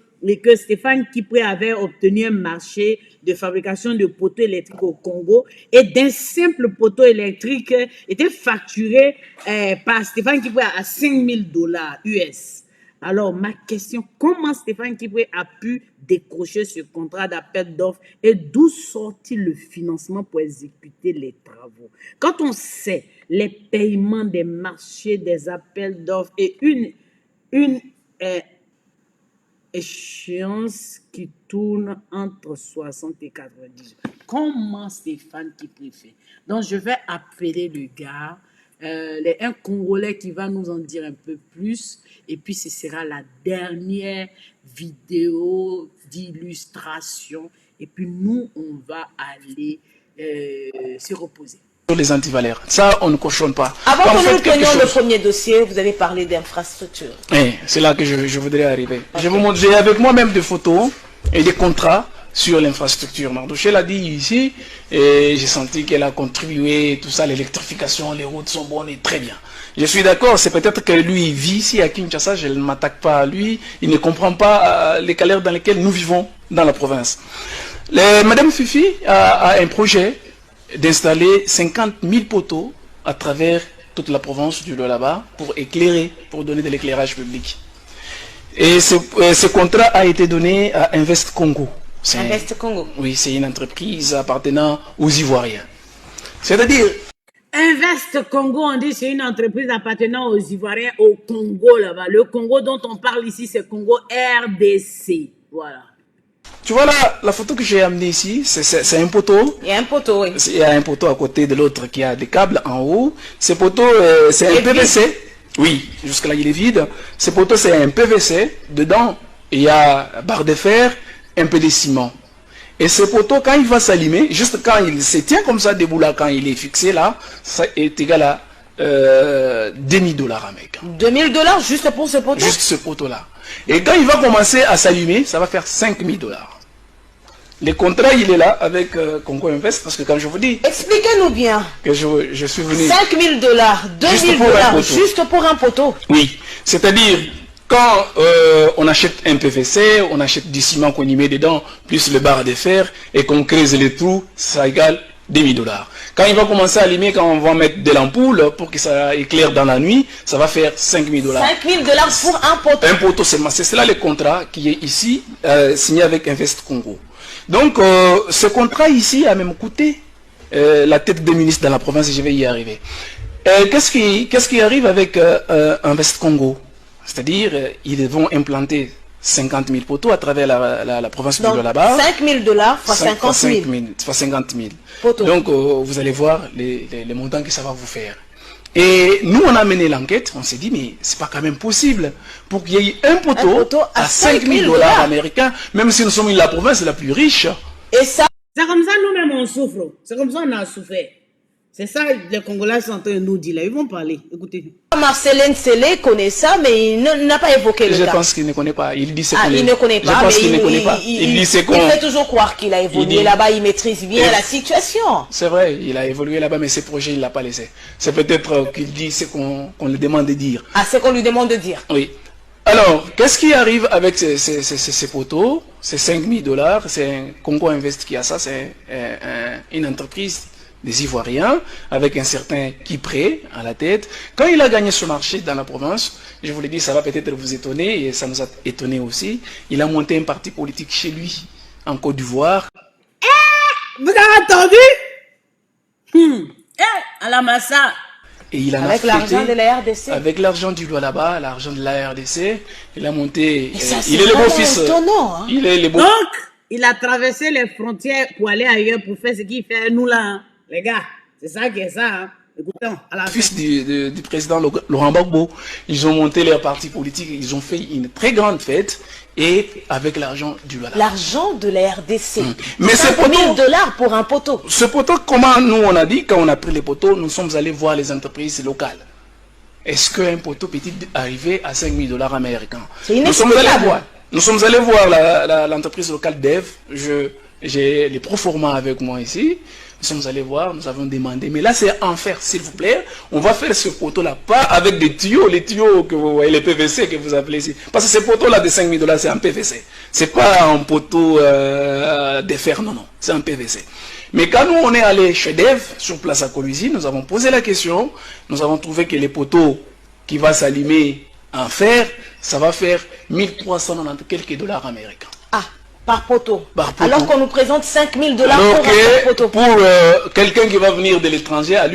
Stéphane Kipré avait obtenu un marché de fabrication de poteaux électriques au Congo et d'un simple poteau électrique était facturé par Stéphane Kipré à $5 000 US. Alors, ma question, comment Stéphane Kipré a pu décrocher ce contrat d'appel d'offres et d'où sort-il le financement pour exécuter les travaux? Quand on sait les paiements des marchés, des appels d'offres et une échéance qui tourne entre 60 et 90. Comment Stéphane Kipré fait? Donc, je vais appeler le gars, un Congolais qui va nous en dire un peu plus. Et puis, ce sera la dernière vidéo d'illustration. Et puis, nous, on va aller se reposer. Les antivaleurs. Ça, on ne cochonne pas. Avant que nous prenions le premier dossier, vous avez parlé d'infrastructure. C'est là que je voudrais arriver. Okay. Je vous montre, j'ai avec moi-même des photos et des contrats sur l'infrastructure. Mardoché l'a dit ici, et j'ai senti qu'elle a contribué, tout ça, l'électrification, les routes sont bonnes et très bien. Je suis d'accord, c'est peut-être que lui, il vit ici à Kinshasa, je ne m'attaque pas à lui, il ne comprend pas les galères dans lesquelles nous vivons dans la province. Madame Fifi a un projet d'installer 50 000 poteaux à travers toute la province du Lualaba pour éclairer, pour donner de l'éclairage public. Et ce contrat a été donné à Invest Congo. Invest Congo. Oui, c'est une entreprise appartenant aux Ivoiriens. C'est-à-dire... Invest Congo, on dit c'est une entreprise appartenant aux Ivoiriens au Congo là-bas. Le Congo dont on parle ici, c'est Congo RDC. Voilà. Tu vois là, la photo que j'ai amenée ici, c'est un poteau. Il y a un poteau, oui. Il y a un poteau à côté de l'autre qui a des câbles en haut. Ce poteau, c'est un PVC. Vide. Oui, jusque-là il est vide. Ce poteau, c'est un PVC. Dedans, il y a barre de fer, un peu de ciment. Et ce poteau, quand il va s'allumer, juste quand il se tient comme ça debout là, quand il est fixé là, ça est égal à $2 000 américains. $2 juste pour ce poteau? Juste ce poteau-là. Et quand il va commencer à s'allumer, ça va faire $5 000. Le contrat, il est là avec Congo Invest, parce que quand je vous dis... Expliquez-nous bien. Que je suis venu... $5 000, $2 000, juste pour un poteau. Oui, c'est-à-dire... Quand on achète un PVC, on achète du ciment qu'on y met dedans, plus le barre de fer, et qu'on creuse les trous, ça égale $2 000. Quand il va commencer à allumer, quand on va mettre de l'ampoule pour que ça éclaire dans la nuit, ça va faire $5 000. $5 000 pour un poteau? Un poteau seulement. C'est cela le contrat qui est ici, signé avec Invest Congo. Donc, ce contrat ici a même coûté la tête de ministre dans la province, et je vais y arriver. Qu'est-ce qui arrive avec Invest Congo? C'est-à-dire, ils vont implanter 50 000 poteaux à travers la province du Lualaba. $5 000 fois 50 000. Fois 50 000. Poteaux. Donc, vous allez voir les montants que ça va vous faire. Et nous, on a mené l'enquête, on s'est dit, mais c'est pas quand même possible pour qu'il y ait un poteau à $5 000 américains, même si nous sommes la province la plus riche. Et ça... C'est comme ça, nous-mêmes, on souffre. C'est comme ça, on a souffert. C'est ça, les Congolais sont en train de nous dire là. Ils vont parler. Écoutez. Marcelin Sélé connaît ça, mais il n'a pas évoqué le cas. Je pense qu'il ne connaît pas. Il dit il ne connaît pas. Je pense qu'il ne connaît pas. Il dit c'est quoi. Il fait toujours croire qu'il a évolué là-bas. Il maîtrise bien la situation. C'est vrai, il a évolué là-bas, mais ses projets, il ne l'a pas laissé. C'est peut-être qu'il dit ce qu'on lui demande de dire. Ah, c'est qu'on lui demande de dire. Oui. Alors, qu'est-ce qui arrive avec ces poteaux? C'est $5 000. C'est un Congo Invest qui a ça. C'est une entreprise des Ivoiriens, avec un certain Kipré à la tête. Quand il a gagné ce marché dans la province, je vous l'ai dit, ça va peut-être vous étonner, et ça nous a étonné aussi, il a monté un parti politique chez lui, en Côte d'Ivoire. Vous avez entendu? À la Massa. Et il en Avec a l'argent de la RDC. Avec l'argent du Lualaba, l'argent de la RDC, il a monté. Ça, il est le beau-fils. Étonnant, hein? Il est le beau. Donc, il a traversé les frontières pour aller ailleurs pour faire ce qu'il fait nous là. Hein. Les gars, c'est ça qui est ça. Hein. Écoutons, à la Fils du président Laurent Gbagbo, ils ont monté leur parti politique, ils ont fait une très grande fête et avec l'argent du Lualaba. L'argent de la RDC. Mais c'est $5 000 pour un poteau. Ce poteau, comment nous on a dit, quand on a pris les poteaux, nous sommes allés voir les entreprises locales. Est-ce qu'un poteau peut arriver à $5 000 américains? C'est Nous sommes inexplicable. allés voir l'entreprise locale Dev. J'ai les proformas avec moi ici. Nous sommes allés voir, nous avons demandé. Mais là, c'est en fer, s'il vous plaît. On va faire ce poteau-là, pas avec des tuyaux, les tuyaux que vous voyez, les PVC que vous appelez ici. Parce que ce poteau-là de $5 000, c'est un PVC. C'est pas un poteau de fer, non, non. C'est un PVC. Mais quand nous, on est allé chez Dev, sur place à Colusi, nous avons posé la question. Nous avons trouvé que les poteaux qui vont s'allumer en fer, ça va faire 1390 quelques dollars américains. Ah, par poteau. Par poteau. Alors qu'on nous présente $5 000 pour Alors un que poteau. pour quelqu'un qui va venir de l'étranger, à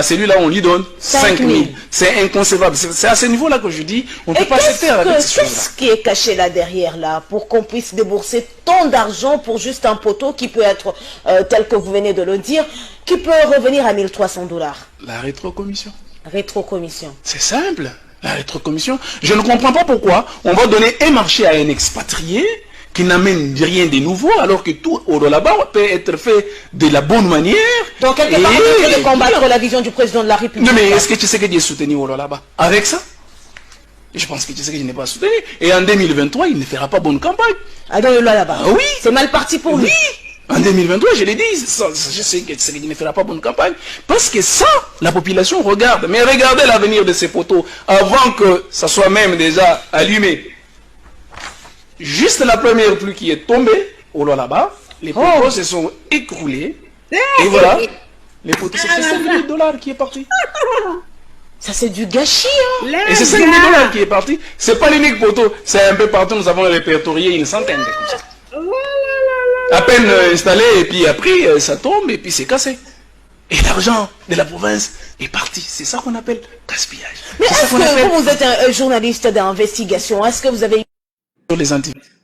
celui-là, on lui donne 5 000. C'est inconcevable. C'est à ce niveau-là que je dis, on ne peut pas se taire avec ces choses-là. Qu'est-ce qui est caché là derrière là pour qu'on puisse débourser tant d'argent pour juste un poteau qui peut être, tel que vous venez de le dire, qui peut revenir à $1300? La rétrocommission. Rétrocommission. C'est simple. La rétrocommission. Je ne comprends pas pourquoi on va donner un marché à un expatrié qui n'amène rien de nouveau, alors que tout au là-bas peut être fait de la bonne manière. Donc, quelque part, on est en train de combattre la vision du président de la République. Non, mais est-ce que tu sais que Dieu est soutenu au là-bas? Avec ça? Je pense que tu sais que je n'ai pas soutenu. Et en 2023, il ne fera pas bonne campagne. Ah, dans le là-bas. Oui. C'est mal parti pour lui. En 2023, je l'ai dit, je sais que il ne fera pas bonne campagne. Parce que ça, la population regarde. Mais regardez l'avenir de ces poteaux avant que ça soit même déjà allumé. Juste la première pluie qui est tombée, au là-bas, les poteaux se sont écroulés. Et voilà, les poteaux, c'est $5 000 qui est parti. Ça, c'est du gâchis, hein. Et c'est $5 000 qui est parti. C'est pas l'unique poteau, c'est un peu partout, nous avons répertorié une centaine de comme ça. À peine installé, et puis après, ça tombe, et puis c'est cassé. Et l'argent de la province est parti. C'est ça qu'on appelle gaspillage. Mais est-ce que vous êtes un journaliste d'investigation? Est-ce que vous avez... Les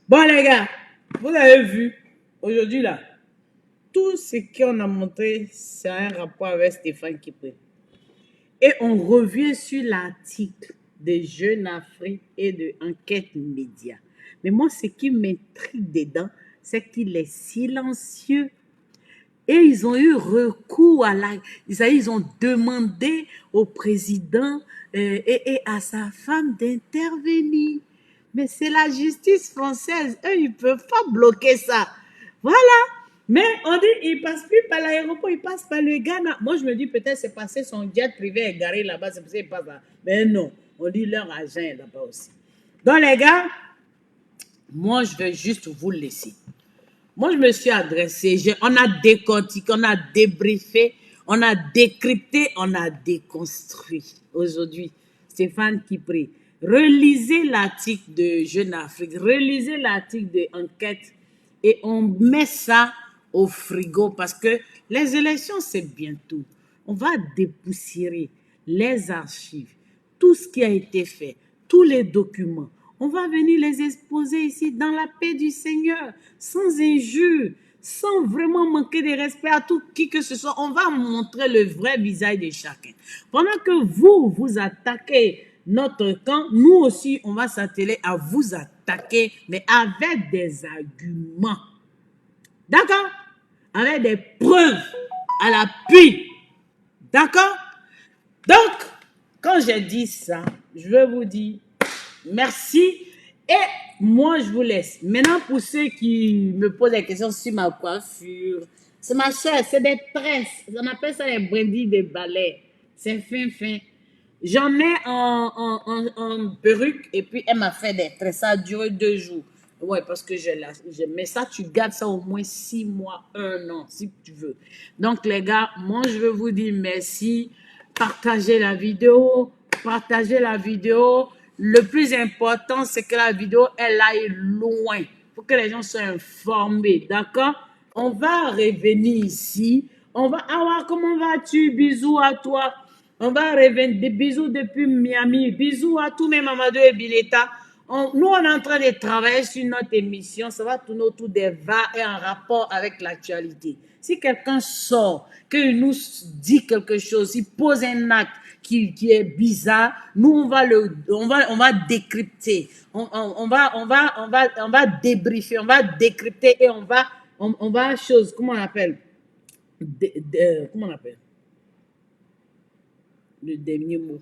bon les gars, vous avez vu, aujourd'hui là, tout ce qu'on a montré, c'est un rapport avec Stéphane Kipré. Et on revient sur l'article de Jeune Afrique et de Enquête Média. Mais moi, ce qui m'intrigue dedans, c'est qu'il est silencieux. Et ils ont eu recours à la... Ils ont demandé au président et à sa femme d'intervenir. Mais c'est la justice française. Eux, ils ne peuvent pas bloquer ça. Voilà. Mais on dit, il ne passe plus par l'aéroport, il passe par le Ghana. Moi, je me dis, peut-être c'est passé, son jet privé est garé là-bas, c'est pour ça qu'il passe là. Mais non, on dit leur agent est là-bas aussi. Donc, les gars, moi, je vais juste vous laisser. Moi, je me suis adressé, on a décortiqué, on a débriefé, on a décrypté, on a déconstruit. Aujourd'hui, Stéphane Kipré. Relisez l'article de Jeune Afrique, relisez l'article de Enquête et on met ça au frigo parce que les élections, c'est bientôt. On va dépoussiérer les archives, tout ce qui a été fait, tous les documents. On va venir les exposer ici dans la paix du Seigneur, sans injure, sans vraiment manquer de respect à tout qui que ce soit. On va montrer le vrai visage de chacun. Pendant que vous attaquez notre camp, nous aussi, on va s'atteler à vous attaquer, mais avec des arguments. D'accord? Avec des preuves à l'appui. D'accord? Donc, quand j'ai dit ça, je veux vous dire merci et moi, je vous laisse. Maintenant, pour ceux qui me posent des questions sur ma coiffure, c'est ma soeur, c'est des tresses. On appelle ça les brindilles de balai. C'est fin. J'en ai en perruque et puis elle m'a fait des tresses. Ça a duré 2 jours. Ouais, parce que mais ça, tu gardes ça au moins 6 mois, 1 an, si tu veux. Donc, les gars, moi, je veux vous dire merci. Partagez la vidéo. Partagez la vidéo. Le plus important, c'est que la vidéo, elle aille loin. Il faut que les gens soient informés. D'accord? On va revenir ici. On va. Ah, comment vas-tu? Bisous à toi. On va revenir. Des bisous depuis Miami. Bisous à tous mes Mamadou et Bineta. Nous, on est en train de travailler sur notre émission. Ça va tourner autour des VA et en rapport avec l'actualité. Si quelqu'un sort, qu'il nous dit quelque chose, il pose un acte qui est bizarre, nous, on va décrypter. On va débriefer, on va décrypter et on va comment on appelle? Comment on appelle? Le dernier mot.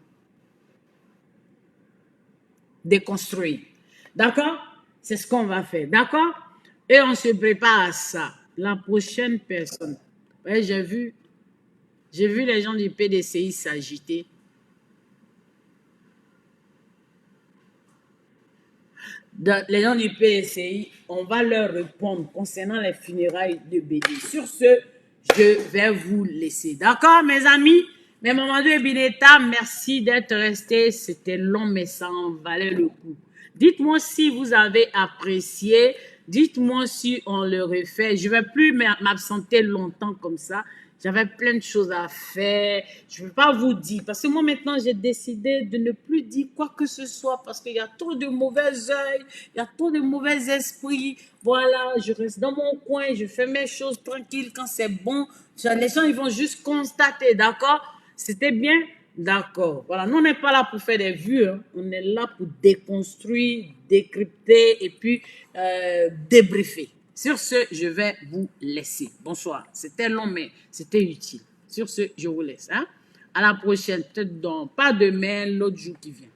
Déconstruire. D'accord? C'est ce qu'on va faire. D'accord? Et on se prépare à ça. La prochaine personne. Ouais, j'ai vu les gens du PDCI s'agiter. Les gens du PDCI, on va leur répondre concernant les funérailles de BD. Sur ce, je vais vous laisser. D'accord, mes amis? Mais Mamadou et Bineta, merci d'être restés. C'était long, mais ça en valait le coup. Dites-moi si vous avez apprécié. Dites-moi si on le refait. Je ne vais plus m'absenter longtemps comme ça. J'avais plein de choses à faire. Je ne vais pas vous dire. Parce que moi, maintenant, j'ai décidé de ne plus dire quoi que ce soit. Parce qu'il y a trop de mauvais œils. Il y a trop de mauvais esprits. Voilà, je reste dans mon coin. Je fais mes choses tranquilles. Quand c'est bon, les gens, ils vont juste constater. D'accord? C'était bien? D'accord. Voilà, nous, on n'est pas là pour faire des vues. Hein. On est là pour déconstruire, décrypter et puis débriefer. Sur ce, je vais vous laisser. Bonsoir. C'était long, mais c'était utile. Sur ce, je vous laisse. Hein? À la prochaine. Peut-être pas demain, l'autre jour qui vient.